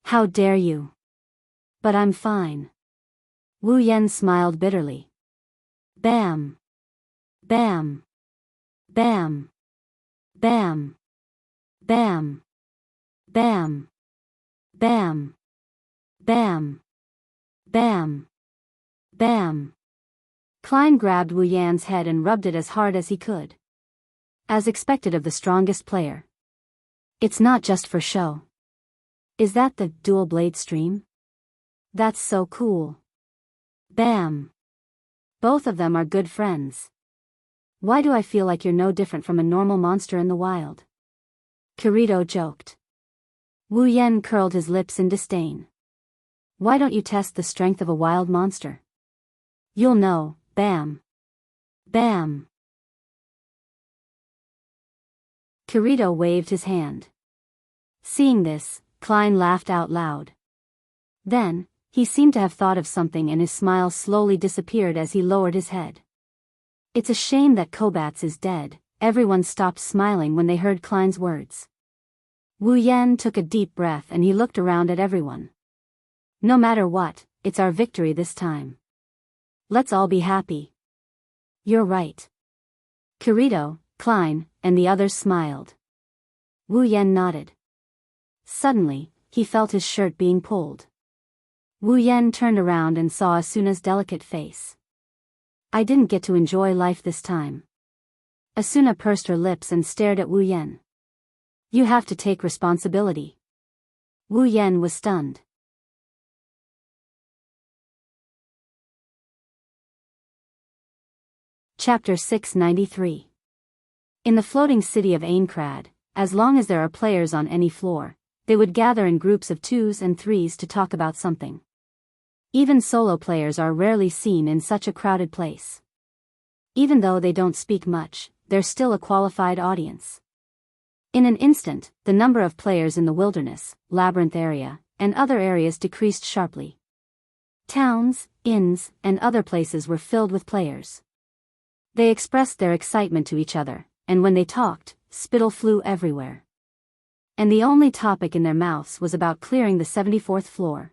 How dare you? But I'm fine. Wu Yen smiled bitterly. Bam. Bam. Bam. Bam. Bam. Bam. Bam. Bam. Bam. Bam. Klein grabbed Wu Yan's head and rubbed it as hard as he could. As expected of the strongest player. It's not just for show. Is that the dual blade stream? That's so cool. Bam. Both of them are good friends. Why do I feel like you're no different from a normal monster in the wild? Kirito joked. Wu Yen curled his lips in disdain. Why don't you test the strength of a wild monster? You'll know. Bam. Bam. Kirito waved his hand. Seeing this, Klein laughed out loud. Then, he seemed to have thought of something and his smile slowly disappeared as he lowered his head. It's a shame that Kobats is dead. Everyone stopped smiling when they heard Klein's words. Wu Yen took a deep breath and he looked around at everyone. No matter what, it's our victory this time. Let's all be happy. You're right. Kirito, Klein, and the others smiled. Wu Yen nodded. Suddenly, he felt his shirt being pulled. Wu Yen turned around and saw Asuna's delicate face. I didn't get to enjoy life this time. Asuna pursed her lips and stared at Wu Yen. You have to take responsibility. Wu Yen was stunned. Chapter 693. In the floating city of Aincrad, as long as there are players on any floor, they would gather in groups of 2s and 3s to talk about something. Even solo players are rarely seen in such a crowded place. Even though they don't speak much, they're still a qualified audience. In an instant, the number of players in the wilderness, labyrinth area, and other areas decreased sharply. Towns, inns, and other places were filled with players. They expressed their excitement to each other, and when they talked, spittle flew everywhere. And the only topic in their mouths was about clearing the 74th floor.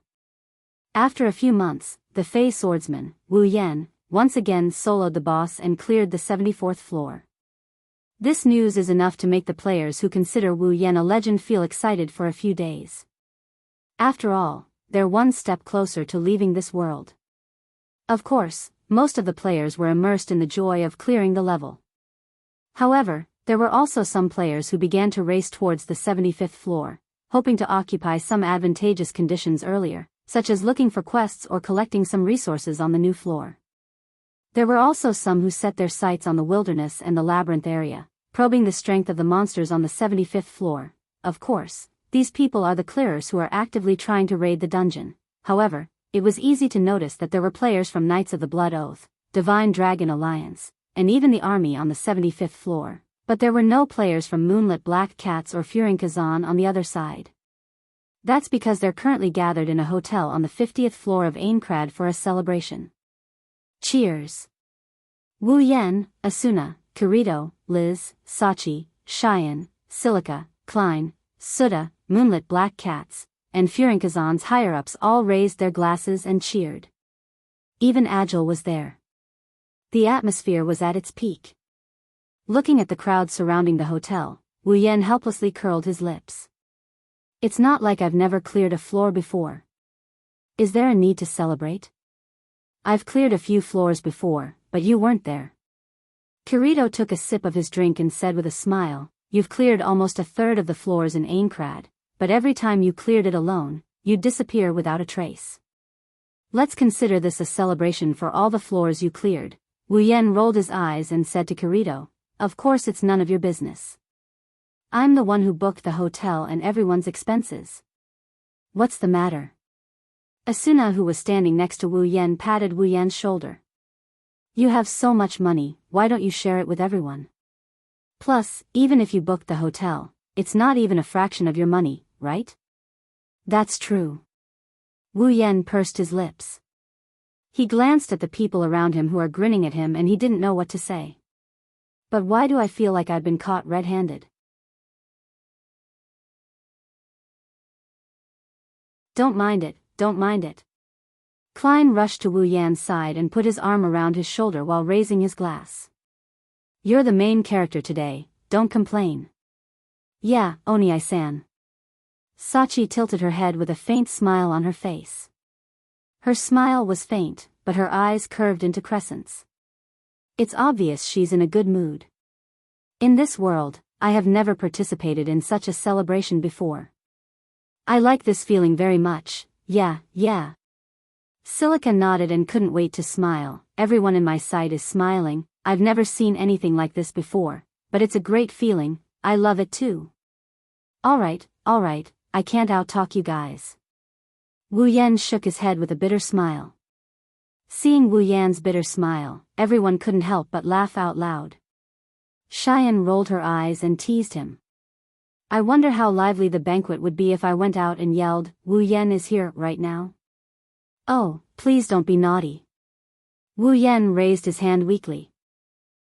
After a few months, the Fey swordsman, Wu Yen, once again soloed the boss and cleared the 74th floor. This news is enough to make the players who consider Wu Yen a legend feel excited for a few days. After all, they're one step closer to leaving this world. Of course, most of the players were immersed in the joy of clearing the level. However, there were also some players who began to race towards the 75th floor, hoping to occupy some advantageous conditions earlier, such as looking for quests or collecting some resources on the new floor. There were also some who set their sights on the wilderness and the labyrinth area, probing the strength of the monsters on the 75th floor. Of course, these people are the clearers who are actively trying to raid the dungeon. However, it was easy to notice that there were players from Knights of the Blood Oath, Divine Dragon Alliance, and even the army on the 75th floor, but there were no players from Moonlit Black Cats or Furin Kazan on the other side. That's because they're currently gathered in a hotel on the 50th floor of Aincrad for a celebration. Cheers! Wu Yen, Asuna, Kirito, Liz, Sachi, Cheyenne, Silica, Klein, Suda, Moonlit Black Cats, and Furin Kazan's higher-ups all raised their glasses and cheered. Even Agile was there. The atmosphere was at its peak. Looking at the crowd surrounding the hotel, Wu Yen helplessly curled his lips. It's not like I've never cleared a floor before. Is there a need to celebrate? I've cleared a few floors before, but you weren't there. Kirito took a sip of his drink and said with a smile, You've cleared almost a third of the floors in Aincrad, but every time you cleared it alone, you'd disappear without a trace. Let's consider this a celebration for all the floors you cleared. Wu Yan rolled his eyes and said to Kirito, "Of course it's none of your business. I'm the one who booked the hotel and everyone's expenses." "What's the matter?" Asuna, who was standing next to Wu Yan, patted Wu Yan's shoulder. "You have so much money, why don't you share it with everyone? Plus, even if you booked the hotel, it's not even a fraction of your money, right?" "That's true." Wu Yan pursed his lips. He glanced at the people around him who are grinning at him and he didn't know what to say. "But why do I feel like I've been caught red-handed?" "Don't mind it, don't mind it." Klein rushed to Wu Yan's side and put his arm around his shoulder while raising his glass. "You're the main character today, don't complain." "Yeah, Oni-san." Sachi tilted her head with a faint smile on her face. Her smile was faint, but her eyes curved into crescents. It's obvious she's in a good mood. "In this world, I have never participated in such a celebration before. I like this feeling very much, yeah. Silica nodded and couldn't wait to smile. "Everyone in my sight is smiling, I've never seen anything like this before, but it's a great feeling, I love it too." Alright, I can't out-talk you guys." Wu Yan shook his head with a bitter smile. Seeing Wu Yan's bitter smile, everyone couldn't help but laugh out loud. Cheyenne rolled her eyes and teased him. "I wonder how lively the banquet would be if I went out and yelled, 'Wu Yan is here right now.'" "Oh, please don't be naughty." Wu Yan raised his hand weakly.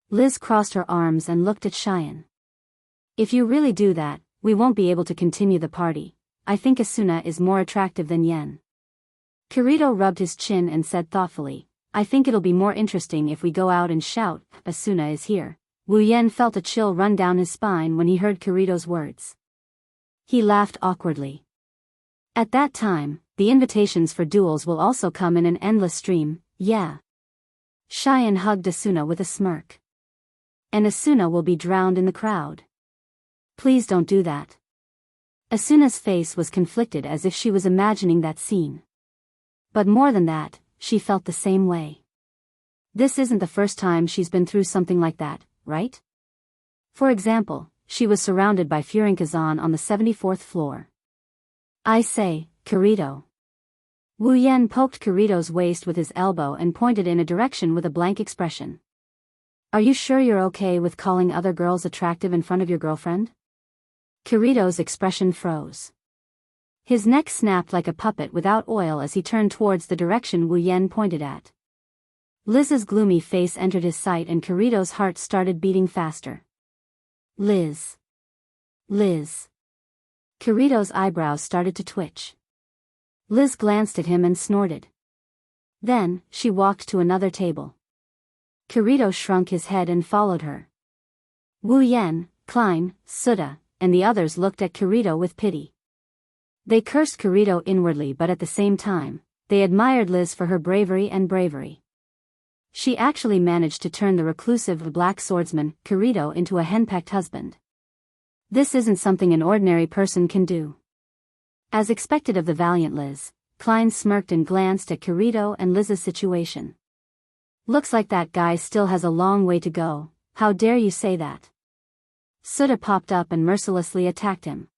Liz crossed her arms and looked at Cheyenne. "If you really do that, we won't be able to continue the party. I think Asuna is more attractive than Yen." Kirito rubbed his chin and said thoughtfully, "I think it'll be more interesting if we go out and shout, 'Asuna is here.'" Wu Yan felt a chill run down his spine when he heard Kirito's words. He laughed awkwardly. At that time, the invitations for duels will also come in an endless stream, yeah. Cheyenne hugged Asuna with a smirk. "And Asuna will be drowned in the crowd." "Please don't do that." Asuna's face was conflicted as if she was imagining that scene. But more than that, she felt the same way. This isn't the first time she's been through something like that, right? For example, she was surrounded by Furinkazan on the 74th floor. "I say, Kirito." Wu Yan poked Kirito's waist with his elbow and pointed in a direction with a blank expression. "Are you sure you're okay with calling other girls attractive in front of your girlfriend?" Kirito's expression froze. His neck snapped like a puppet without oil as he turned towards the direction Wu Yan pointed at. Liz's gloomy face entered his sight and Kirito's heart started beating faster. Liz. Kirito's eyebrows started to twitch. Liz glanced at him and snorted. Then, she walked to another table. Kirito shrunk his head and followed her. Wu Yan, Klein, Suda, and the others looked at Kirito with pity. They cursed Kirito inwardly, but at the same time, they admired Liz for her bravery. She actually managed to turn the reclusive black swordsman, Kirito, into a henpecked husband. This isn't something an ordinary person can do. As expected of the valiant Liz, Klein smirked and glanced at Kirito and Liz's situation. "Looks like that guy still has a long way to go, how dare you say that?" Suda popped up and mercilessly attacked him.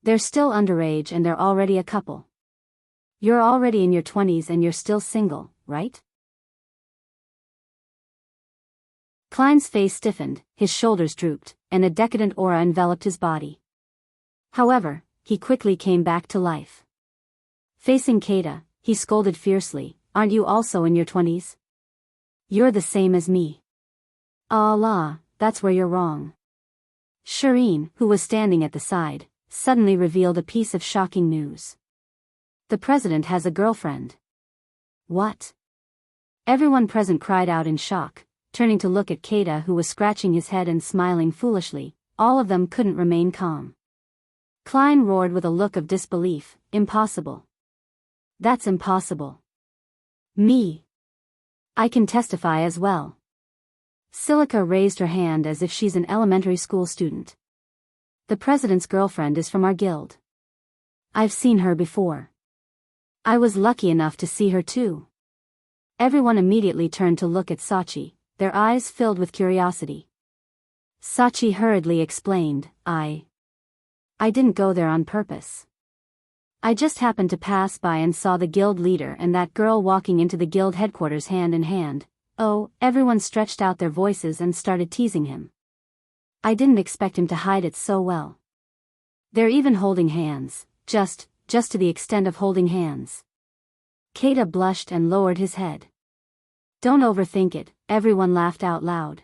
"They're still underage and they're already a couple. You're already in your 20s and you're still single, right?" Klein's face stiffened, his shoulders drooped, and a decadent aura enveloped his body. However, he quickly came back to life. Facing Keita, he scolded fiercely, "Aren't you also in your 20s? You're the same as me." "Allah, that's where you're wrong." Shireen, who was standing at the side, suddenly revealed a piece of shocking news. "The president has a girlfriend." "What?" Everyone present cried out in shock, turning to look at Keita, who was scratching his head and smiling foolishly. All of them couldn't remain calm. Klein roared with a look of disbelief, "Impossible. That's impossible. Me. I can testify as well." Silica raised her hand as if she's an elementary school student. "The president's girlfriend is from our guild. I've seen her before. I was lucky enough to see her too." Everyone immediately turned to look at Sachi, their eyes filled with curiosity. Sachi hurriedly explained, I didn't go there on purpose. I just happened to pass by and saw the guild leader and that girl walking into the guild headquarters hand in hand. Oh, everyone stretched out their voices and started teasing him. I didn't expect him to hide it so well. They're even holding hands, just to the extent of holding hands. Keita blushed and lowered his head. Don't overthink it, everyone laughed out loud.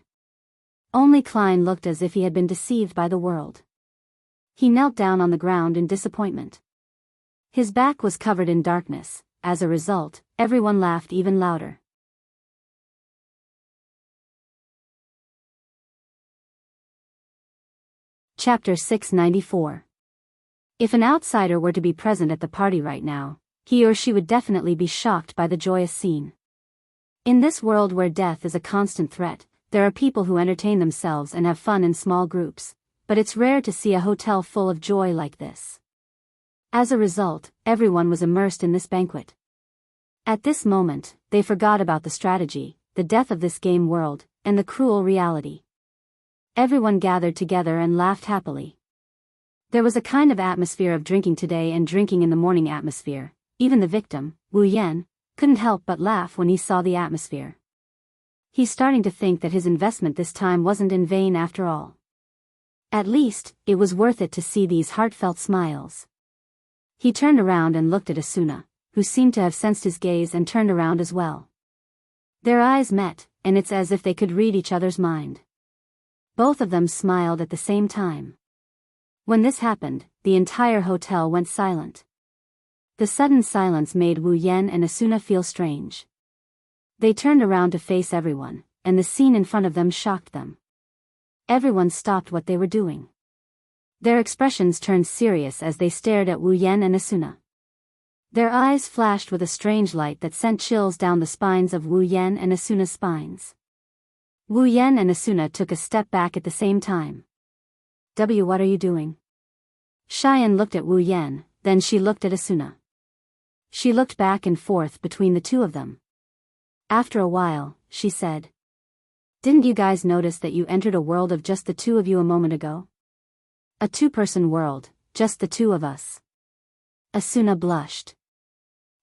Only Klein looked as if he had been deceived by the world. He knelt down on the ground in disappointment. His back was covered in darkness. As a result, everyone laughed even louder. Chapter 694. If an outsider were to be present at the party right now, he or she would definitely be shocked by the joyous scene. In this world where death is a constant threat, there are people who entertain themselves and have fun in small groups, but it's rare to see a hotel full of joy like this. As a result, everyone was immersed in this banquet. At this moment, they forgot about the strategy, the death of this game world, and the cruel reality. Everyone gathered together and laughed happily. There was a kind of atmosphere of drinking today and drinking in the morning atmosphere. Even the victim, Wu Yan, couldn't help but laugh when he saw the atmosphere. He's starting to think that his investment this time wasn't in vain after all. At least, it was worth it to see these heartfelt smiles. He turned around and looked at Asuna, who seemed to have sensed his gaze and turned around as well. Their eyes met, and it's as if they could read each other's mind. Both of them smiled at the same time. When this happened, the entire hotel went silent. The sudden silence made Wu Yan and Asuna feel strange. They turned around to face everyone, and the scene in front of them shocked them. Everyone stopped what they were doing. Their expressions turned serious as they stared at Wu Yan and Asuna. Their eyes flashed with a strange light that sent chills down the spines of Wu Yan and Asuna's spines. Wu Yan and Asuna took a step back at the same time. What are you doing? Xian looked at Wu Yan, then she looked at Asuna. She looked back and forth between the two of them. After a while, she said, Didn't you guys notice that you entered a world of just the two of you a moment ago? A two-person world, just the two of us. Asuna blushed.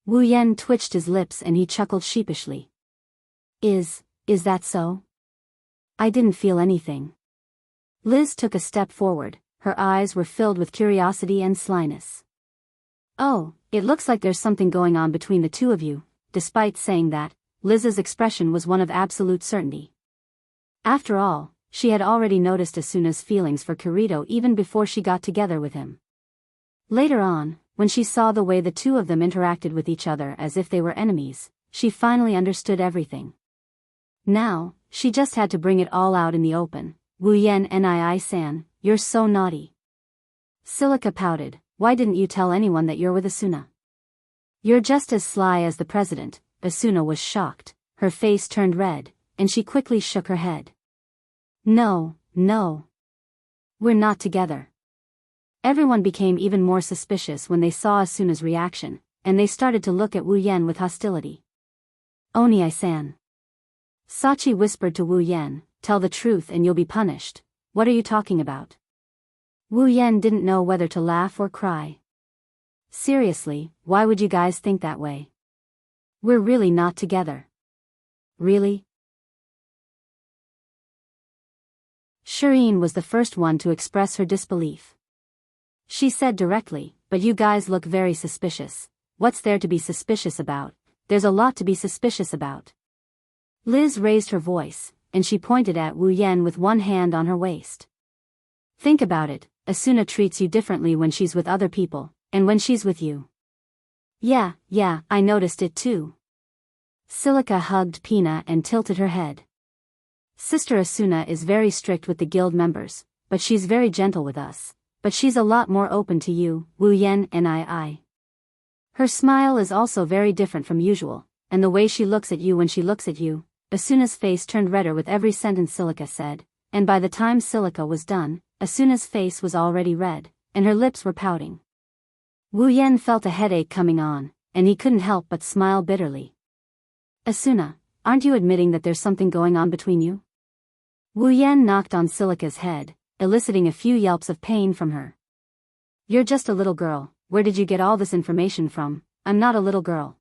Wu Yan twitched his lips and he chuckled sheepishly. Is that so? I didn't feel anything. Liz took a step forward, her eyes were filled with curiosity and slyness. Oh, it looks like there's something going on between the two of you. Despite saying that, Liz's expression was one of absolute certainty. After all, she had already noticed Asuna's feelings for Kirito even before she got together with him. Later on, when she saw the way the two of them interacted with each other as if they were enemies, she finally understood everything. Now, she just had to bring it all out in the open. Wu Yan Nii-san, you're so naughty. Silica pouted, why didn't you tell anyone that you're with Asuna? You're just as sly as the president. Asuna was shocked, her face turned red, and she quickly shook her head. No. We're not together. Everyone became even more suspicious when they saw Asuna's reaction, and they started to look at Wu Yan with hostility. Oni-san. Sachi whispered to Wu Yan, tell the truth and you'll be punished. What are you talking about? Wu Yan didn't know whether to laugh or cry. Seriously, why would you guys think that way? We're really not together. Really? Shireen was the first one to express her disbelief. She said directly, but you guys look very suspicious. What's there to be suspicious about? There's a lot to be suspicious about. Liz raised her voice, and she pointed at Wu Yan with one hand on her waist. Think about it, Asuna treats you differently when she's with other people, and when she's with you. Yeah, I noticed it too. Silica hugged Pina and tilted her head. Sister Asuna is very strict with the guild members, but she's very gentle with us. But she's a lot more open to you, Wu Yan Nii. Her smile is also very different from usual, and the way she looks at you when she looks at you. Asuna's face turned redder with every sentence Silica said, and by the time Silica was done, Asuna's face was already red, and her lips were pouting. Wu Yan felt a headache coming on, and he couldn't help but smile bitterly. Asuna, aren't you admitting that there's something going on between you? Wu Yan knocked on Silica's head, eliciting a few yelps of pain from her. You're just a little girl, where did you get all this information from? I'm not a little girl.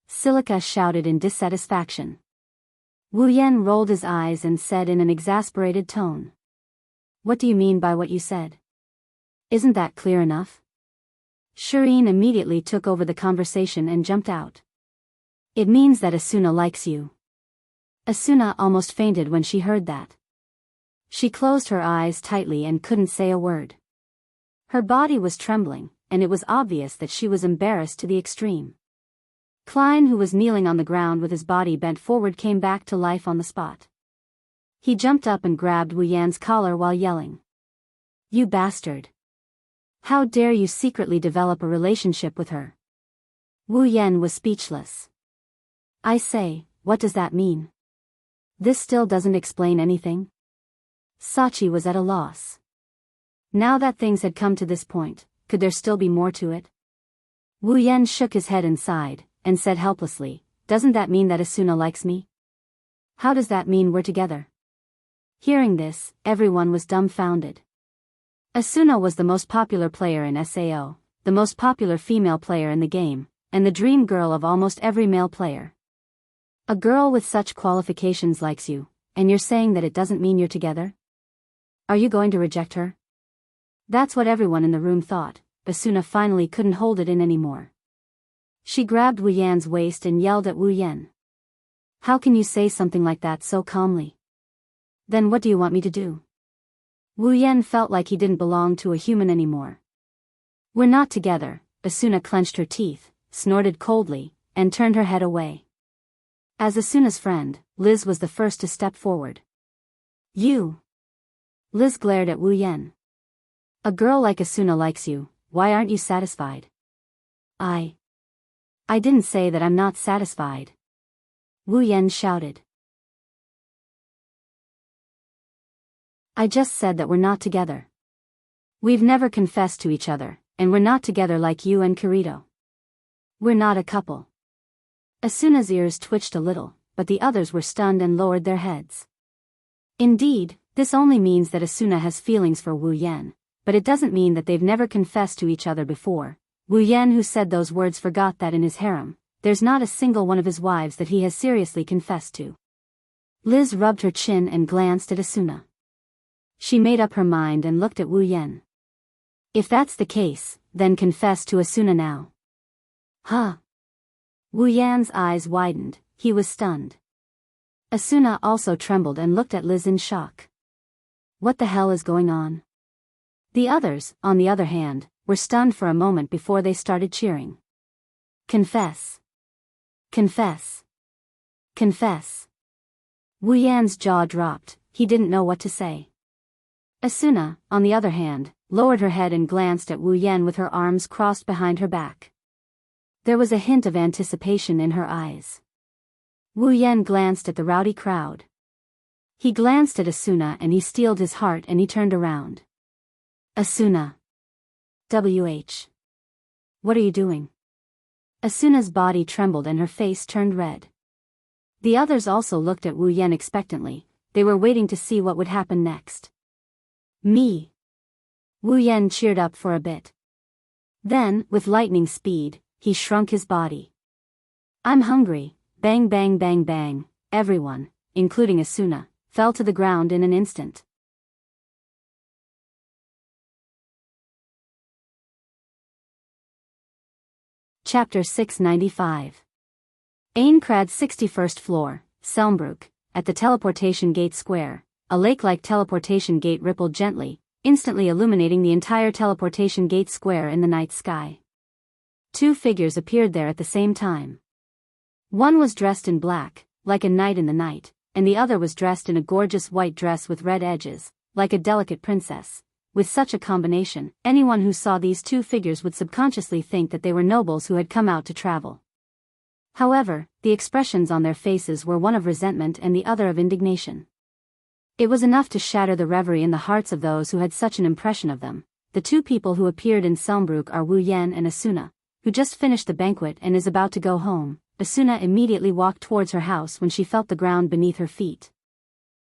Silica shouted in dissatisfaction. Wu Yan rolled his eyes and said in an exasperated tone. What do you mean by what you said? Isn't that clear enough? Shireen immediately took over the conversation and jumped out. It means that Asuna likes you. Asuna almost fainted when she heard that. She closed her eyes tightly and couldn't say a word. Her body was trembling, and it was obvious that she was embarrassed to the extreme. Klein, who was kneeling on the ground with his body bent forward, came back to life on the spot. He jumped up and grabbed Wu Yan's collar while yelling. You bastard! How dare you secretly develop a relationship with her? Wu Yan was speechless. I say, what does that mean? This still doesn't explain anything? Sachi was at a loss. Now that things had come to this point, could there still be more to it? Wu Yan shook his head and sighed, and said helplessly, doesn't that mean that Asuna likes me? How does that mean we're together? Hearing this, everyone was dumbfounded. Asuna was the most popular player in SAO, the most popular female player in the game, and the dream girl of almost every male player. A girl with such qualifications likes you, and you're saying that it doesn't mean you're together? Are you going to reject her? That's what everyone in the room thought. Asuna finally couldn't hold it in anymore. She grabbed Wu Yan's waist and yelled at Wu Yan. How can you say something like that so calmly? Then what do you want me to do? Wu Yan felt like he didn't belong to a human anymore. We're not together. Asuna clenched her teeth, snorted coldly, and turned her head away. As Asuna's friend, Liz was the first to step forward. You! Liz glared at Wu Yan. A girl like Asuna likes you, why aren't you satisfied? I didn't say that I'm not satisfied. Wu Yan shouted. I just said that we're not together. We've never confessed to each other, and we're not together like you and Kirito. We're not a couple. Asuna's ears twitched a little, but the others were stunned and lowered their heads. Indeed, this only means that Asuna has feelings for Wu Yan, but it doesn't mean that they've never confessed to each other before. Wu Yan, who said those words, forgot that in his harem, there's not a single one of his wives that he has seriously confessed to. Liz rubbed her chin and glanced at Asuna. She made up her mind and looked at Wu Yan. If that's the case, then confess to Asuna now. Huh? Wu Yan's eyes widened, he was stunned. Asuna also trembled and looked at Liz in shock. What the hell is going on? The others, on the other hand, were stunned for a moment before they started cheering. Confess. Confess. Confess. Wu Yan's jaw dropped, he didn't know what to say. Asuna, on the other hand, lowered her head and glanced at Wu Yan with her arms crossed behind her back. There was a hint of anticipation in her eyes. Wu Yan glanced at the rowdy crowd. He glanced at Asuna and he steeled his heart and he turned around. Asuna. WH. What are you doing? Asuna's body trembled and her face turned red. The others also looked at Wu Yan expectantly, they were waiting to see what would happen next. Me. Wu Yan cheered up for a bit. Then, with lightning speed, he shrunk his body. I'm hungry. Bang bang bang bang, everyone, including Asuna, fell to the ground in an instant. Chapter 695. Aincrad's 61st floor, Selmbrook, at the teleportation gate square, a lake-like teleportation gate rippled gently, instantly illuminating the entire teleportation gate square in the night sky. Two figures appeared there at the same time. One was dressed in black, like a knight in the night, and the other was dressed in a gorgeous white dress with red edges, like a delicate princess. With such a combination, anyone who saw these two figures would subconsciously think that they were nobles who had come out to travel. However, the expressions on their faces were one of resentment and the other of indignation. It was enough to shatter the reverie in the hearts of those who had such an impression of them. The two people who appeared in Selmbrook are Wu Yan and Asuna, who just finished the banquet and is about to go home. Asuna immediately walked towards her house when she felt the ground beneath her feet.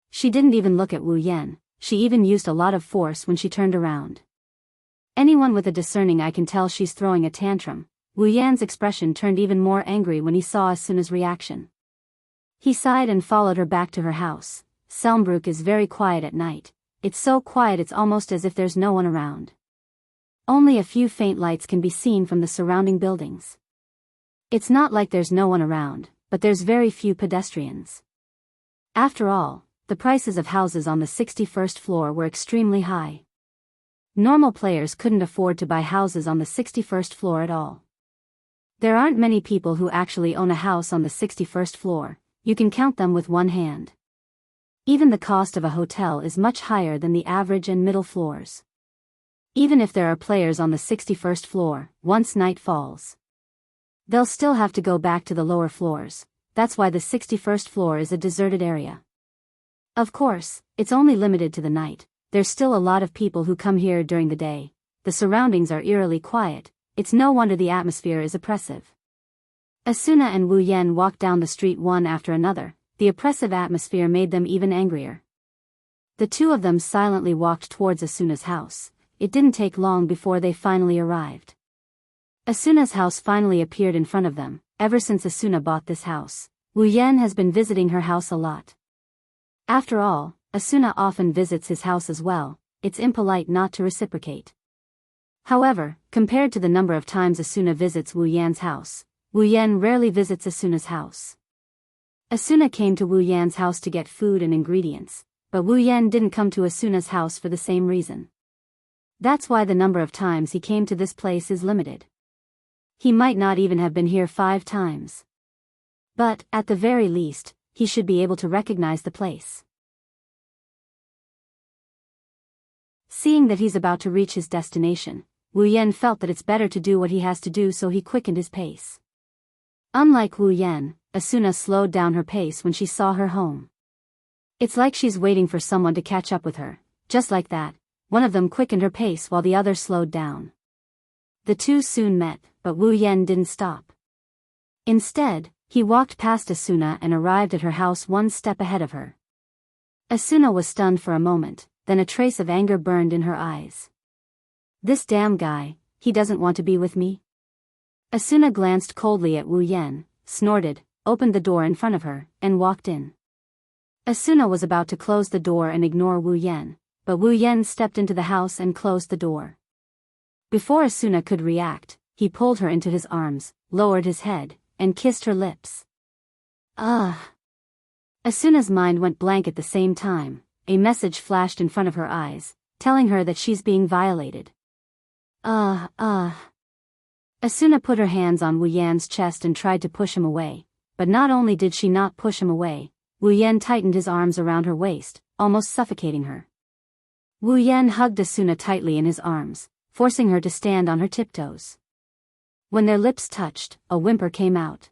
She didn't even look at Wu Yan, she even used a lot of force when she turned around. Anyone with a discerning eye can tell she's throwing a tantrum. Wu Yan's expression turned even more angry when he saw Asuna's reaction. He sighed and followed her back to her house. Selmbrook is very quiet at night. It's so quiet it's almost as if there's no one around. Only a few faint lights can be seen from the surrounding buildings. It's not like there's no one around, but there's very few pedestrians. After all, the prices of houses on the 61st floor were extremely high. Normal players couldn't afford to buy houses on the 61st floor at all. There aren't many people who actually own a house on the 61st floor, you can count them with one hand. Even the cost of a hotel is much higher than the average and middle floors. Even if there are players on the 61st floor, once night falls, they'll still have to go back to the lower floors. That's why the 61st floor is a deserted area. Of course, it's only limited to the night. There's still a lot of people who come here during the day. The surroundings are eerily quiet. It's no wonder the atmosphere is oppressive. Asuna and Wu Yan walked down the street one after another. The oppressive atmosphere made them even angrier. The two of them silently walked towards Asuna's house. It didn't take long before they finally arrived. Asuna's house finally appeared in front of them. Ever since Asuna bought this house, Wu Yan has been visiting her house a lot. After all, Asuna often visits his house as well. It's impolite not to reciprocate. However, compared to the number of times Asuna visits Wu Yan's house, Wu Yan rarely visits Asuna's house. Asuna came to Wu Yan's house to get food and ingredients, but Wu Yan didn't come to Asuna's house for the same reason. That's why the number of times he came to this place is limited. He might not even have been here 5 times. But, at the very least, he should be able to recognize the place. Seeing that he's about to reach his destination, Wu Yan felt that it's better to do what he has to do, so he quickened his pace. Unlike Wu Yan, Asuna slowed down her pace when she saw her home. It's like she's waiting for someone to catch up with her. Just like that, one of them quickened her pace while the other slowed down. The two soon met, but Wu Yan didn't stop. Instead, he walked past Asuna and arrived at her house one step ahead of her. Asuna was stunned for a moment, then a trace of anger burned in her eyes. This damn guy, he doesn't want to be with me? Asuna glanced coldly at Wu Yan, snorted, opened the door in front of her, and walked in. Asuna was about to close the door and ignore Wu Yan, but Wu Yan stepped into the house and closed the door. Before Asuna could react, he pulled her into his arms, lowered his head, and kissed her lips. Ugh. Asuna's mind went blank at the same time. A message flashed in front of her eyes, telling her that she's being violated. Asuna put her hands on Wu Yan's chest and tried to push him away, but not only did she not push him away, Wu Yan tightened his arms around her waist, almost suffocating her. Wu Yan hugged Asuna tightly in his arms, forcing her to stand on her tiptoes. When their lips touched, a whimper came out.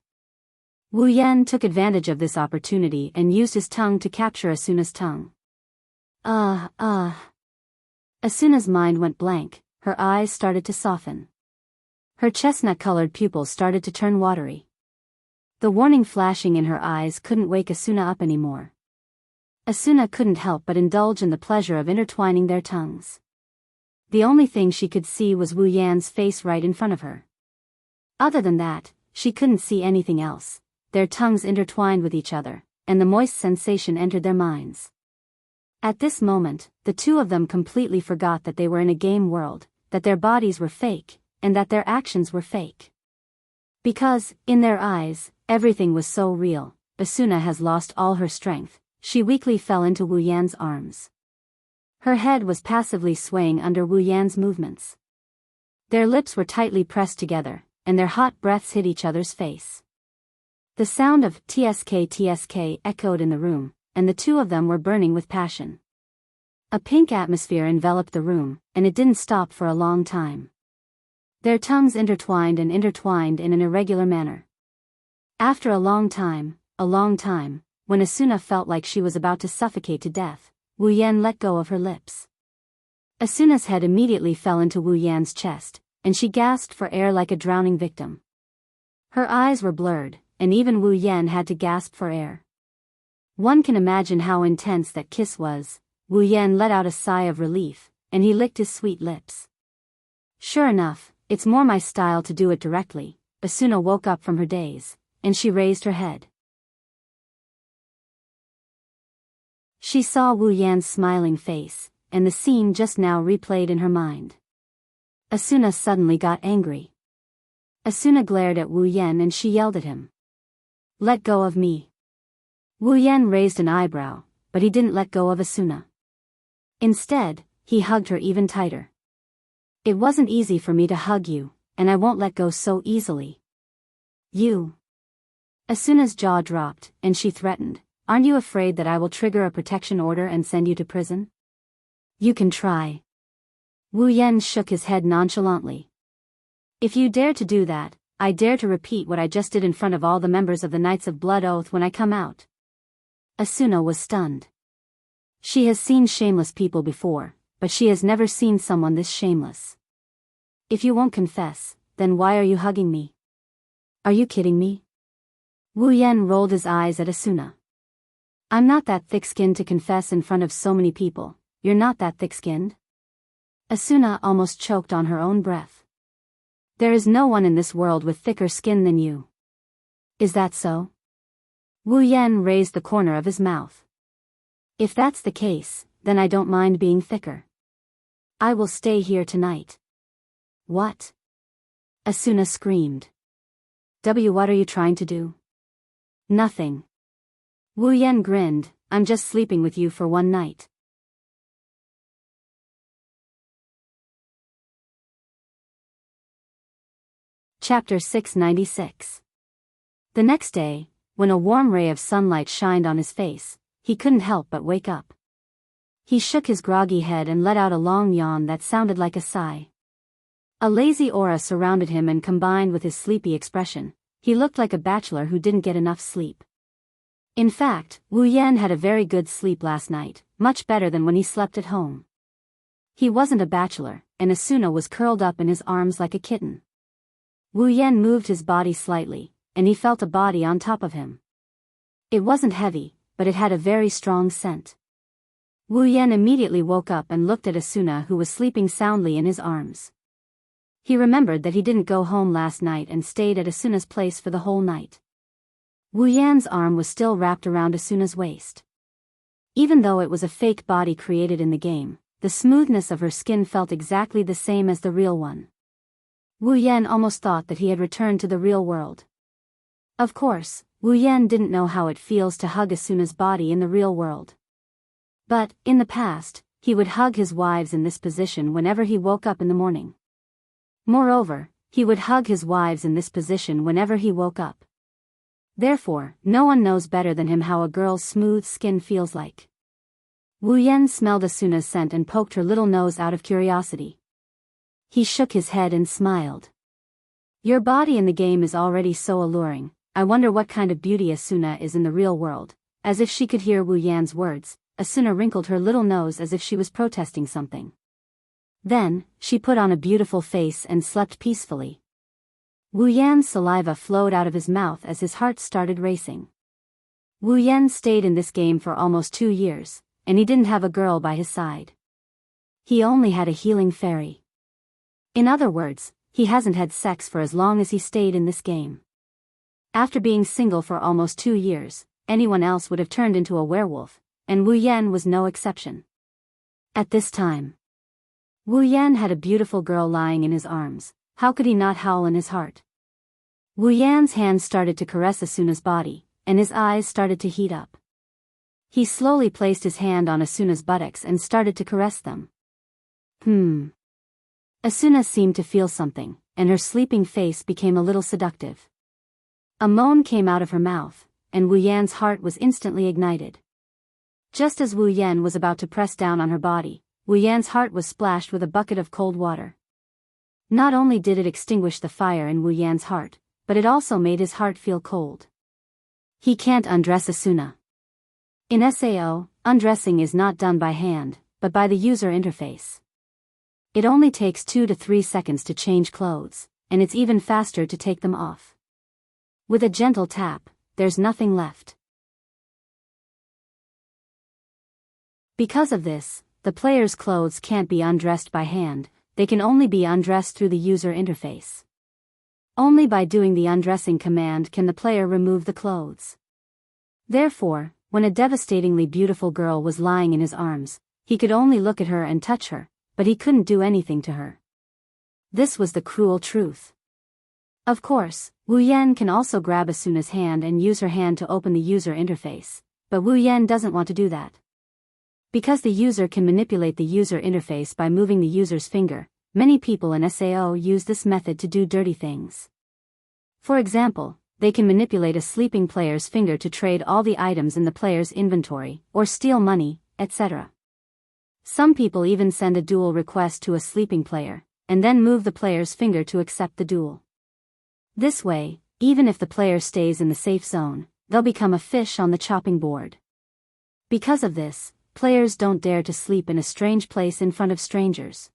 Wu Yan took advantage of this opportunity and used his tongue to capture Asuna's tongue. Asuna's mind went blank, her eyes started to soften. Her chestnut-colored pupils started to turn watery. The warning flashing in her eyes couldn't wake Asuna up anymore. Asuna couldn't help but indulge in the pleasure of intertwining their tongues. The only thing she could see was Wu Yan's face right in front of her. Other than that, she couldn't see anything else. Their tongues intertwined with each other, and the moist sensation entered their minds. At this moment, the two of them completely forgot that they were in a game world, that their bodies were fake, and that their actions were fake. Because, in their eyes, everything was so real. Asuna has lost all her strength. She weakly fell into Wu Yan's arms. Her head was passively swaying under Wu Yan's movements. Their lips were tightly pressed together, and their hot breaths hit each other's face. The sound of tsk echoed in the room, and the two of them were burning with passion. A pink atmosphere enveloped the room, and it didn't stop for a long time. Their tongues intertwined in an irregular manner. After a long time, when Asuna felt like she was about to suffocate to death, Wu Yan let go of her lips. Asuna's head immediately fell into Wu Yan's chest, and she gasped for air like a drowning victim. Her eyes were blurred, and even Wu Yan had to gasp for air. One can imagine how intense that kiss was. Wu Yan let out a sigh of relief, and he licked his sweet lips. Sure enough, it's more my style to do it directly. Asuna woke up from her daze, and she raised her head. She saw Wu Yan's smiling face, and the scene just now replayed in her mind. Asuna suddenly got angry. Asuna glared at Wu Yan and she yelled at him. Let go of me. Wu Yan raised an eyebrow, but he didn't let go of Asuna. Instead, he hugged her even tighter. It wasn't easy for me to hug you, and I won't let go so easily. You. Asuna's jaw dropped, and she threatened, aren't you afraid that I will trigger a protection order and send you to prison? You can try. Wu Yan shook his head nonchalantly. If you dare to do that, I dare to repeat what I just did in front of all the members of the Knights of Blood Oath when I come out. Asuna was stunned. She has seen shameless people before, but she has never seen someone this shameless. If you won't confess, then why are you hugging me? Are you kidding me? Wu Yan rolled his eyes at Asuna. I'm not that thick-skinned to confess in front of so many people. You're not that thick-skinned? Asuna almost choked on her own breath. There is no one in this world with thicker skin than you. Is that so? Wu Yan raised the corner of his mouth. If that's the case, then I don't mind being thicker. I will stay here tonight. What? Asuna screamed. What are you trying to do? Nothing. Wu Yan grinned, I'm just sleeping with you for one night. Chapter 696. The next day, when a warm ray of sunlight shined on his face, he couldn't help but wake up. He shook his groggy head and let out a long yawn that sounded like a sigh. A lazy aura surrounded him and combined with his sleepy expression, he looked like a bachelor who didn't get enough sleep. In fact, Wu Yan had a very good sleep last night, much better than when he slept at home. He wasn't a bachelor, and Asuna was curled up in his arms like a kitten. Wu Yan moved his body slightly, and he felt a body on top of him. It wasn't heavy, but it had a very strong scent. Wu Yan immediately woke up and looked at Asuna who was sleeping soundly in his arms. He remembered that he didn't go home last night and stayed at Asuna's place for the whole night. Wu Yan's arm was still wrapped around Asuna's waist. Even though it was a fake body created in the game, the smoothness of her skin felt exactly the same as the real one. Wu Yan almost thought that he had returned to the real world. Of course, Wu Yan didn't know how it feels to hug Asuna's body in the real world. But, in the past, he would hug his wives in this position whenever he woke up in the morning. Moreover, he would hug his wives in this position whenever he woke up. Therefore, no one knows better than him how a girl's smooth skin feels like. Wu Yan smelled Asuna's scent and poked her little nose out of curiosity. He shook his head and smiled. Your body in the game is already so alluring, I wonder what kind of beauty Asuna is in the real world. As if she could hear Wu Yan's words, Asuna wrinkled her little nose as if she was protesting something. Then, she put on a beautiful face and slept peacefully. Wu Yan's saliva flowed out of his mouth as his heart started racing. Wu Yan stayed in this game for almost 2 years, and he didn't have a girl by his side. He only had a healing fairy. In other words, he hasn't had sex for as long as he stayed in this game. After being single for almost 2 years, anyone else would have turned into a werewolf, and Wu Yan was no exception. At this time, Wu Yan had a beautiful girl lying in his arms. How could he not howl in his heart? Wu Yan's hands started to caress Asuna's body, and his eyes started to heat up. He slowly placed his hand on Asuna's buttocks and started to caress them. Asuna seemed to feel something, and her sleeping face became a little seductive. A moan came out of her mouth, and Wu Yan's heart was instantly ignited. Just as Wu Yan was about to press down on her body, Wu Yan's heart was splashed with a bucket of cold water. Not only did it extinguish the fire in Wu Yan's heart, but it also made his heart feel cold. He can't undress Asuna. In SAO, undressing is not done by hand, but by the user interface. It only takes 2 to 3 seconds to change clothes, and it's even faster to take them off. With a gentle tap, there's nothing left. Because of this, the player's clothes can't be undressed by hand, they can only be undressed through the user interface. Only by doing the undressing command can the player remove the clothes. Therefore, when a devastatingly beautiful girl was lying in his arms, he could only look at her and touch her, but he couldn't do anything to her. This was the cruel truth. Of course, Wu Yan can also grab Asuna's hand and use her hand to open the user interface, but Wu Yan doesn't want to do that. Because the user can manipulate the user interface by moving the user's finger, many people in SAO use this method to do dirty things. For example, they can manipulate a sleeping player's finger to trade all the items in the player's inventory, or steal money, etc. Some people even send a duel request to a sleeping player, and then move the player's finger to accept the duel. This way, even if the player stays in the safe zone, they'll become a fish on the chopping board. Because of this, players don't dare to sleep in a strange place in front of strangers.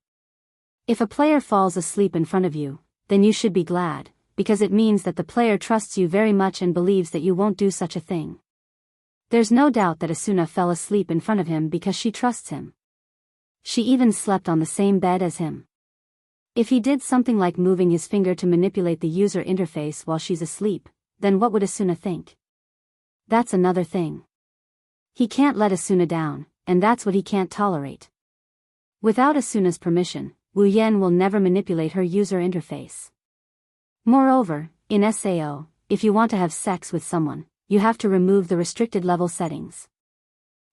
If a player falls asleep in front of you, then you should be glad, because it means that the player trusts you very much and believes that you won't do such a thing. There's no doubt that Asuna fell asleep in front of him because she trusts him. She even slept on the same bed as him. If he did something like moving his finger to manipulate the user interface while she's asleep, then what would Asuna think? That's another thing. He can't let Asuna down, and that's what he can't tolerate. Without Asuna's permission, Wu Yan will never manipulate her user interface. Moreover, in SAO, if you want to have sex with someone, you have to remove the restricted level settings.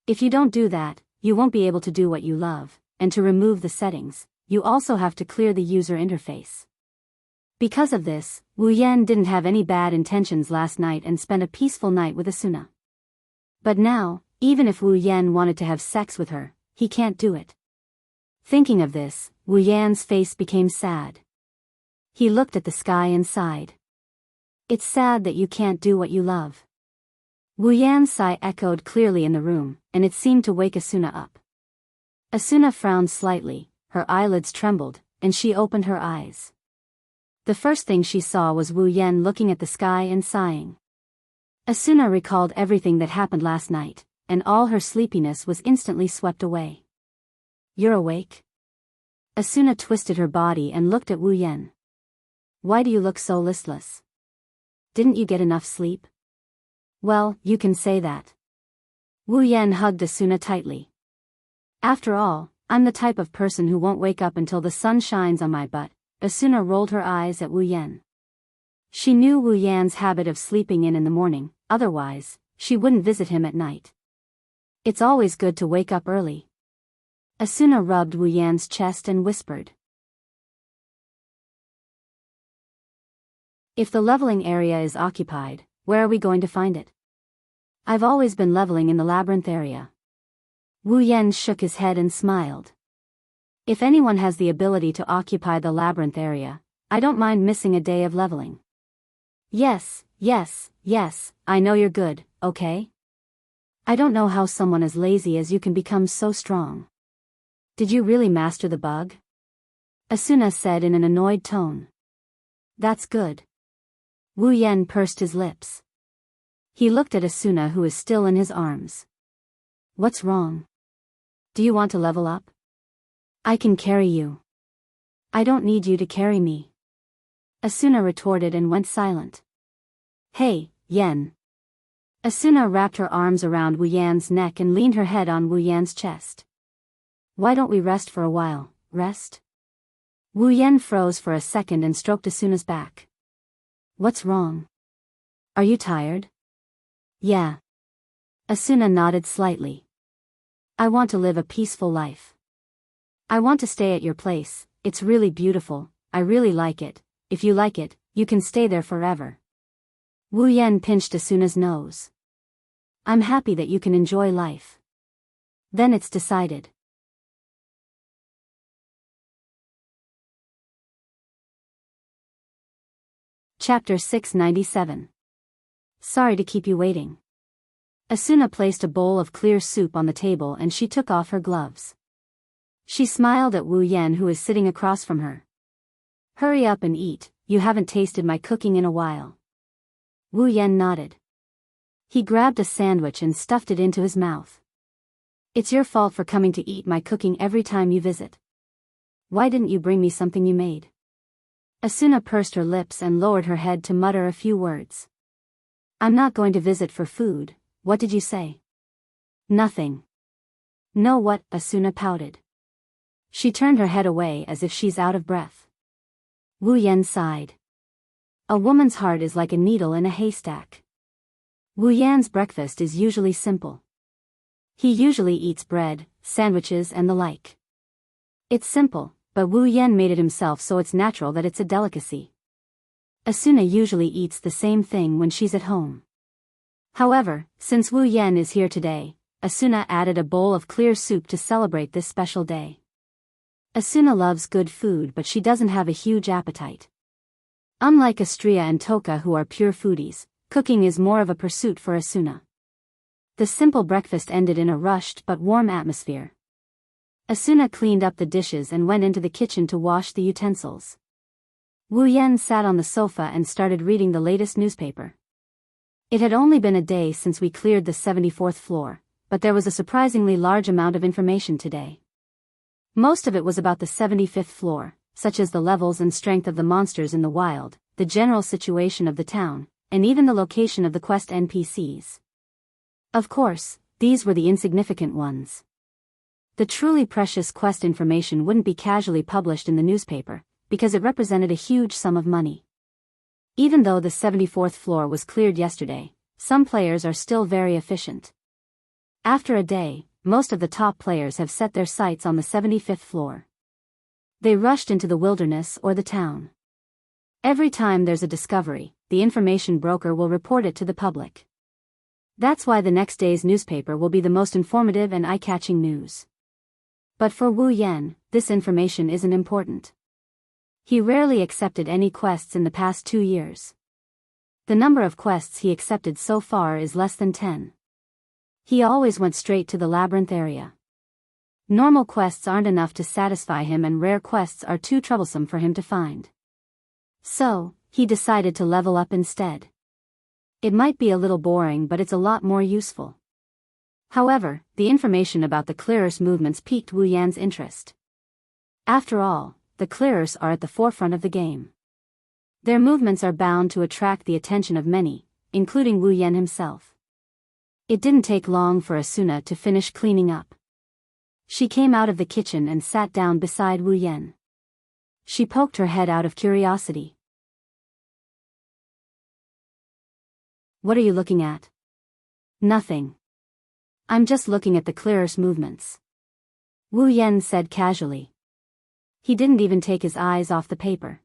If you don't do that, you won't be able to do what you love, and to remove the settings, you also have to clear the user interface. Because of this, Wu Yan didn't have any bad intentions last night and spent a peaceful night with Asuna. But now, even if Wu Yan wanted to have sex with her, he can't do it. Thinking of this, Wu Yan's face became sad. He looked at the sky and sighed. It's sad that you can't do what you love. Wu Yan's sigh echoed clearly in the room, and it seemed to wake Asuna up. Asuna frowned slightly, her eyelids trembled, and she opened her eyes. The first thing she saw was Wu Yan looking at the sky and sighing. Asuna recalled everything that happened last night, and all her sleepiness was instantly swept away. You're awake? Asuna twisted her body and looked at Wu Yan. Why do you look so listless? Didn't you get enough sleep? Well, you can say that. Wu Yan hugged Asuna tightly. After all, I'm the type of person who won't wake up until the sun shines on my butt. Asuna rolled her eyes at Wu Yan. She knew Wu Yan's habit of sleeping in the morning, otherwise, she wouldn't visit him at night. It's always good to wake up early. Asuna rubbed Wu Yan's chest and whispered. If the leveling area is occupied, where are we going to find it? I've always been leveling in the labyrinth area. Wu Yan shook his head and smiled. If anyone has the ability to occupy the labyrinth area, I don't mind missing a day of leveling. Yes, I know you're good, okay? I don't know how someone as lazy as you can become so strong. Did you really master the bug? Asuna said in an annoyed tone. That's good. Wu Yan pursed his lips. He looked at Asuna, who is still in his arms. What's wrong? Do you want to level up? I can carry you. I don't need you to carry me. Asuna retorted and went silent. Hey, Yan. Asuna wrapped her arms around Wu Yan's neck and leaned her head on Wu Yan's chest. Why don't we rest for a while? Rest? Wu Yan froze for a second and stroked Asuna's back. What's wrong? Are you tired? Yeah. Asuna nodded slightly. I want to live a peaceful life. I want to stay at your place, it's really beautiful, I really like it, if you like it, you can stay there forever. Wu Yan pinched Asuna's nose. I'm happy that you can enjoy life. Then it's decided. Chapter 697. Sorry to keep you waiting. Asuna placed a bowl of clear soup on the table and she took off her gloves. She smiled at Wu Yan, who is sitting across from her. Hurry up and eat, you haven't tasted my cooking in a while. Wu Yan nodded. He grabbed a sandwich and stuffed it into his mouth. It's your fault for coming to eat my cooking every time you visit. Why didn't you bring me something you made? Asuna pursed her lips and lowered her head to mutter a few words. I'm not going to visit for food, what did you say? Nothing. No what? Asuna pouted. She turned her head away as if she's out of breath. Wu Yan sighed. A woman's heart is like a needle in a haystack. Wu Yan's breakfast is usually simple. He usually eats bread, sandwiches and the like. It's simple, but Wu Yan made it himself so it's natural that it's a delicacy. Asuna usually eats the same thing when she's at home. However, since Wu Yan is here today, Asuna added a bowl of clear soup to celebrate this special day. Asuna loves good food but she doesn't have a huge appetite. Unlike Astria and Toka who are pure foodies, cooking is more of a pursuit for Asuna. The simple breakfast ended in a rushed but warm atmosphere. Asuna cleaned up the dishes and went into the kitchen to wash the utensils. Wu Yan sat on the sofa and started reading the latest newspaper. It had only been a day since we cleared the 74th floor, but there was a surprisingly large amount of information today. Most of it was about the 75th floor, such as the levels and strength of the monsters in the wild, the general situation of the town, and even the location of the quest NPCs. Of course, these were the insignificant ones. The truly precious quest information wouldn't be casually published in the newspaper, because it represented a huge sum of money. Even though the 74th floor was cleared yesterday, some players are still very efficient. After a day, most of the top players have set their sights on the 75th floor. They rushed into the wilderness or the town. Every time there's a discovery, the information broker will report it to the public. That's why the next day's newspaper will be the most informative and eye-catching news. But for Wu Yan, this information isn't important. He rarely accepted any quests in the past 2 years. The number of quests he accepted so far is less than 10. He always went straight to the labyrinth area. Normal quests aren't enough to satisfy him and rare quests are too troublesome for him to find. So, he decided to level up instead. It might be a little boring but it's a lot more useful. However, the information about the clearers' movements piqued Wu Yan's interest. After all, the clearers are at the forefront of the game. Their movements are bound to attract the attention of many, including Wu Yan himself. It didn't take long for Asuna to finish cleaning up. She came out of the kitchen and sat down beside Wu Yan. She poked her head out of curiosity. What are you looking at? Nothing. I'm just looking at the clearers' movements. Wu Yan said casually. He didn't even take his eyes off the paper.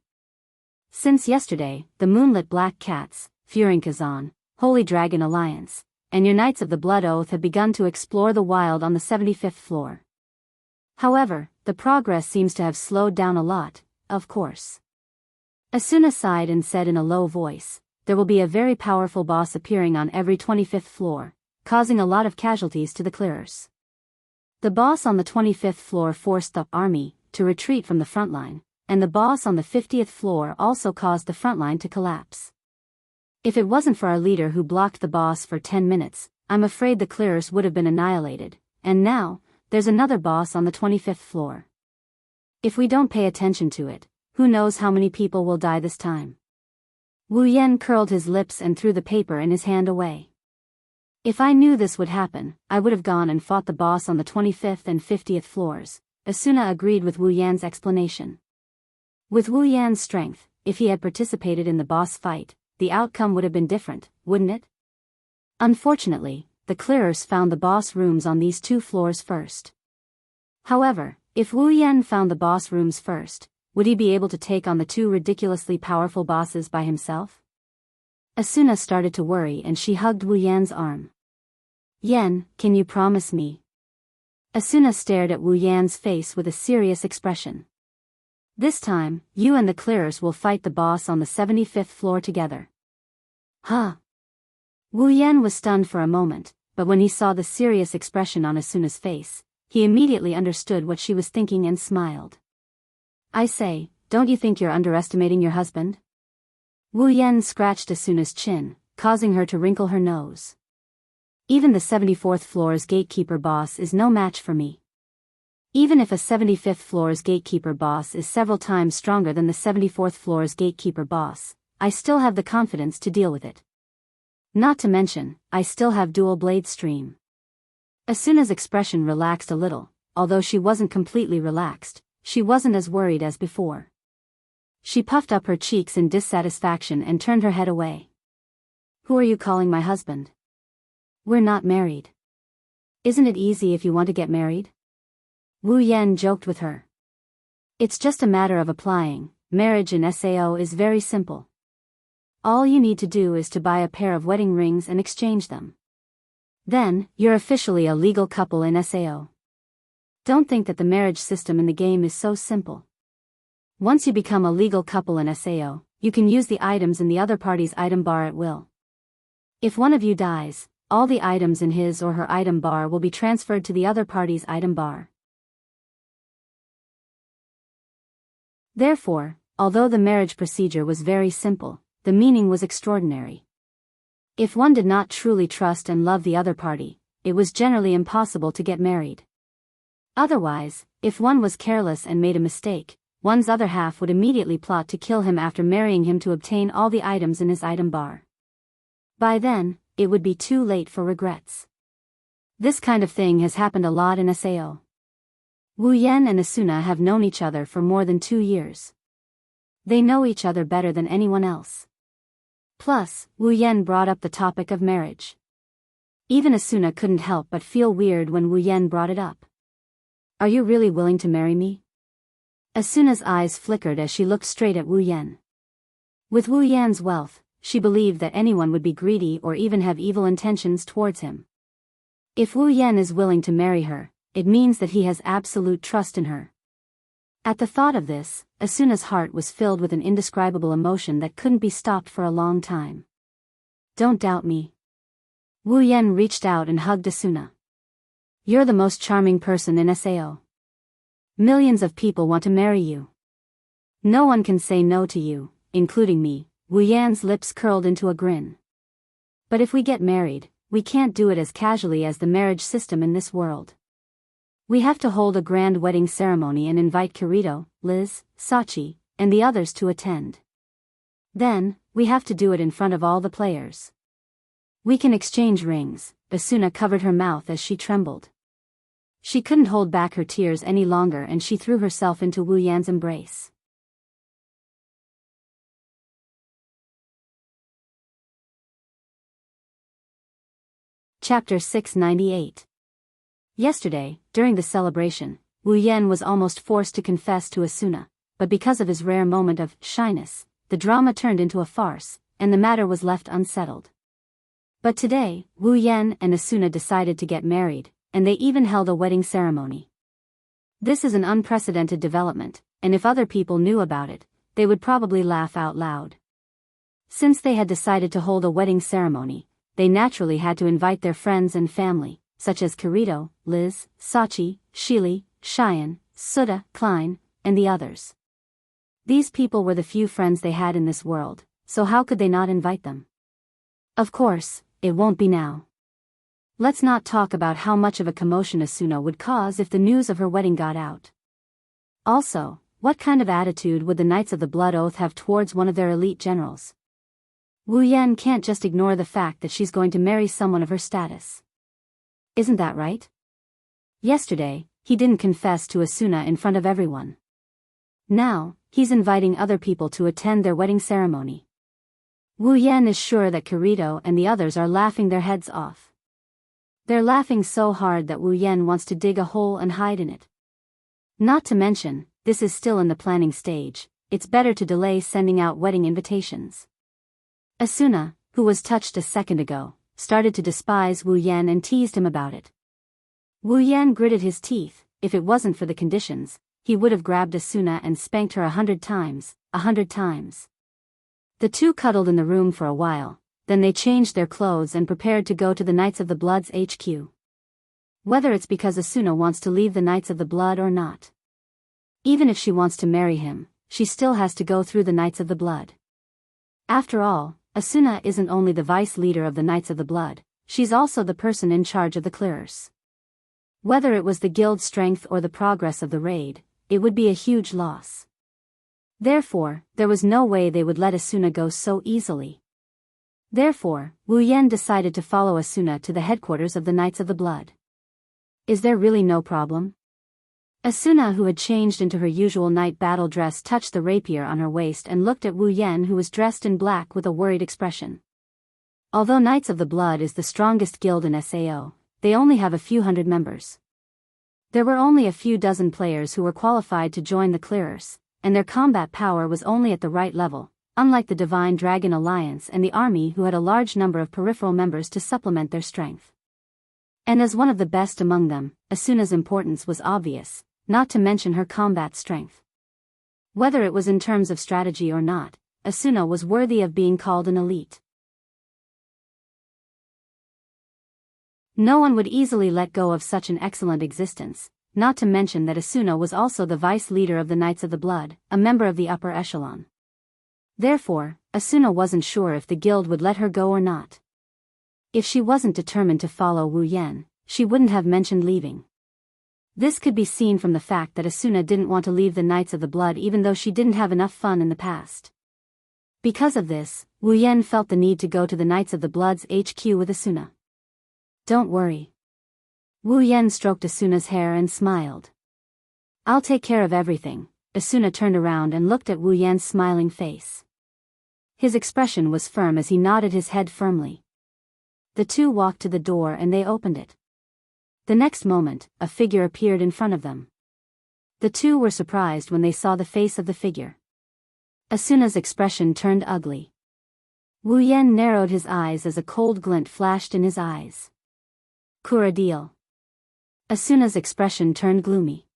Since yesterday, the Moonlit Black Cats, Furinkazan, Holy Dragon Alliance, and your Knights of the Blood Oath have begun to explore the wild on the 75th floor. However, the progress seems to have slowed down a lot, of course. Asuna sighed and said in a low voice, there will be a very powerful boss appearing on every 25th floor, causing a lot of casualties to the clearers. The boss on the 25th floor forced the army to retreat from the front line, and the boss on the 50th floor also caused the front line to collapse. If it wasn't for our leader who blocked the boss for 10 minutes, I'm afraid the clearers would have been annihilated, and now, there's another boss on the 25th floor. If we don't pay attention to it, who knows how many people will die this time. Wu Yan curled his lips and threw the paper in his hand away. If I knew this would happen, I would have gone and fought the boss on the 25th and 50th floors, Asuna agreed with Wu Yan's explanation. With Wu Yan's strength, if he had participated in the boss fight, the outcome would have been different, wouldn't it? Unfortunately, the clearers found the boss rooms on these 2 floors first. However, if Wu Yan found the boss rooms first, would he be able to take on the 2 ridiculously powerful bosses by himself? Asuna started to worry and she hugged Wu Yan's arm. Yan, can you promise me? Asuna stared at Wu Yan's face with a serious expression. This time, you and the clearers will fight the boss on the 75th floor together. Huh? Wu Yan was stunned for a moment, but when he saw the serious expression on Asuna's face, he immediately understood what she was thinking and smiled. I say, don't you think you're underestimating your husband? Wu Yan scratched Asuna's chin, causing her to wrinkle her nose. Even the 74th floor's gatekeeper boss is no match for me. Even if a 75th floor's gatekeeper boss is several times stronger than the 74th floor's gatekeeper boss, I still have the confidence to deal with it. Not to mention, I still have dual blade stream. Asuna's expression relaxed a little, although she wasn't completely relaxed, she wasn't as worried as before. She puffed up her cheeks in dissatisfaction and turned her head away. Who are you calling my husband? We're not married. Isn't it easy if you want to get married? Wu Yan joked with her. It's just a matter of applying. Marriage in SAO is very simple. All you need to do is to buy a pair of wedding rings and exchange them. Then, you're officially a legal couple in SAO. Don't think that the marriage system in the game is so simple. Once you become a legal couple in SAO, you can use the items in the other party's item bar at will. If one of you dies, all the items in his or her item bar will be transferred to the other party's item bar. Therefore, although the marriage procedure was very simple, the meaning was extraordinary. If one did not truly trust and love the other party, it was generally impossible to get married. Otherwise, if one was careless and made a mistake, one's other half would immediately plot to kill him after marrying him to obtain all the items in his item bar. By then, it would be too late for regrets. This kind of thing has happened a lot in SAO. Wu Yan and Asuna have known each other for more than 2 years. They know each other better than anyone else. Plus, Wu Yan brought up the topic of marriage. Even Asuna couldn't help but feel weird when Wu Yan brought it up. Are you really willing to marry me? Asuna's eyes flickered as she looked straight at Wu Yan. With Wu Yan's wealth, she believed that anyone would be greedy or even have evil intentions towards him. If Wu Yan is willing to marry her, it means that he has absolute trust in her. At the thought of this, Asuna's heart was filled with an indescribable emotion that couldn't be stopped for a long time. Don't doubt me. Wu Yan reached out and hugged Asuna. You're the most charming person in SAO. Millions of people want to marry you. No one can say no to you, including me. Wu Yan's lips curled into a grin. But if we get married, we can't do it as casually as the marriage system in this world. We have to hold a grand wedding ceremony and invite Kirito, Liz, Sachi, and the others to attend. Then, we have to do it in front of all the players. We can exchange rings. Asuna covered her mouth as she trembled. She couldn't hold back her tears any longer and she threw herself into Wu Yan's embrace. Chapter 698. Yesterday, during the celebration, Wu Yan was almost forced to confess to Asuna, but because of his rare moment of shyness, the drama turned into a farce, and the matter was left unsettled. But today, Wu Yan and Asuna decided to get married, and they even held a wedding ceremony. This is an unprecedented development, and if other people knew about it, they would probably laugh out loud. Since they had decided to hold a wedding ceremony, they naturally had to invite their friends and family, such as Kirito, Liz, Sachi, Shili, Cheyenne, Suda, Klein, and the others. These people were the few friends they had in this world, so how could they not invite them? Of course, it won't be now. Let's not talk about how much of a commotion Asuna would cause if the news of her wedding got out. Also, what kind of attitude would the Knights of the Blood Oath have towards one of their elite generals? Wu Yan can't just ignore the fact that she's going to marry someone of her status. Isn't that right? Yesterday, he didn't confess to Asuna in front of everyone. Now, he's inviting other people to attend their wedding ceremony. Wu Yan is sure that Kirito and the others are laughing their heads off. They're laughing so hard that Wu Yan wants to dig a hole and hide in it. Not to mention, this is still in the planning stage, it's better to delay sending out wedding invitations. Asuna, who was touched a second ago, started to despise Wu Yan and teased him about it. Wu Yan gritted his teeth. If it wasn't for the conditions, he would have grabbed Asuna and spanked her 100 times, 100 times. The two cuddled in the room for a while, then they changed their clothes and prepared to go to the Knights of the Blood's HQ. Whether it's because Asuna wants to leave the Knights of the Blood or not. Even if she wants to marry him, she still has to go through the Knights of the Blood. After all, Asuna isn't only the vice leader of the Knights of the Blood, she's also the person in charge of the clearers. Whether it was the guild's strength or the progress of the raid, it would be a huge loss. Therefore, there was no way they would let Asuna go so easily. Therefore, Wu Yan decided to follow Asuna to the headquarters of the Knights of the Blood. Is there really no problem? Asuna, who had changed into her usual night battle dress, touched the rapier on her waist and looked at Wu Yan, who was dressed in black with a worried expression. Although Knights of the Blood is the strongest guild in Sao, they only have a few hundred members. There were only a few dozen players who were qualified to join the clearers, and their combat power was only at the right level, unlike the Divine Dragon Alliance and the army, who had a large number of peripheral members to supplement their strength. And as one of the best among them, Asuna's importance was obvious, not to mention her combat strength. Whether it was in terms of strategy or not, Asuna was worthy of being called an elite. No one would easily let go of such an excellent existence, not to mention that Asuna was also the vice leader of the Knights of the Blood, a member of the upper echelon. Therefore, Asuna wasn't sure if the guild would let her go or not. If she wasn't determined to follow Wu Yan, she wouldn't have mentioned leaving. This could be seen from the fact that Asuna didn't want to leave the Knights of the Blood even though she didn't have enough fun in the past. Because of this, Wu Yan felt the need to go to the Knights of the Blood's HQ with Asuna. Don't worry. Wu Yan stroked Asuna's hair and smiled. I'll take care of everything. Asuna turned around and looked at Wu Yan's smiling face. His expression was firm as he nodded his head firmly. The two walked to the door and they opened it. The next moment, a figure appeared in front of them. The two were surprised when they saw the face of the figure. Asuna's expression turned ugly. Wu Yan narrowed his eyes as a cold glint flashed in his eyes. Kuradil. Asuna's expression turned gloomy.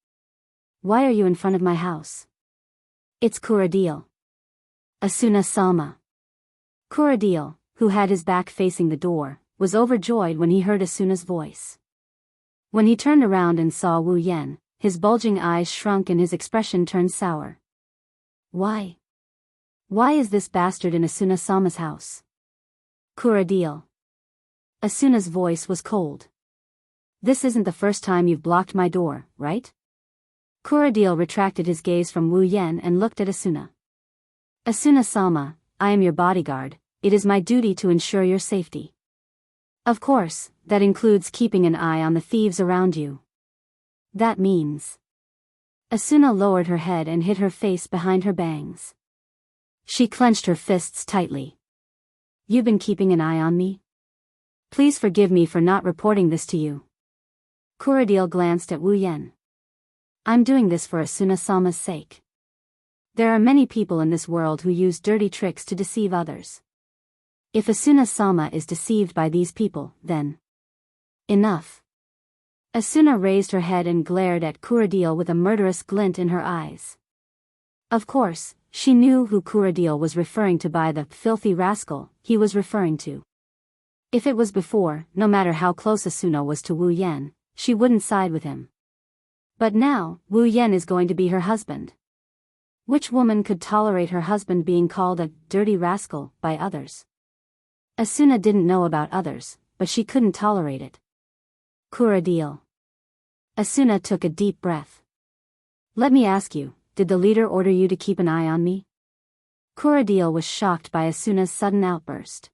Why are you in front of my house? It's Kuradil. Asuna Sama. Kuradil, who had his back facing the door, was overjoyed when he heard Asuna's voice. When he turned around and saw Wu Yan, his bulging eyes shrunk and his expression turned sour. Why? Why is this bastard in Asuna Sama's house? Kuradil. Asuna's voice was cold. This isn't the first time you've blocked my door, right? Kuradil retracted his gaze from Wu Yan and looked at Asuna. Asuna Sama, I am your bodyguard, it is my duty to ensure your safety. Of course, that includes keeping an eye on the thieves around you. That means... Asuna lowered her head and hid her face behind her bangs. She clenched her fists tightly. You've been keeping an eye on me? Please forgive me for not reporting this to you. Kuradil glanced at Wu Yan. I'm doing this for Asuna Sama's sake. There are many people in this world who use dirty tricks to deceive others. If Asuna Sama is deceived by these people, then... Enough. Asuna raised her head and glared at Kuradil with a murderous glint in her eyes. Of course, she knew who Kuradil was referring to by the filthy rascal he was referring to. If it was before, no matter how close Asuna was to Wu Yan, she wouldn't side with him. But now, Wu Yan is going to be her husband. Which woman could tolerate her husband being called a dirty rascal by others? Asuna didn't know about others, but she couldn't tolerate it. Kuradil. Asuna took a deep breath. Let me ask you, did the leader order you to keep an eye on me? Kuradil was shocked by Asuna's sudden outburst.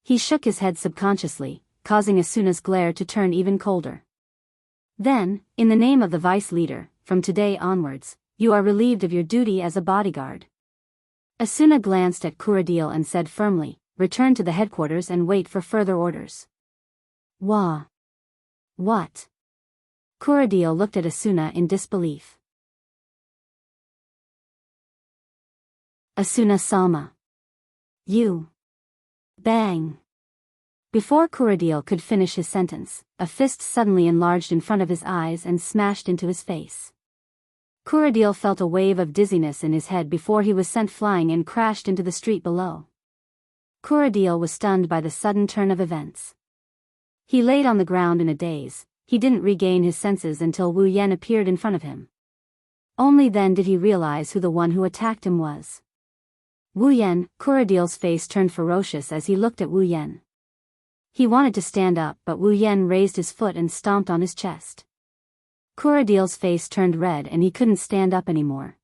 He shook his head subconsciously, causing Asuna's glare to turn even colder. Then, in the name of the vice leader, from today onwards, you are relieved of your duty as a bodyguard. Asuna glanced at Kuradil and said firmly, return to the headquarters and wait for further orders. Wah. What? Kuradil looked at Asuna in disbelief. Asuna Sama. You. Bang. Before Kuradil could finish his sentence, a fist suddenly enlarged in front of his eyes and smashed into his face. Kuradil felt a wave of dizziness in his head before he was sent flying and crashed into the street below. Kuradil was stunned by the sudden turn of events. He laid on the ground in a daze. He didn't regain his senses until Wu Yan appeared in front of him. Only then did he realize who the one who attacked him was. Wu Yan, Kuradiel's face turned ferocious as he looked at Wu Yan. He wanted to stand up, but Wu Yan raised his foot and stomped on his chest. Kuradiel's face turned red and he couldn't stand up anymore.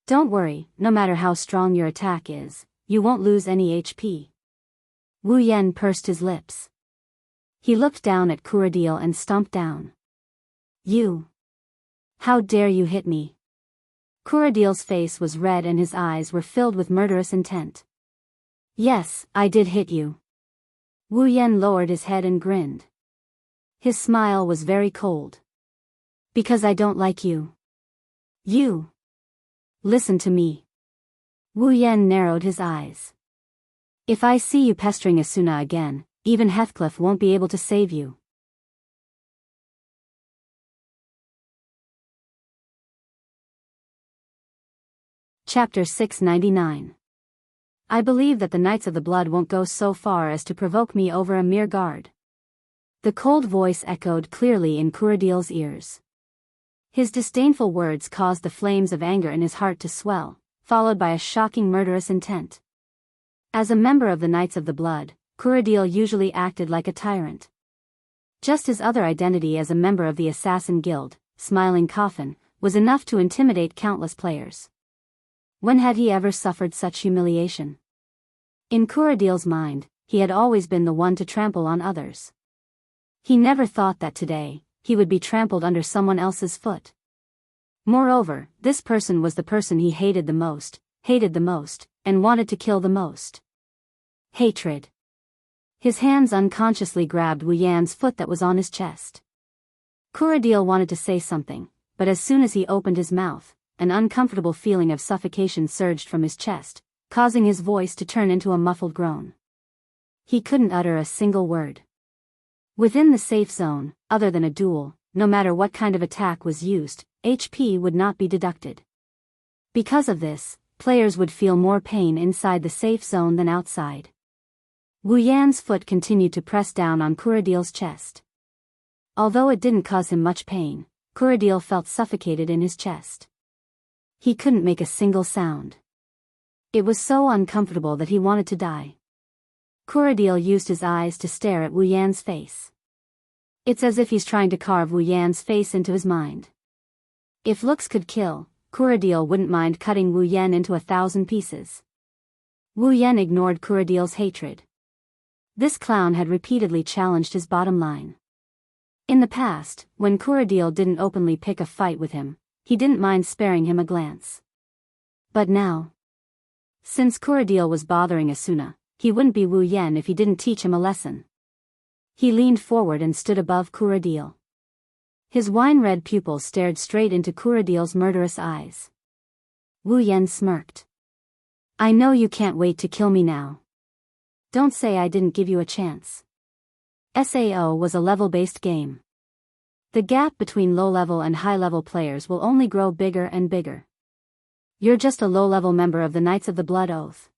Don't worry, no matter how strong your attack is, you won't lose any HP. Wu Yan pursed his lips. He looked down at Kuradiel and stomped down. You! How dare you hit me? Kuradiel's face was red and his eyes were filled with murderous intent. Yes, I did hit you. Wu Yan lowered his head and grinned. His smile was very cold. Because I don't like you. You! Listen to me. Wu Yan narrowed his eyes. If I see you pestering Asuna again, even Heathcliff won't be able to save you. Chapter 699. I believe that the Knights of the Blood won't go so far as to provoke me over a mere guard. The cold voice echoed clearly in Kuradiel's ears. His disdainful words caused the flames of anger in his heart to swell, followed by a shocking murderous intent. As a member of the Knights of the Blood, Kuradiel usually acted like a tyrant. Just his other identity as a member of the Assassin Guild, Smiling Coffin, was enough to intimidate countless players. When had he ever suffered such humiliation? In Kuradiel's mind, he had always been the one to trample on others. He never thought that today, he would be trampled under someone else's foot. Moreover, this person was the person he hated the most, and wanted to kill the most. Hatred. His hands unconsciously grabbed Wu Yan's foot that was on his chest. Kuradiel wanted to say something, but as soon as he opened his mouth, an uncomfortable feeling of suffocation surged from his chest, causing his voice to turn into a muffled groan. He couldn't utter a single word. Within the safe zone, other than a duel, no matter what kind of attack was used, HP would not be deducted. Because of this, players would feel more pain inside the safe zone than outside. Wu Yan's foot continued to press down on Kuradiel's chest. Although it didn't cause him much pain, Kuradiel felt suffocated in his chest. He couldn't make a single sound. It was so uncomfortable that he wanted to die. Kuradiel used his eyes to stare at Wu Yan's face. It's as if he's trying to carve Wu Yan's face into his mind. If looks could kill, Kuradiel wouldn't mind cutting Wu Yan into 1,000 pieces. Wu Yan ignored Kuradiel's hatred. This clown had repeatedly challenged his bottom line. In the past, when Kuradiel didn't openly pick a fight with him, he didn't mind sparing him a glance. But now, since Kuradiel was bothering Asuna, he wouldn't be Wu Yan if he didn't teach him a lesson. He leaned forward and stood above Kuradiel. His wine-red pupils stared straight into Kuradiel's murderous eyes. Wu Yan smirked. I know you can't wait to kill me now. Don't say I didn't give you a chance. SAO was a level-based game. The gap between low-level and high-level players will only grow bigger and bigger. You're just a low-level member of the Knights of the Blood Oath.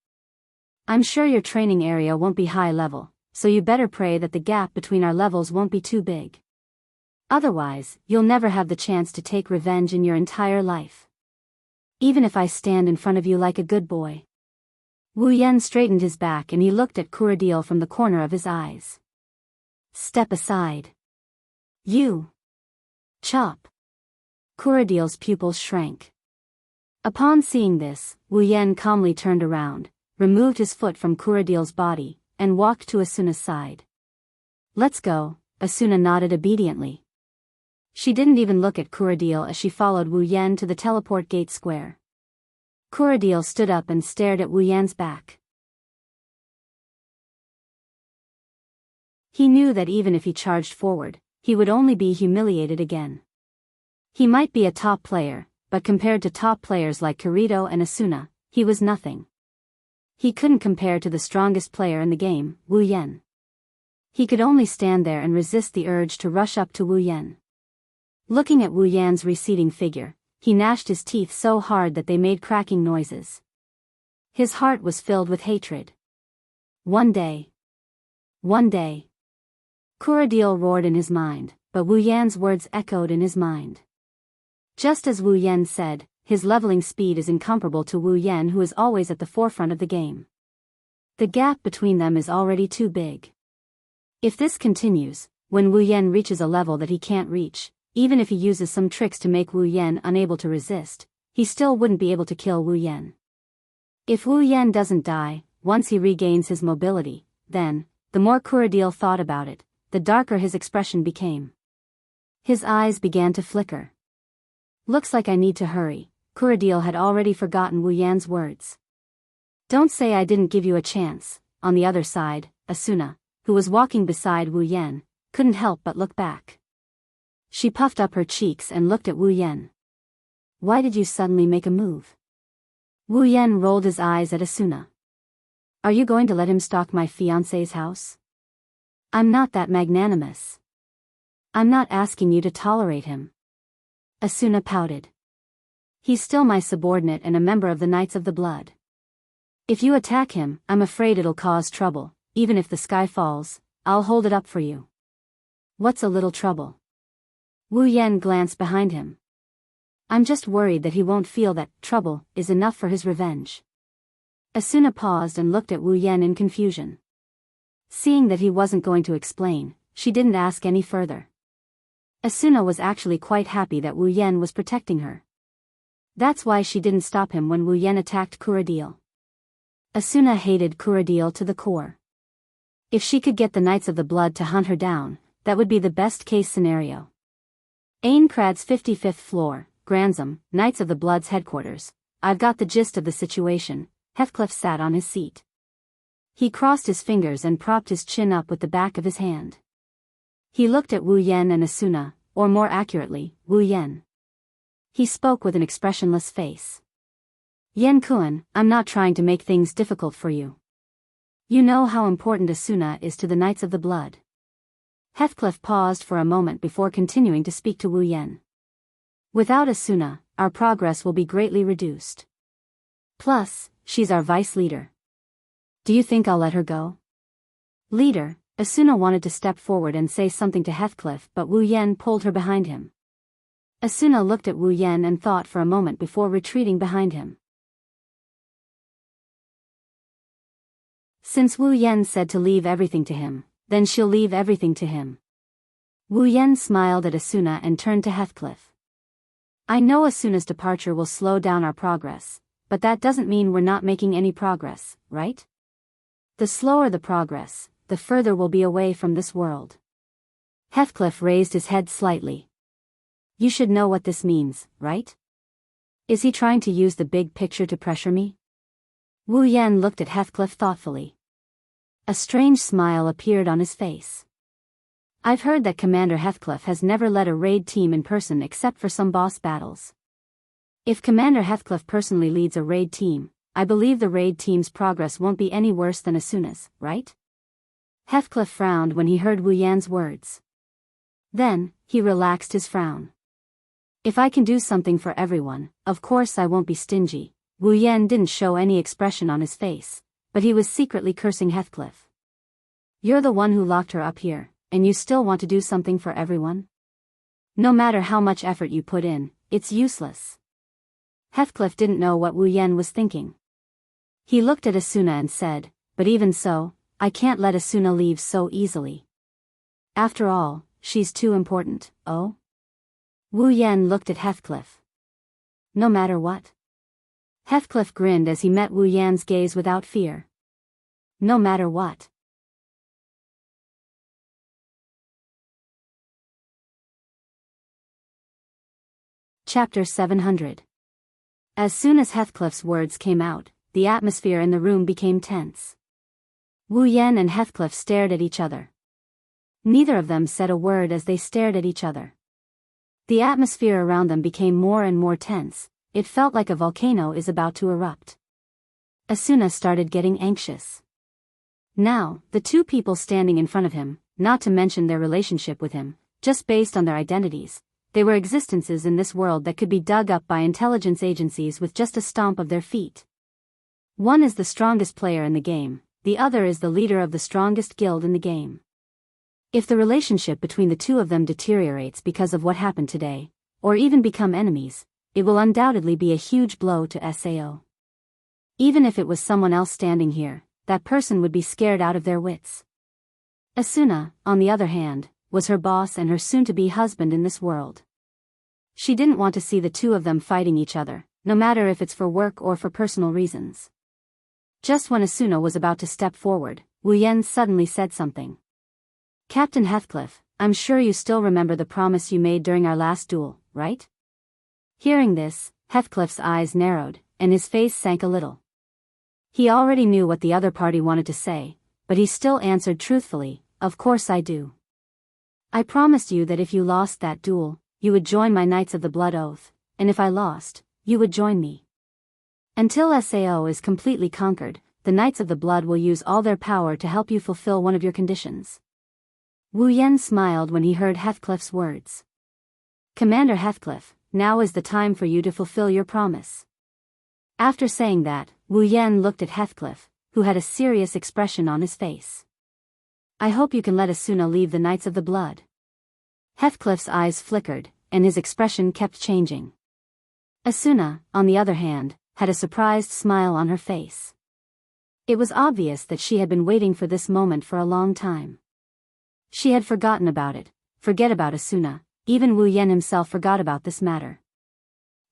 I'm sure your training area won't be high-level, so you better pray that the gap between our levels won't be too big. Otherwise, you'll never have the chance to take revenge in your entire life. Even if I stand in front of you like a good boy. Wu Yan straightened his back and he looked at Kuradiel from the corner of his eyes. Step aside. You. Chop. Kuradiel's pupils shrank. Upon seeing this, Wu Yan calmly turned around, removed his foot from Kuradiel's body, and walked to Asuna's side. Let's go, Asuna nodded obediently. She didn't even look at Kuradiel as she followed Wu Yan to the teleport gate square. Kuradiel stood up and stared at Wu Yan's back. He knew that even if he charged forward, he would only be humiliated again. He might be a top player, but compared to top players like Kirito and Asuna, he was nothing. He couldn't compare to the strongest player in the game, Wu Yan. He could only stand there and resist the urge to rush up to Wu Yan. Looking at Wu Yan's receding figure, he gnashed his teeth so hard that they made cracking noises. His heart was filled with hatred. One day. Kuradiel roared in his mind, but Wu Yan's words echoed in his mind. Just as Wu Yan said, his leveling speed is incomparable to Wu Yan, who is always at the forefront of the game. The gap between them is already too big. If this continues, when Wu Yan reaches a level that he can't reach, even if he uses some tricks to make Wu Yan unable to resist, he still wouldn't be able to kill Wu Yan. If Wu Yan doesn't die, once he regains his mobility, then, the more Kuradil thought about it, the darker his expression became. His eyes began to flicker. Looks like I need to hurry. Kuradil had already forgotten Wu Yan's words. Don't say I didn't give you a chance. On the other side, Asuna, who was walking beside Wu Yan, couldn't help but look back. She puffed up her cheeks and looked at Wu Yan. Why did you suddenly make a move? Wu Yan rolled his eyes at Asuna. Are you going to let him stalk my fiancé's house? I'm not that magnanimous. I'm not asking you to tolerate him. Asuna pouted. He's still my subordinate and a member of the Knights of the Blood. If you attack him, I'm afraid it'll cause trouble. Even if the sky falls, I'll hold it up for you. What's a little trouble? Wu Yan glanced behind him. I'm just worried that he won't feel that trouble is enough for his revenge. Asuna paused and looked at Wu Yan in confusion. Seeing that he wasn't going to explain, she didn't ask any further. Asuna was actually quite happy that Wu Yan was protecting her. That's why she didn't stop him when Wu Yan attacked Kuradil. Asuna hated Kuradil to the core. If she could get the Knights of the Blood to hunt her down, that would be the best-case scenario. Aincrad's 55th floor, Grantham, Knights of the Blood's headquarters. I've got the gist of the situation. Heathcliff sat on his seat. He crossed his fingers and propped his chin up with the back of his hand. He looked at Wu Yan and Asuna, or more accurately, Wu Yan. He spoke with an expressionless face. Yan Kuan, I'm not trying to make things difficult for you. You know how important Asuna is to the Knights of the Blood. Heathcliff paused for a moment before continuing to speak to Wu Yan. Without Asuna, our progress will be greatly reduced. Plus, she's our vice leader. Do you think I'll let her go? Leader, Asuna wanted to step forward and say something to Heathcliff, but Wu Yan pulled her behind him. Asuna looked at Wu Yan and thought for a moment before retreating behind him. Since Wu Yan said to leave everything to him, then she'll leave everything to him. Wu Yan smiled at Asuna and turned to Heathcliff. I know Asuna's departure will slow down our progress, but that doesn't mean we're not making any progress, right? The slower the progress, the further we'll be away from this world. Heathcliff raised his head slightly. You should know what this means, right? Is he trying to use the big picture to pressure me? Wu Yan looked at Heathcliff thoughtfully. A strange smile appeared on his face. I've heard that Commander Heathcliff has never led a raid team in person except for some boss battles. If Commander Heathcliff personally leads a raid team, I believe the raid team's progress won't be any worse than Asuna's, right? Heathcliff frowned when he heard Wu Yan's words. Then, he relaxed his frown. If I can do something for everyone, of course I won't be stingy. Wu Yan didn't show any expression on his face, but he was secretly cursing Heathcliff. You're the one who locked her up here, and you still want to do something for everyone? No matter how much effort you put in, it's useless. Heathcliff didn't know what Wu Yan was thinking. He looked at Asuna and said, but even so, I can't let Asuna leave so easily. After all, she's too important, oh? Wu Yan looked at Heathcliff. No matter what? Heathcliff grinned as he met Wu Yan's gaze without fear. No matter what. Chapter 700. As soon as Heathcliff's words came out, the atmosphere in the room became tense. Wu Yan and Heathcliff stared at each other. Neither of them said a word as they stared at each other. The atmosphere around them became more and more tense. It felt like a volcano is about to erupt. Asuna started getting anxious. Now, the two people standing in front of him, not to mention their relationship with him, just based on their identities, they were existences in this world that could be dug up by intelligence agencies with just a stomp of their feet. One is the strongest player in the game, the other is the leader of the strongest guild in the game. If the relationship between the two of them deteriorates because of what happened today, or even become enemies, it will undoubtedly be a huge blow to Sao. Even if it was someone else standing here, that person would be scared out of their wits. Asuna, on the other hand, was her boss and her soon-to-be husband in this world. She didn't want to see the two of them fighting each other, no matter if it's for work or for personal reasons. Just when Asuna was about to step forward, Wu Yan suddenly said something. "Captain Heathcliff, I'm sure you still remember the promise you made during our last duel, right?" Hearing this, Heathcliff's eyes narrowed, and his face sank a little. He already knew what the other party wanted to say, but he still answered truthfully, "Of course I do. I promised you that if you lost that duel, you would join my Knights of the Blood Oath, and if I lost, you would join me. Until Sao is completely conquered, the Knights of the Blood will use all their power to help you fulfill one of your conditions." Wu Yan smiled when he heard Heathcliff's words. "Commander Heathcliff, now is the time for you to fulfill your promise." After saying that, Wu Yan looked at Heathcliff, who had a serious expression on his face. "I hope you can let Asuna leave the Knights of the Blood." Heathcliff's eyes flickered, and his expression kept changing. Asuna, on the other hand, had a surprised smile on her face. It was obvious that she had been waiting for this moment for a long time. She had forgotten about it. Forget about Asuna, even Wu Yan himself forgot about this matter.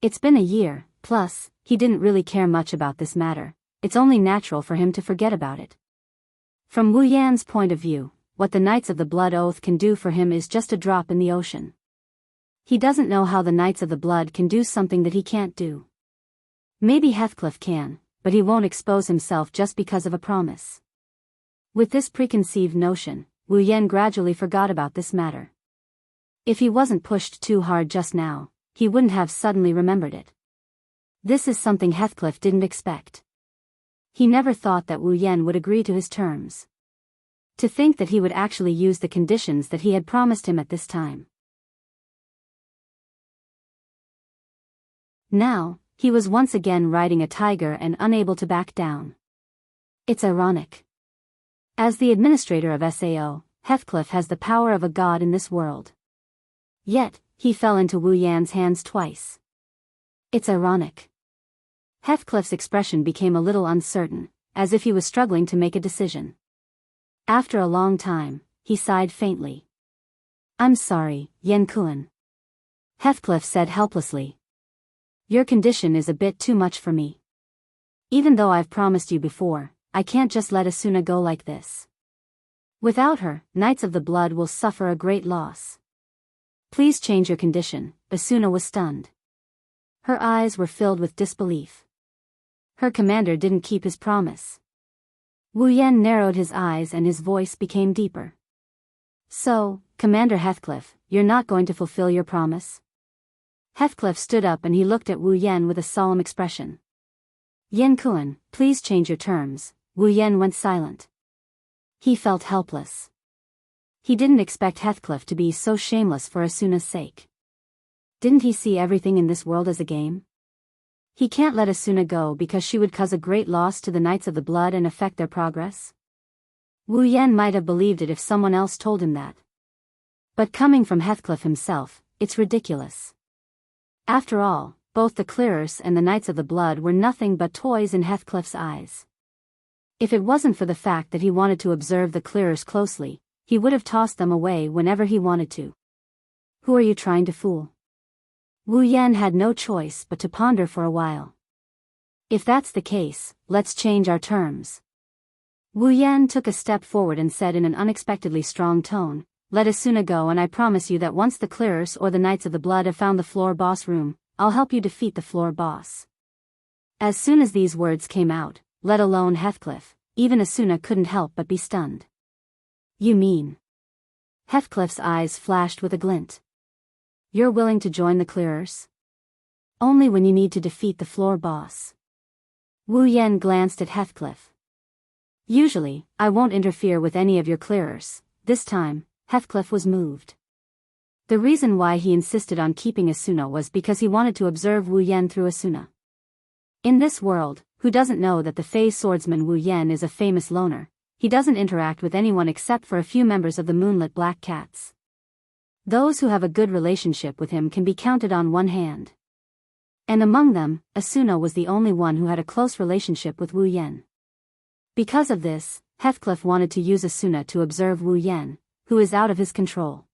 It's been a year, plus, he didn't really care much about this matter. It's only natural for him to forget about it. From Wu Yan's point of view, what the Knights of the Blood Oath can do for him is just a drop in the ocean. He doesn't know how the Knights of the Blood can do something that he can't do. Maybe Heathcliff can, but he won't expose himself just because of a promise. With this preconceived notion, Wu Yan gradually forgot about this matter. If he wasn't pushed too hard just now, he wouldn't have suddenly remembered it. This is something Heathcliff didn't expect. He never thought that Wu Yan would agree to his terms. To think that he would actually use the conditions that he had promised him at this time. Now, he was once again riding a tiger and unable to back down. It's ironic. As the administrator of Sao, Heathcliff has the power of a god in this world. Yet, he fell into Wu Yan's hands twice. It's ironic. Heathcliff's expression became a little uncertain, as if he was struggling to make a decision. After a long time, he sighed faintly. "I'm sorry, Yan Kuan," Heathcliff said helplessly. "Your condition is a bit too much for me. Even though I've promised you before, I can't just let Asuna go like this. Without her, Knights of the Blood will suffer a great loss. Please change your condition." Asuna was stunned. Her eyes were filled with disbelief. Her commander didn't keep his promise. Wu Yan narrowed his eyes and his voice became deeper. "So, Commander Heathcliff, you're not going to fulfill your promise?" Heathcliff stood up and he looked at Wu Yan with a solemn expression. "Yan Kuan, please change your terms." Wu Yan went silent. He felt helpless. He didn't expect Heathcliff to be so shameless for Asuna's sake. Didn't he see everything in this world as a game? He can't let Asuna go because she would cause a great loss to the Knights of the Blood and affect their progress? Wu Yan might have believed it if someone else told him that. But coming from Heathcliff himself, it's ridiculous. After all, both the Clearers and the Knights of the Blood were nothing but toys in Heathcliff's eyes. If it wasn't for the fact that he wanted to observe the Clearers closely, he would have tossed them away whenever he wanted to. Who are you trying to fool? Wu Yan had no choice but to ponder for a while. If that's the case, let's change our terms. Wu Yan took a step forward and said in an unexpectedly strong tone, "Let Asuna go, and I promise you that once the Clearers or the Knights of the Blood have found the floor boss room, I'll help you defeat the floor boss." As soon as these words came out, let alone Heathcliff, even Asuna couldn't help but be stunned. "You mean?" Heathcliff's eyes flashed with a glint. "You're willing to join the Clearers? Only when you need to defeat the floor boss." Wu Yan glanced at Heathcliff. "Usually, I won't interfere with any of your Clearers." This time, Heathcliff was moved. The reason why he insisted on keeping Asuna was because he wanted to observe Wu Yan through Asuna. In this world, who doesn't know that the Fey swordsman Wu Yan is a famous loner? He doesn't interact with anyone except for a few members of the Moonlit Black Cats. Those who have a good relationship with him can be counted on one hand. And among them, Asuna was the only one who had a close relationship with Wu Yan. Because of this, Heathcliff wanted to use Asuna to observe Wu Yan, who is out of his control.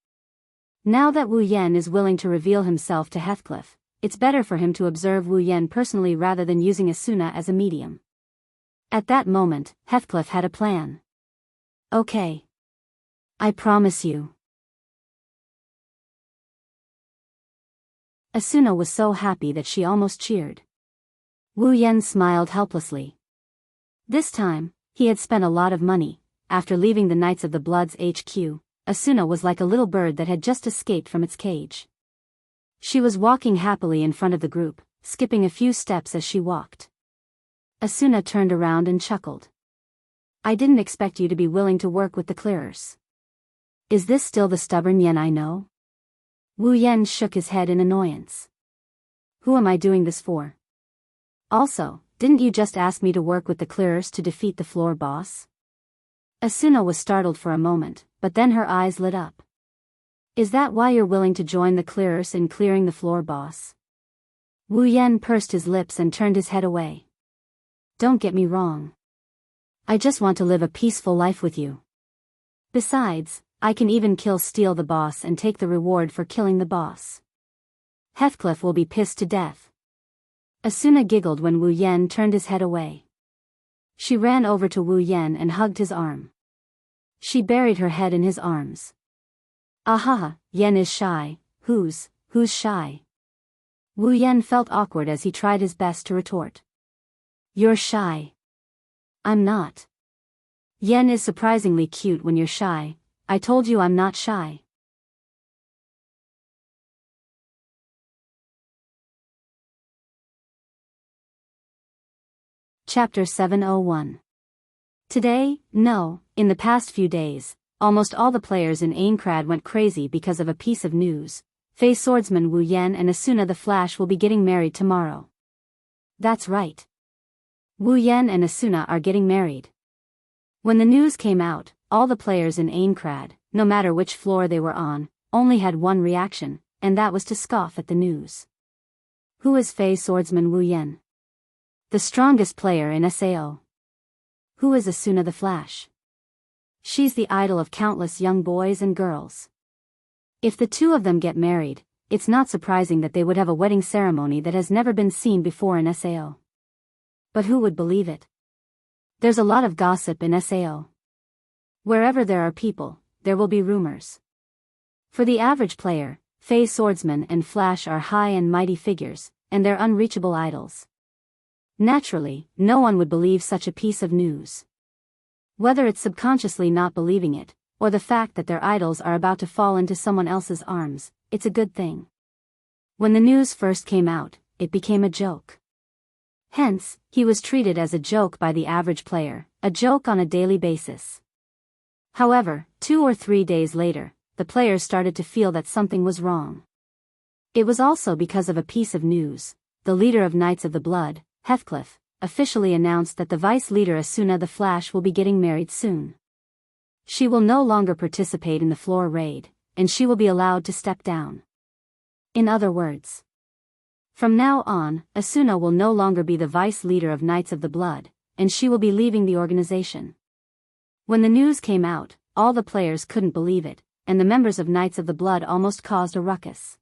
Now that Wu Yan is willing to reveal himself to Heathcliff, it's better for him to observe Wu Yan personally rather than using Asuna as a medium. At that moment, Heathcliff had a plan. Okay. I promise you. Asuna was so happy that she almost cheered. Wu Yan smiled helplessly. This time, he had spent a lot of money. After leaving the Knights of the Blood's HQ, Asuna was like a little bird that had just escaped from its cage. She was walking happily in front of the group, skipping a few steps as she walked. Asuna turned around and chuckled. I didn't expect you to be willing to work with the clearers. Is this still the stubborn Yan I know? Wu Yan shook his head in annoyance. Who am I doing this for? Also, didn't you just ask me to work with the clearers to defeat the floor boss? Asuna was startled for a moment, but then her eyes lit up. Is that why you're willing to join the clearers in clearing the floor boss? Wu Yan pursed his lips and turned his head away. Don't get me wrong. I just want to live a peaceful life with you. Besides, I can even steal the boss and take the reward for killing the boss. Heathcliff will be pissed to death. Asuna giggled when Wu Yan turned his head away. She ran over to Wu Yan and hugged his arm. She buried her head in his arms. Ahaha, Yan is shy. Who's shy? Wu Yan felt awkward as he tried his best to retort. You're shy. I'm not. Yan is surprisingly cute when you're shy. I told you I'm not shy. Chapter 701. Today, no, in the past few days, almost all the players in Aincrad went crazy because of a piece of news. Fey swordsman Wu Yan and Asuna the Flash will be getting married tomorrow. That's right. Wu Yan and Asuna are getting married. When the news came out, all the players in Aincrad, no matter which floor they were on, only had one reaction, and that was to scoff at the news. Who is Fey swordsman Wu Yan? The strongest player in SAO. Who is Asuna the Flash? She's the idol of countless young boys and girls. If the two of them get married, it's not surprising that they would have a wedding ceremony that has never been seen before in SAO. But who would believe it? There's a lot of gossip in SAO. Wherever there are people, there will be rumors. For the average player, Fey swordsman and Flash are high and mighty figures, and they're unreachable idols. Naturally, no one would believe such a piece of news. Whether it's subconsciously not believing it, or the fact that their idols are about to fall into someone else's arms, it's a good thing. When the news first came out, it became a joke. Hence, he was treated as a joke by the average player, a joke on a daily basis. However, 2 or 3 days later, the players started to feel that something was wrong. It was also because of a piece of news. The leader of Knights of the Blood, Heathcliff, officially announced that the vice leader Asuna the Flash will be getting married soon. She will no longer participate in the floor raid, and she will be allowed to step down. In other words, from now on, Asuna will no longer be the vice leader of Knights of the Blood, and she will be leaving the organization. When the news came out, all the players couldn't believe it, and the members of Knights of the Blood almost caused a ruckus.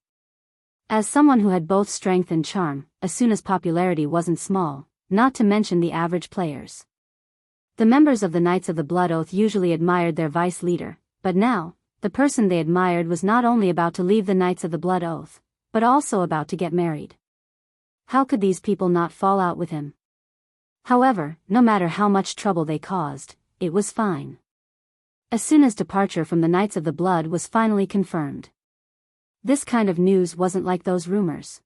As someone who had both strength and charm, Asuna's popularity wasn't small, not to mention the average players. The members of the Knights of the Blood Oath usually admired their vice leader, but now, the person they admired was not only about to leave the Knights of the Blood Oath, but also about to get married. How could these people not fall out with him? However, no matter how much trouble they caused, it was fine. Asuna's departure from the Knights of the Blood was finally confirmed. This kind of news wasn't like those rumors.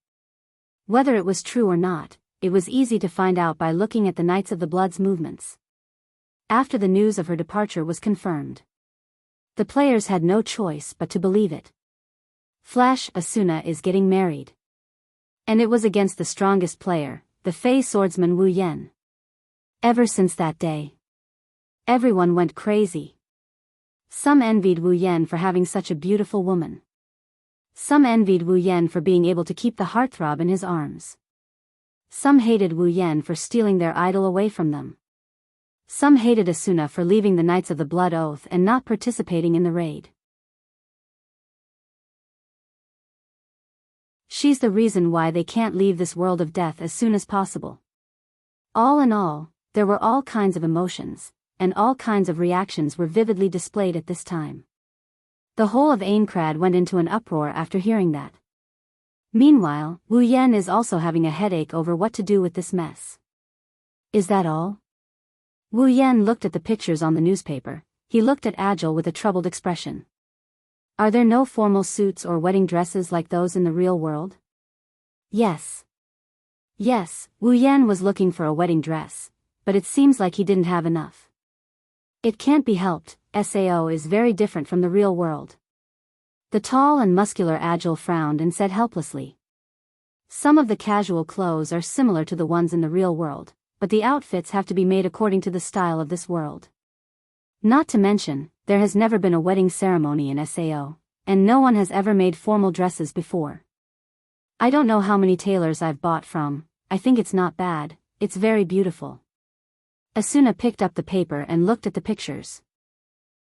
Whether it was true or not, it was easy to find out by looking at the Knights of the Blood's movements. After the news of her departure was confirmed, the players had no choice but to believe it. Flash Asuna is getting married. And it was against the strongest player, the Fey swordsman Wu Yan. Ever since that day, everyone went crazy. Some envied Wu Yan for having such a beautiful woman. Some envied Wu Yan for being able to keep the heartthrob in his arms. Some hated Wu Yan for stealing their idol away from them. Some hated Asuna for leaving the Knights of the Blood Oath and not participating in the raid. She's the reason why they can't leave this world of death as soon as possible. All in all, there were all kinds of emotions, and all kinds of reactions were vividly displayed at this time. The whole of Aincrad went into an uproar after hearing that. Meanwhile, Wu Yan is also having a headache over what to do with this mess. Is that all? Wu Yan looked at the pictures on the newspaper. He looked at Agile with a troubled expression. Are there no formal suits or wedding dresses like those in the real world? Yes. Yes, Wu Yan was looking for a wedding dress, but it seems like he didn't have enough. It can't be helped, Sao is very different from the real world. The tall and muscular Agile frowned and said helplessly. Some of the casual clothes are similar to the ones in the real world, but the outfits have to be made according to the style of this world. Not to mention, there has never been a wedding ceremony in Sao, and no one has ever made formal dresses before. I don't know how many tailors I've bought from. I think it's not bad, it's very beautiful. Asuna picked up the paper and looked at the pictures.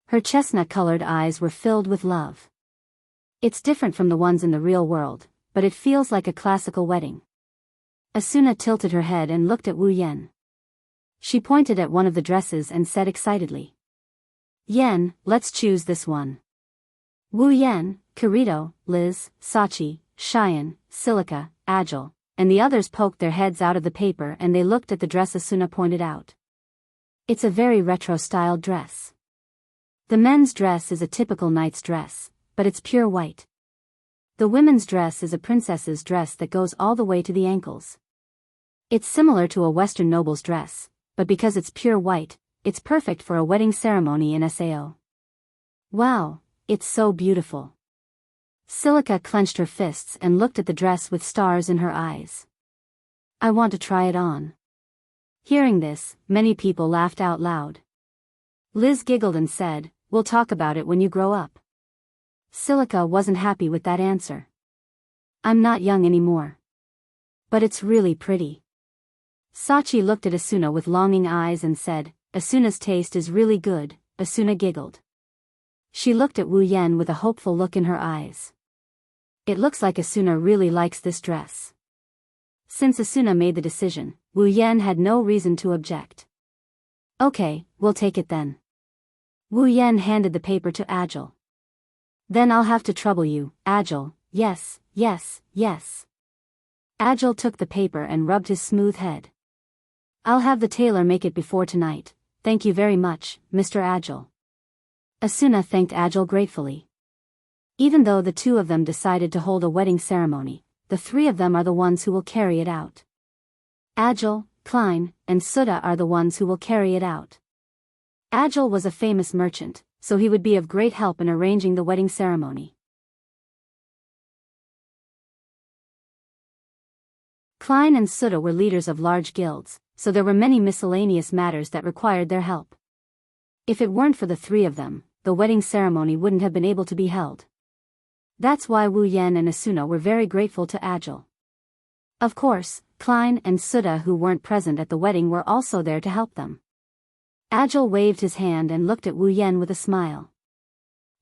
Her chestnut-colored eyes were filled with love. It's different from the ones in the real world, but it feels like a classical wedding. Asuna tilted her head and looked at Wu Yan. She pointed at one of the dresses and said excitedly. Yan, let's choose this one. Wu Yan, Kirito, Liz, Sachi, Cheyenne, Silica, Agile, and the others poked their heads out of the paper and they looked at the dress Asuna pointed out. It's a very retro-styled dress. The men's dress is a typical knight's dress, but it's pure white. The women's dress is a princess's dress that goes all the way to the ankles. It's similar to a Western noble's dress, but because it's pure white, it's perfect for a wedding ceremony in Sao. Wow, it's so beautiful. Silica clenched her fists and looked at the dress with stars in her eyes. I want to try it on. Hearing this, many people laughed out loud. Liz giggled and said, we'll talk about it when you grow up. Silica wasn't happy with that answer. I'm not young anymore. But it's really pretty. Sachi looked at Asuna with longing eyes and said, Asuna's taste is really good. Asuna giggled. She looked at Wu Yan with a hopeful look in her eyes. It looks like Asuna really likes this dress. Since Asuna made the decision, Wu Yan had no reason to object. Okay, we'll take it then. Wu Yan handed the paper to Agile. Then I'll have to trouble you, Agile. Yes, yes, yes. Agile took the paper and rubbed his smooth head. I'll have the tailor make it before tonight. Thank you very much, Mr. Agile. Asuna thanked Agile gratefully. Even though the two of them decided to hold a wedding ceremony, the three of them are the ones who will carry it out. Agile, Klein, and Sutta are the ones who will carry it out. Agile was a famous merchant, so he would be of great help in arranging the wedding ceremony. Klein and Sutta were leaders of large guilds, so there were many miscellaneous matters that required their help. If it weren't for the three of them, the wedding ceremony wouldn't have been able to be held. That's why Wu Yan and Asuna were very grateful to Agile. Of course, Klein and Sutta who weren't present at the wedding were also there to help them. Agile waved his hand and looked at Wu Yan with a smile.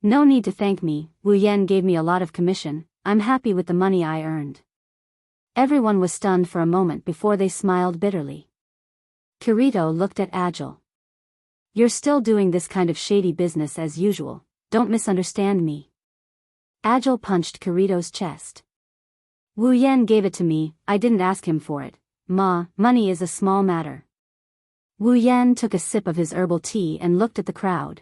No need to thank me, Wu Yan gave me a lot of commission, I'm happy with the money I earned. Everyone was stunned for a moment before they smiled bitterly. Kirito looked at Agile. You're still doing this kind of shady business as usual, don't misunderstand me. Agile punched Kirito's chest. Wu Yan gave it to me, I didn't ask him for it. Money is a small matter. Wu Yan took a sip of his herbal tea and looked at the crowd.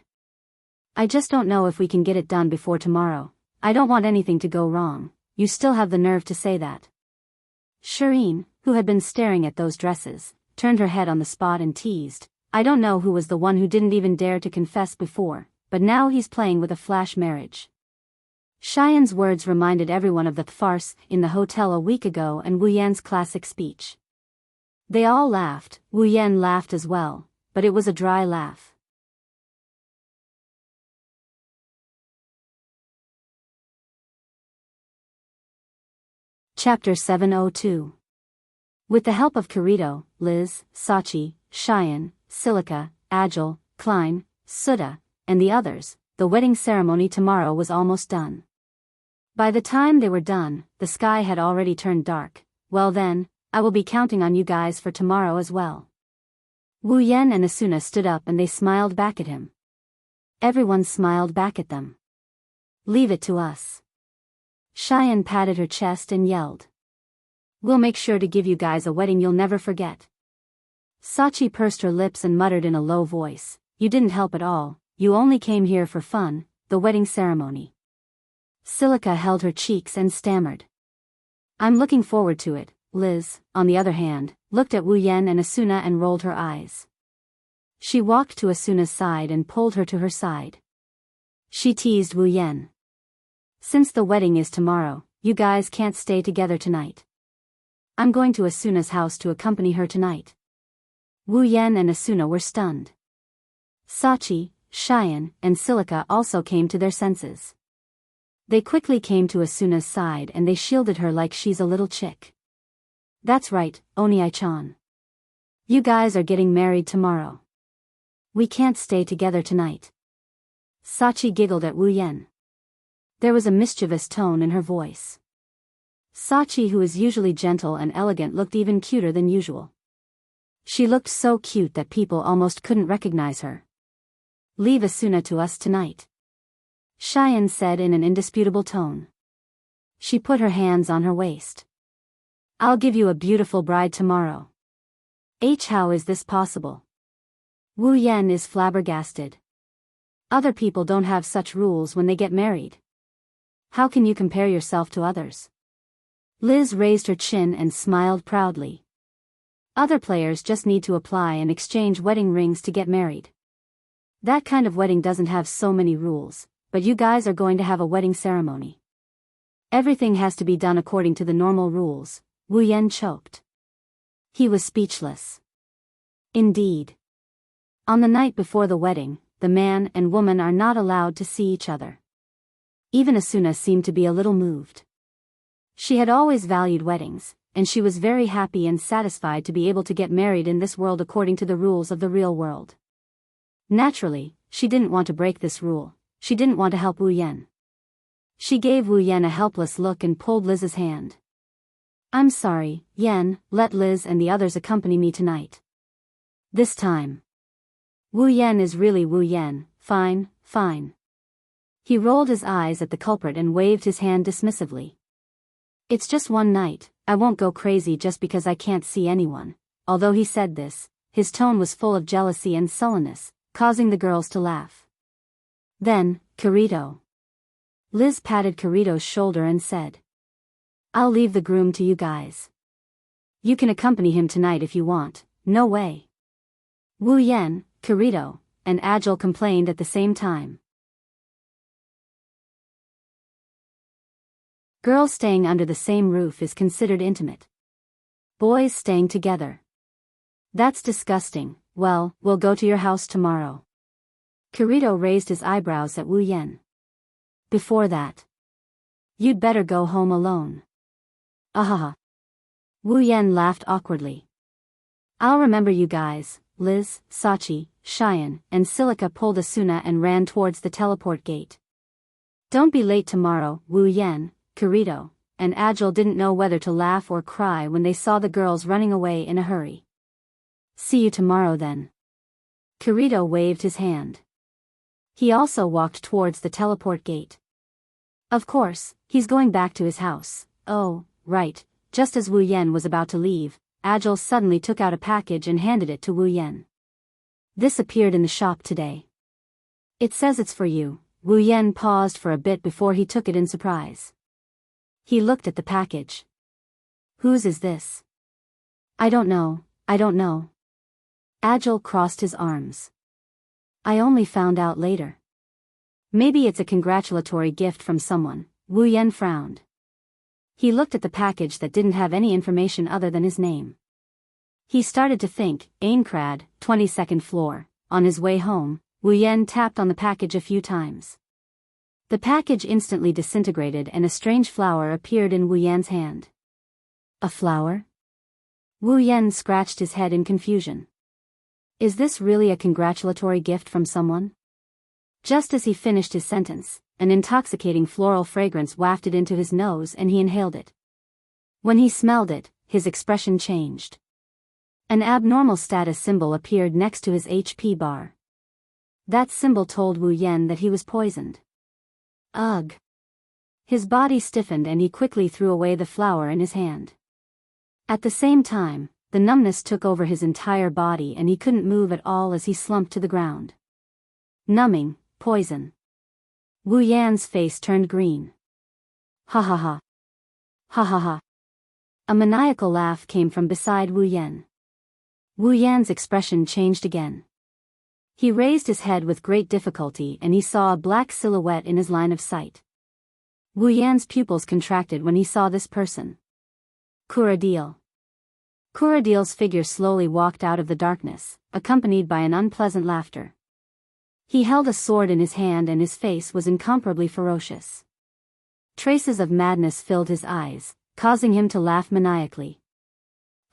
I just don't know if we can get it done before tomorrow. I don't want anything to go wrong. You still have the nerve to say that. Shireen, who had been staring at those dresses, turned her head on the spot and teased, I don't know who was the one who didn't even dare to confess before, but now he's playing with a flash marriage. Cheyenne's words reminded everyone of the farce in the hotel a week ago and Wu Yan's classic speech. They all laughed, Wu Yan laughed as well, but it was a dry laugh. Chapter 702. With the help of Kirito, Liz, Sachi, Cheyenne, Silica, Agile, Klein, Suda, and the others, the wedding ceremony tomorrow was almost done. By the time they were done, the sky had already turned dark. Well then, I will be counting on you guys for tomorrow as well. Wu Yan and Asuna stood up and they smiled back at him. Everyone smiled back at them. Leave it to us. Cheyenne patted her chest and yelled. We'll make sure to give you guys a wedding you'll never forget. Sachi pursed her lips and muttered in a low voice, You didn't help at all, you only came here for fun, the wedding ceremony. Silica held her cheeks and stammered. I'm looking forward to it. Liz, on the other hand, looked at Wu Yan and Asuna and rolled her eyes. She walked to Asuna's side and pulled her to her side. She teased Wu Yan. Since the wedding is tomorrow, you guys can't stay together tonight. I'm going to Asuna's house to accompany her tonight. Wu Yan and Asuna were stunned. Sachi, Cheyenne, and Silica also came to their senses. They quickly came to Asuna's side and they shielded her like she's a little chick. That's right, Oniai-chan. You guys are getting married tomorrow. We can't stay together tonight. Sachi giggled at Wu Yan. There was a mischievous tone in her voice. Sachi, who is usually gentle and elegant, looked even cuter than usual. She looked so cute that people almost couldn't recognize her. Leave Asuna to us tonight, Cheyenne said in an indisputable tone. She put her hands on her waist. I'll give you a beautiful bride tomorrow. How is this possible? Wu Yan is flabbergasted. Other people don't have such rules when they get married. How can you compare yourself to others? Liz raised her chin and smiled proudly. Other players just need to apply and exchange wedding rings to get married. That kind of wedding doesn't have so many rules, but you guys are going to have a wedding ceremony. Everything has to be done according to the normal rules. Wu Yan choked. He was speechless. Indeed. On the night before the wedding, the man and woman are not allowed to see each other. Even Asuna seemed to be a little moved. She had always valued weddings, and she was very happy and satisfied to be able to get married in this world according to the rules of the real world. Naturally, she didn't want to break this rule. She didn't want to help Wu Yan. She gave Wu Yan a helpless look and pulled Liz's hand. I'm sorry, Yan, let Liz and the others accompany me tonight. This time. Wu Yan is really Wu Yan, fine, fine. He rolled his eyes at the culprit and waved his hand dismissively. It's just one night, I won't go crazy just because I can't see anyone. Although he said this, his tone was full of jealousy and sullenness, causing the girls to laugh. Then, Kirito. Liz patted Kirito's shoulder and said, I'll leave the groom to you guys. You can accompany him tonight if you want. No way. Wu Yan, Kirito, and Agile complained at the same time. Girls staying under the same roof is considered intimate. Boys staying together. That's disgusting. Well, we'll go to your house tomorrow. Kirito raised his eyebrows at Wu Yan. Before that, you'd better go home alone. Ahaha. Wu Yan laughed awkwardly. I'll remember you guys. Liz, Sachi, Cheyenne, and Silica pulled Asuna and ran towards the teleport gate. Don't be late tomorrow. Wu Yan, Kirito, and Agile didn't know whether to laugh or cry when they saw the girls running away in a hurry. See you tomorrow then. Kirito waved his hand. He also walked towards the teleport gate. Of course, he's going back to his house. Oh, right, just as Wu Yan was about to leave, Agile suddenly took out a package and handed it to Wu Yan. This appeared in the shop today. It says it's for you. Wu Yan paused for a bit before he took it in surprise. He looked at the package. Whose is this? I don't know. Agile crossed his arms. I only found out later. Maybe it's a congratulatory gift from someone. Wu Yan frowned. He looked at the package that didn't have any information other than his name. He started to think, Aincrad, 22nd floor. On his way home, Wu Yan tapped on the package a few times. The package instantly disintegrated and a strange flower appeared in Wu Yan's hand. A flower? Wu Yan scratched his head in confusion. Is this really a congratulatory gift from someone? Just as he finished his sentence, an intoxicating floral fragrance wafted into his nose and he inhaled it. When he smelled it, his expression changed. An abnormal status symbol appeared next to his HP bar. That symbol told Wu Yan that he was poisoned. Ugh! His body stiffened and he quickly threw away the flower in his hand. At the same time, the numbness took over his entire body and he couldn't move at all as he slumped to the ground. Numbing, poison. Wu Yan's face turned green. Ha ha ha. Ha ha ha. A maniacal laugh came from beside Wu Yan. Wu Yan's expression changed again. He raised his head with great difficulty and he saw a black silhouette in his line of sight. Wu Yan's pupils contracted when he saw this person. Kuradil. Kuradil's figure slowly walked out of the darkness, accompanied by an unpleasant laughter. He held a sword in his hand and his face was incomparably ferocious. Traces of madness filled his eyes, causing him to laugh maniacally.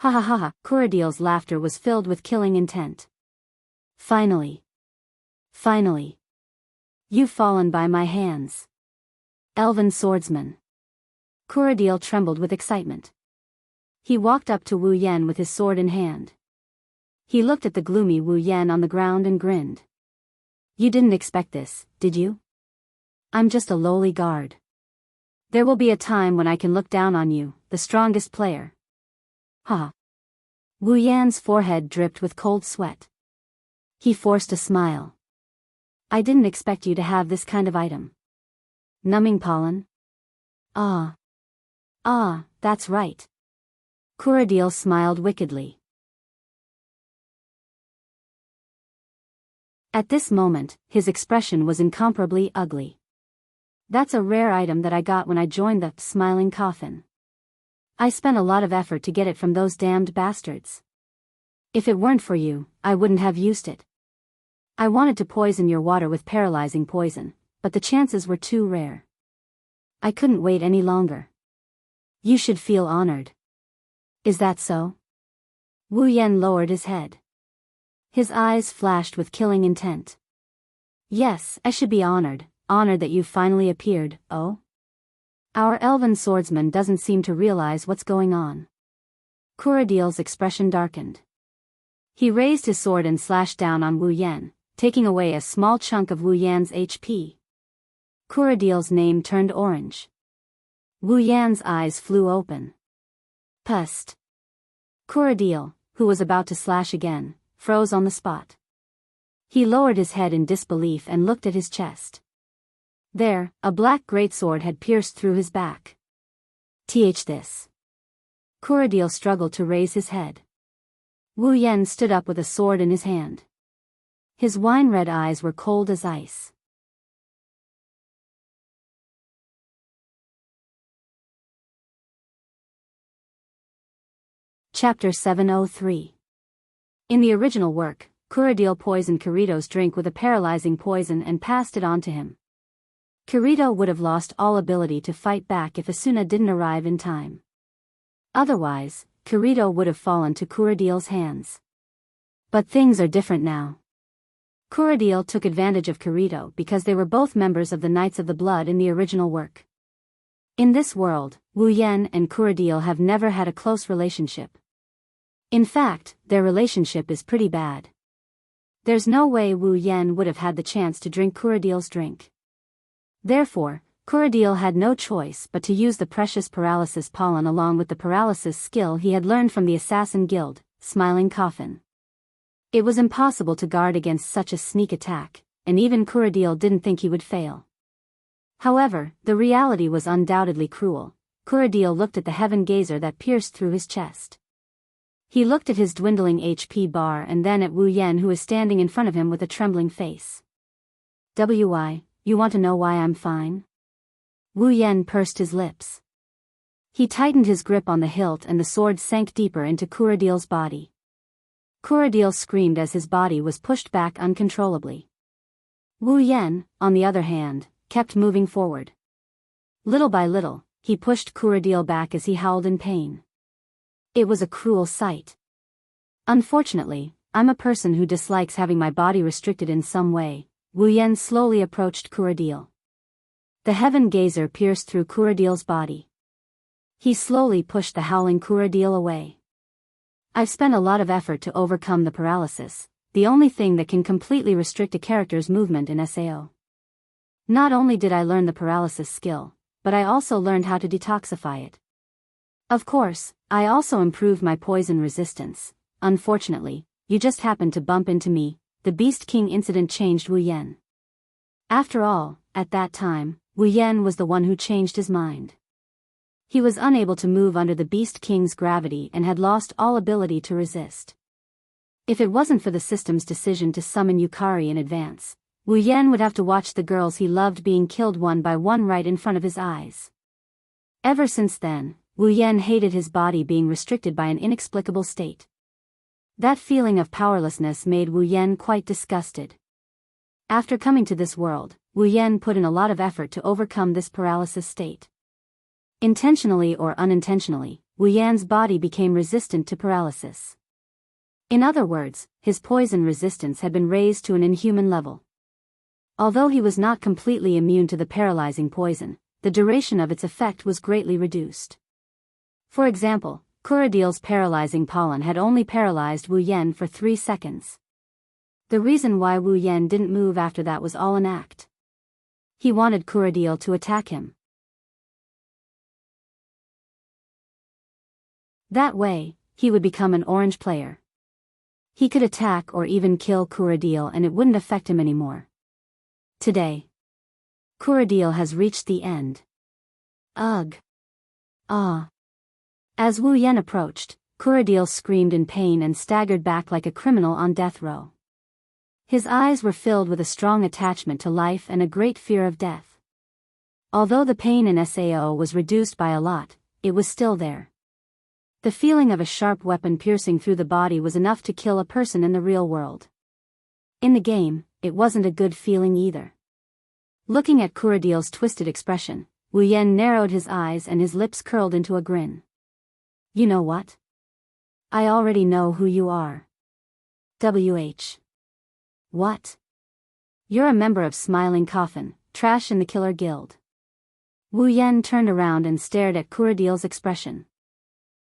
Ha ha ha ha! Kuradil's laughter was filled with killing intent. Finally. Finally. You've fallen by my hands. Elven swordsman. Kuradil trembled with excitement. He walked up to Wu Yan with his sword in hand. He looked at the gloomy Wu Yan on the ground and grinned. You didn't expect this, did you? I'm just a lowly guard. There will be a time when I can look down on you, the strongest player. Ha! Wu Yan's forehead dripped with cold sweat. He forced a smile. I didn't expect you to have this kind of item. Numbing pollen? Ah. Ah, that's right. Kuradil smiled wickedly. At this moment, his expression was incomparably ugly. That's a rare item that I got when I joined the Smiling Coffin. I spent a lot of effort to get it from those damned bastards. If it weren't for you, I wouldn't have used it. I wanted to poison your water with paralyzing poison, but the chances were too rare. I couldn't wait any longer. You should feel honored. Is that so? Wu Yan lowered his head. His eyes flashed with killing intent. Yes, I should be honored that you finally appeared, oh? Our elven swordsman doesn't seem to realize what's going on. Kuradil's expression darkened. He raised his sword and slashed down on Wu Yan, taking away a small chunk of Wu Yan's HP. Kuradil's name turned orange. Wu Yan's eyes flew open. Pust. Kuradil, who was about to slash again, froze on the spot. He lowered his head in disbelief and looked at his chest. There, a black greatsword had pierced through his back. This. Kuradil struggled to raise his head. Wu Yan stood up with a sword in his hand. His wine-red eyes were cold as ice. Chapter 703. In the original work, Kuradil poisoned Kirito's drink with a paralyzing poison and passed it on to him. Kirito would have lost all ability to fight back if Asuna didn't arrive in time. Otherwise, Kirito would have fallen to Kuradil's hands. But things are different now. Kuradil took advantage of Kirito because they were both members of the Knights of the Blood in the original work. In this world, Wu Yan and Kuradil have never had a close relationship. In fact, their relationship is pretty bad. There's no way Wu Yan would have had the chance to drink Kuradil's drink. Therefore, Kuradil had no choice but to use the precious paralysis pollen along with the paralysis skill he had learned from the Assassin Guild, Smiling Coffin. It was impossible to guard against such a sneak attack, and even Kuradil didn't think he would fail. However, the reality was undoubtedly cruel. Kuradil looked at the heaven gazer that pierced through his chest. He looked at his dwindling HP bar and then at Wu Yan who was standing in front of him with a trembling face. You want to know why I'm fine? Wu Yan pursed his lips. He tightened his grip on the hilt and the sword sank deeper into Kuradil's body. Kuradil screamed as his body was pushed back uncontrollably. Wu Yan, on the other hand, kept moving forward. Little by little, he pushed Kuradil back as he howled in pain. It was a cruel sight. Unfortunately, I'm a person who dislikes having my body restricted in some way. Wu Yan slowly approached Kuradil. The heaven gazer pierced through Kuradil's body. He slowly pushed the howling Kuradil away. I've spent a lot of effort to overcome the paralysis, the only thing that can completely restrict a character's movement in SAO. Not only did I learn the paralysis skill, but I also learned how to detoxify it. Of course, I also improved my poison resistance. Unfortunately, you just happened to bump into me. The Beast King incident changed Wu Yan. After all, at that time, Wu Yan was the one who changed his mind. He was unable to move under the Beast King's gravity and had lost all ability to resist. If it wasn't for the system's decision to summon Yukari in advance, Wu Yan would have to watch the girls he loved being killed one by one right in front of his eyes. Ever since then, Wu Yan hated his body being restricted by an inexplicable state. That feeling of powerlessness made Wu Yan quite disgusted. After coming to this world, Wu Yan put in a lot of effort to overcome this paralysis state. Intentionally or unintentionally, Wu Yan's body became resistant to paralysis. In other words, his poison resistance had been raised to an inhuman level. Although he was not completely immune to the paralyzing poison, the duration of its effect was greatly reduced. For example, Kuradil's paralyzing pollen had only paralyzed Wu Yan for 3 seconds. The reason why Wu Yan didn't move after that was all an act. He wanted Kuradil to attack him. That way, he would become an orange player. He could attack or even kill Kuradil and it wouldn't affect him anymore. Today, Kuradil has reached the end. Ugh. Ah. As Wu Yan approached, Kuradil screamed in pain and staggered back like a criminal on death row. His eyes were filled with a strong attachment to life and a great fear of death. Although the pain in SAO was reduced by a lot, it was still there. The feeling of a sharp weapon piercing through the body was enough to kill a person in the real world. In the game, it wasn't a good feeling either. Looking at Kuradil's twisted expression, Wu Yan narrowed his eyes and his lips curled into a grin. You know what? I already know who you are. WH. What? You're a member of Smiling Coffin, trash in the Killer Guild. Wu Yan turned around and stared at Kuradil's expression.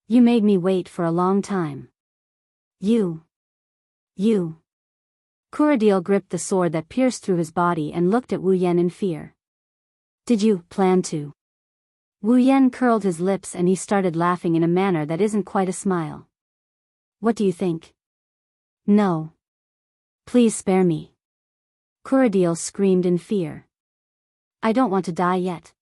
You made me wait for a long time. You. Kuradil gripped the sword that pierced through his body and looked at Wu Yan in fear. Did you plan to? Wu Yan curled his lips and he started laughing in a manner that isn't quite a smile. What do you think? No. Please spare me. Kuradil screamed in fear. I don't want to die yet.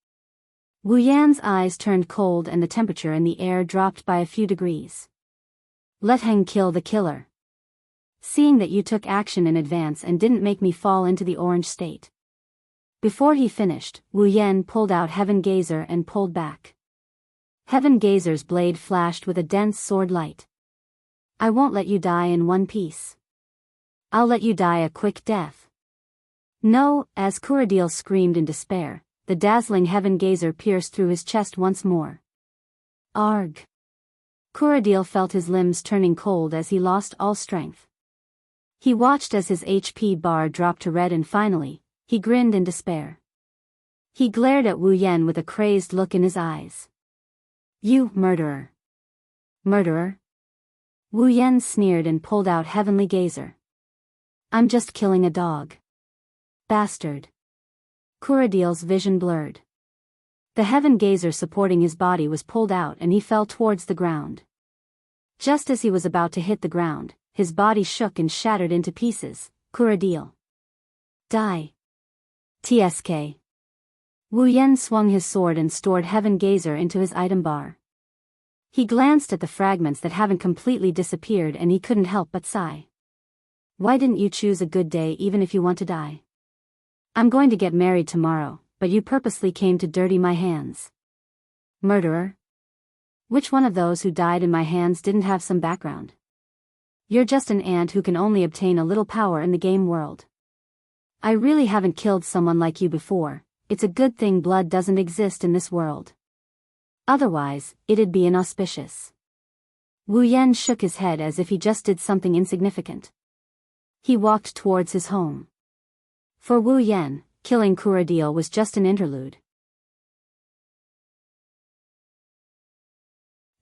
Wu Yan's eyes turned cold and the temperature in the air dropped by a few degrees. Let Heng kill the killer. Seeing that you took action in advance and didn't make me fall into the orange state. Before he finished, Wu Yan pulled out Heaven Gazer and pulled back. Heaven Gazer's blade flashed with a dense sword light. I won't let you die in one piece. I'll let you die a quick death. No, as Kuradil screamed in despair, the dazzling Heaven Gazer pierced through his chest once more. Arg. Kuradil felt his limbs turning cold as he lost all strength. He watched as his HP bar dropped to red and finally, he grinned in despair. He glared at Wu Yan with a crazed look in his eyes. You murderer. Murderer? Wu Yan sneered and pulled out Heavenly Gazer. I'm just killing a dog. Bastard. Kuradil's vision blurred. The Heaven Gazer supporting his body was pulled out and he fell towards the ground. Just as he was about to hit the ground, his body shook and shattered into pieces. Kuradil. Die. TSK. Wu Yan swung his sword and stored Heaven Gazer into his item bar. He glanced at the fragments that haven't completely disappeared and he couldn't help but sigh. Why didn't you choose a good day even if you want to die? I'm going to get married tomorrow, but you purposely came to dirty my hands. Murderer? Which one of those who died in my hands didn't have some background? You're just an ant who can only obtain a little power in the game world. I really haven't killed someone like you before. It's a good thing blood doesn't exist in this world. Otherwise, it'd be inauspicious. Wu Yan shook his head as if he just did something insignificant. He walked towards his home. For Wu Yan, killing Kuradil was just an interlude.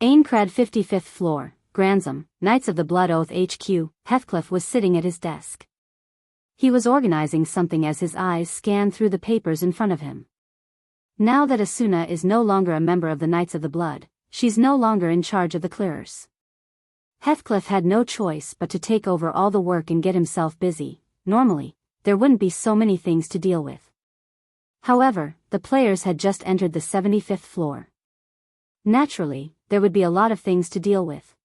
Aincrad 55th floor, Grantham, Knights of the Blood Oath HQ, Heathcliff was sitting at his desk. He was organizing something as his eyes scanned through the papers in front of him. Now that Asuna is no longer a member of the Knights of the Blood, she's no longer in charge of the clearers. Heathcliff had no choice but to take over all the work and get himself busy. Normally, there wouldn't be so many things to deal with. However, the players had just entered the 75th floor. Naturally, there would be a lot of things to deal with.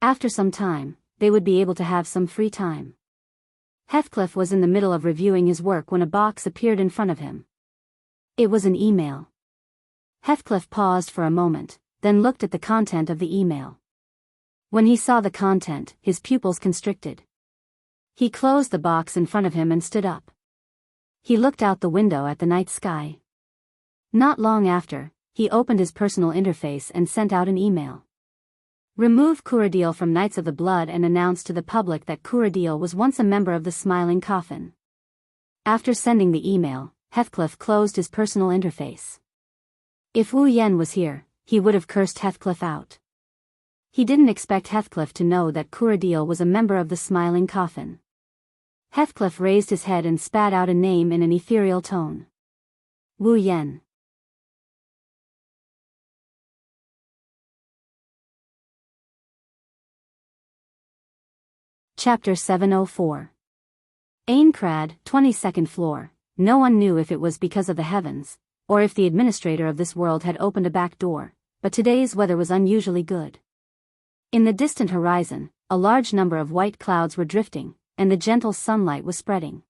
After some time, they would be able to have some free time. Heathcliff was in the middle of reviewing his work when a box appeared in front of him. It was an email. Heathcliff paused for a moment, then looked at the content of the email. When he saw the content, his pupils constricted. He closed the box in front of him and stood up. He looked out the window at the night sky. Not long after, he opened his personal interface and sent out an email. Remove Kuradil from Knights of the Blood and announced to the public that Kuradil was once a member of the Smiling Coffin. After sending the email, Heathcliff closed his personal interface. If Wu Yan was here, he would have cursed Heathcliff out. He didn't expect Heathcliff to know that Kuradil was a member of the Smiling Coffin. Heathcliff raised his head and spat out a name in an ethereal tone. Wu Yan. Chapter 704. Aincrad, 22nd floor. No one knew if it was because of the heavens, or if the administrator of this world had opened a back door, but today's weather was unusually good. In the distant horizon, a large number of white clouds were drifting, and the gentle sunlight was spreading.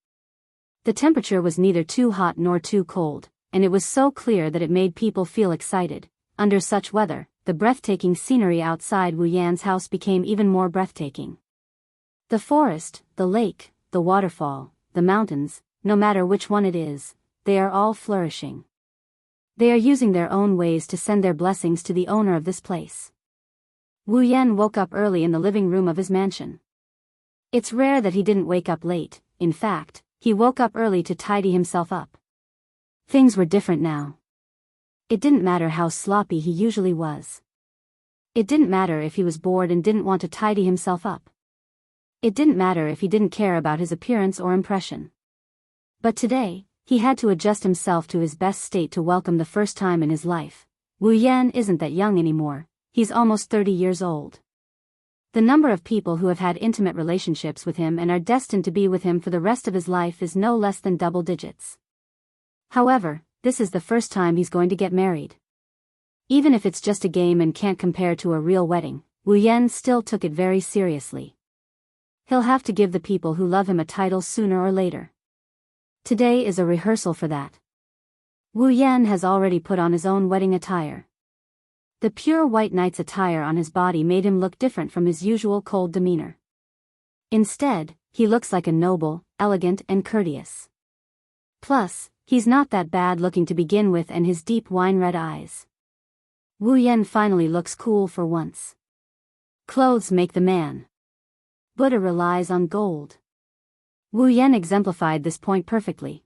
The temperature was neither too hot nor too cold, and it was so clear that it made people feel excited. Under such weather, the breathtaking scenery outside Wu Yan's house became even more breathtaking. The forest, the lake, the waterfall, the mountains, no matter which one it is, they are all flourishing. They are using their own ways to send their blessings to the owner of this place. Wu Yan woke up early in the living room of his mansion. It's rare that he didn't wake up late. In fact, he woke up early to tidy himself up. Things were different now. It didn't matter how sloppy he usually was. It didn't matter if he was bored and didn't want to tidy himself up. It didn't matter if he didn't care about his appearance or impression. But today, he had to adjust himself to his best state to welcome the first time in his life. Wu Yan isn't that young anymore, he's almost 30 years old. The number of people who have had intimate relationships with him and are destined to be with him for the rest of his life is no less than double digits. However, this is the first time he's going to get married. Even if it's just a game and can't compare to a real wedding, Wu Yan still took it very seriously. He'll have to give the people who love him a title sooner or later. Today is a rehearsal for that. Wu Yan has already put on his own wedding attire. The pure white knight's attire on his body made him look different from his usual cold demeanor. Instead, he looks like a noble, elegant and courteous. Plus, he's not that bad looking to begin with, and his deep wine-red eyes. Wu Yan finally looks cool for once. Clothes make the man. Buddha relies on gold. Wu Yan exemplified this point perfectly.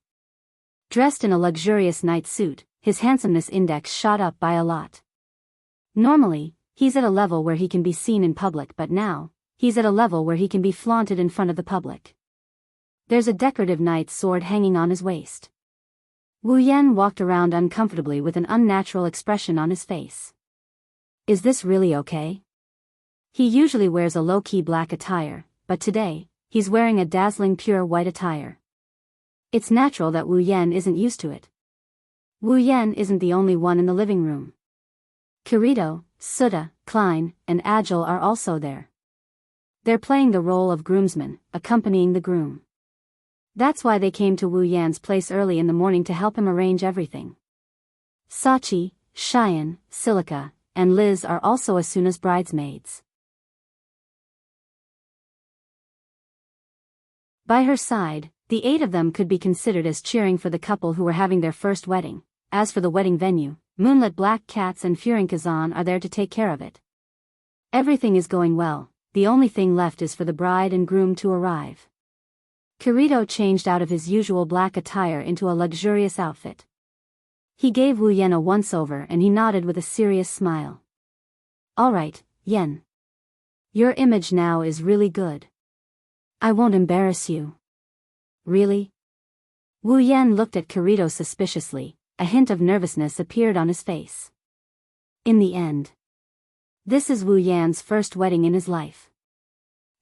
Dressed in a luxurious night suit, his handsomeness index shot up by a lot. Normally, he's at a level where he can be seen in public, but now, he's at a level where he can be flaunted in front of the public. There's a decorative knight's sword hanging on his waist. Wu Yan walked around uncomfortably with an unnatural expression on his face. Is this really okay? He usually wears a low-key black attire, but today, he's wearing a dazzling pure white attire. It's natural that Wu Yan isn't used to it. Wu Yan isn't the only one in the living room. Kirito, Sutta, Klein, and Agile are also there. They're playing the role of groomsmen, accompanying the groom. That's why they came to Wu Yan's place early in the morning to help him arrange everything. Sachi, Cheyenne, Silica, and Liz are also Asuna's bridesmaids. By her side, the 8 of them could be considered as cheering for the couple who were having their first wedding. As for the wedding venue, Moonlit Black Cats and Furinkazan are there to take care of it. Everything is going well, the only thing left is for the bride and groom to arrive. Kirito changed out of his usual black attire into a luxurious outfit. He gave Wu Yan a once-over and he nodded with a serious smile. Alright, Yan. Your image now is really good. I won't embarrass you. Really? Wu Yan looked at Kirito suspiciously, a hint of nervousness appeared on his face. In the end, this is Wu Yan's first wedding in his life.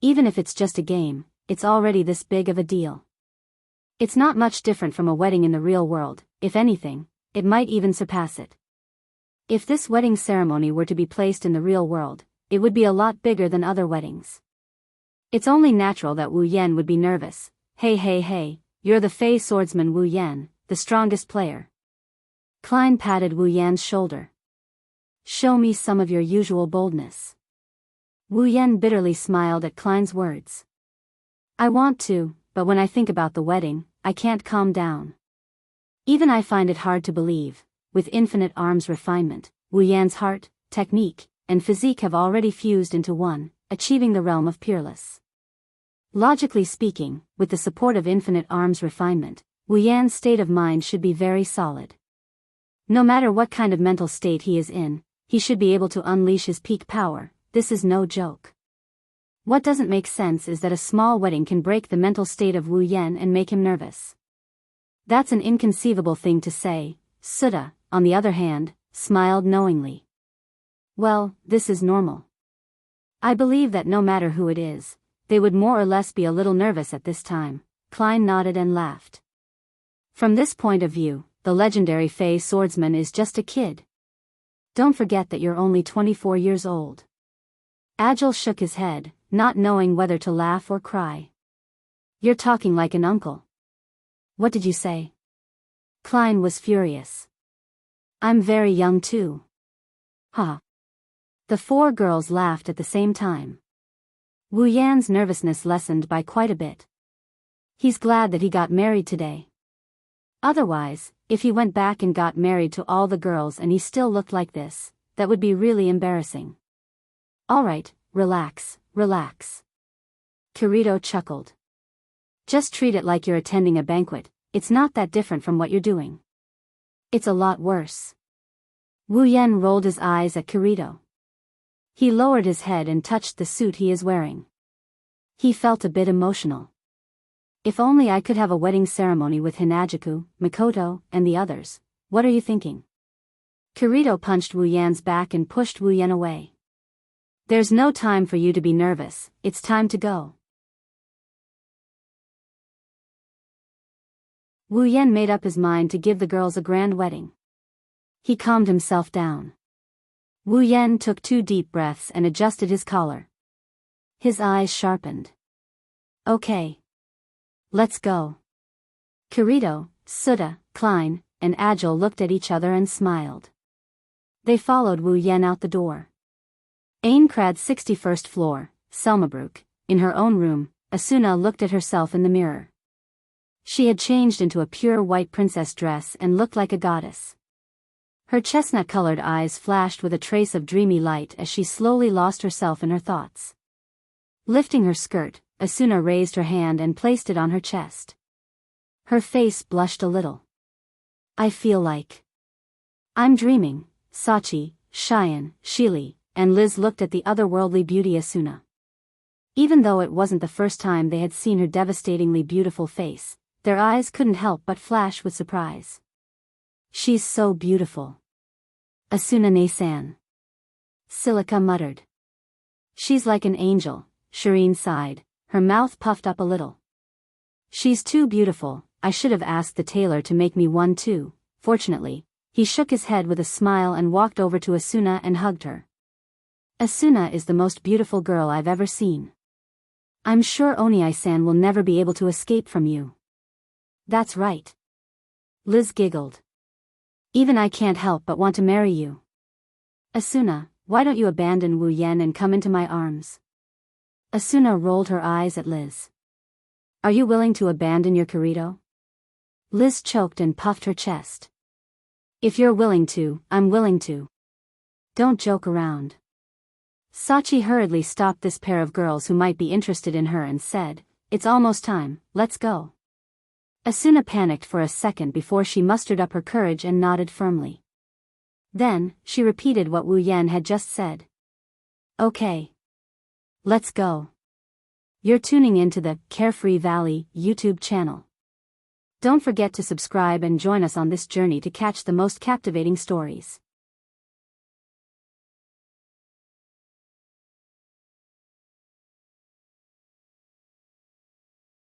Even if it's just a game, it's already this big of a deal. It's not much different from a wedding in the real world, if anything, it might even surpass it. If this wedding ceremony were to be placed in the real world, it would be a lot bigger than other weddings. It's only natural that Wu Yan would be nervous. Hey, you're the Fey swordsman Wu Yan, the strongest player. Klein patted Wu Yan's shoulder. Show me some of your usual boldness. Wu Yan bitterly smiled at Klein's words. I want to, but when I think about the wedding, I can't calm down. Even I find it hard to believe, with infinite arms refinement, Wu Yan's heart, technique, and physique have already fused into one, achieving the realm of peerless. Logically speaking, with the support of infinite arms refinement, Wu Yan's state of mind should be very solid. No matter what kind of mental state he is in, he should be able to unleash his peak power. This is no joke. What doesn't make sense is that a small wedding can break the mental state of Wu Yan and make him nervous. That's an inconceivable thing to say. Suda, on the other hand, smiled knowingly. Well, this is normal. I believe that no matter who it is, they would more or less be a little nervous at this time. Klein nodded and laughed. From this point of view, the legendary Fey swordsman is just a kid. Don't forget that you're only 24 years old. Agile shook his head, not knowing whether to laugh or cry. You're talking like an uncle. What did you say? Klein was furious. I'm very young too. Huh. The four girls laughed at the same time. Wu Yan's nervousness lessened by quite a bit. He's glad that he got married today. Otherwise, if he went back and got married to all the girls and he still looked like this, that would be really embarrassing. Alright, relax. Kirito chuckled. Just treat it like you're attending a banquet, it's not that different from what you're doing. It's a lot worse. Wu Yan rolled his eyes at Kirito. He lowered his head and touched the suit he is wearing. He felt a bit emotional. If only I could have a wedding ceremony with Hinajuku, Mikoto, and the others. What are you thinking? Kirito punched Wu Yan's back and pushed Wu Yan away. There's no time for you to be nervous, it's time to go. Wu Yan made up his mind to give the girls a grand wedding. He calmed himself down. Wu Yan took 2 deep breaths and adjusted his collar. His eyes sharpened. Okay. Let's go. Kirito, Suda, Klein, and Agile looked at each other and smiled. They followed Wu Yan out the door. Aincrad's 61st floor, Selmabrook, in her own room, Asuna looked at herself in the mirror. She had changed into a pure white princess dress and looked like a goddess. Her chestnut-colored eyes flashed with a trace of dreamy light as she slowly lost herself in her thoughts. Lifting her skirt, Asuna raised her hand and placed it on her chest. Her face blushed a little. I feel like I'm dreaming. Sachi, Cheyenne, Shili, and Liz looked at the otherworldly beauty Asuna. Even though it wasn't the first time they had seen her devastatingly beautiful face, their eyes couldn't help but flash with surprise. She's so beautiful. Asuna-ne-san. Silica muttered. She's like an angel, Shireen sighed, her mouth puffed up a little. She's too beautiful, I should have asked the tailor to make me one too. Fortunately, he shook his head with a smile and walked over to Asuna and hugged her. Asuna is the most beautiful girl I've ever seen. I'm sure Oniai-san will never be able to escape from you. That's right. Liz giggled. Even I can't help but want to marry you. Asuna, why don't you abandon Wu Yan and come into my arms? Asuna rolled her eyes at Liz. Are you willing to abandon your Kirito? Liz choked and puffed her chest. If you're willing to, I'm willing to. Don't joke around. Sachi hurriedly stopped this pair of girls who might be interested in her and said, "It's almost time, let's go." Asuna panicked for a second before she mustered up her courage and nodded firmly. Then, she repeated what Wu Yan had just said. "Okay. Let's go." You're tuning into the Carefree Valley YouTube channel. Don't forget to subscribe and join us on this journey to catch the most captivating stories.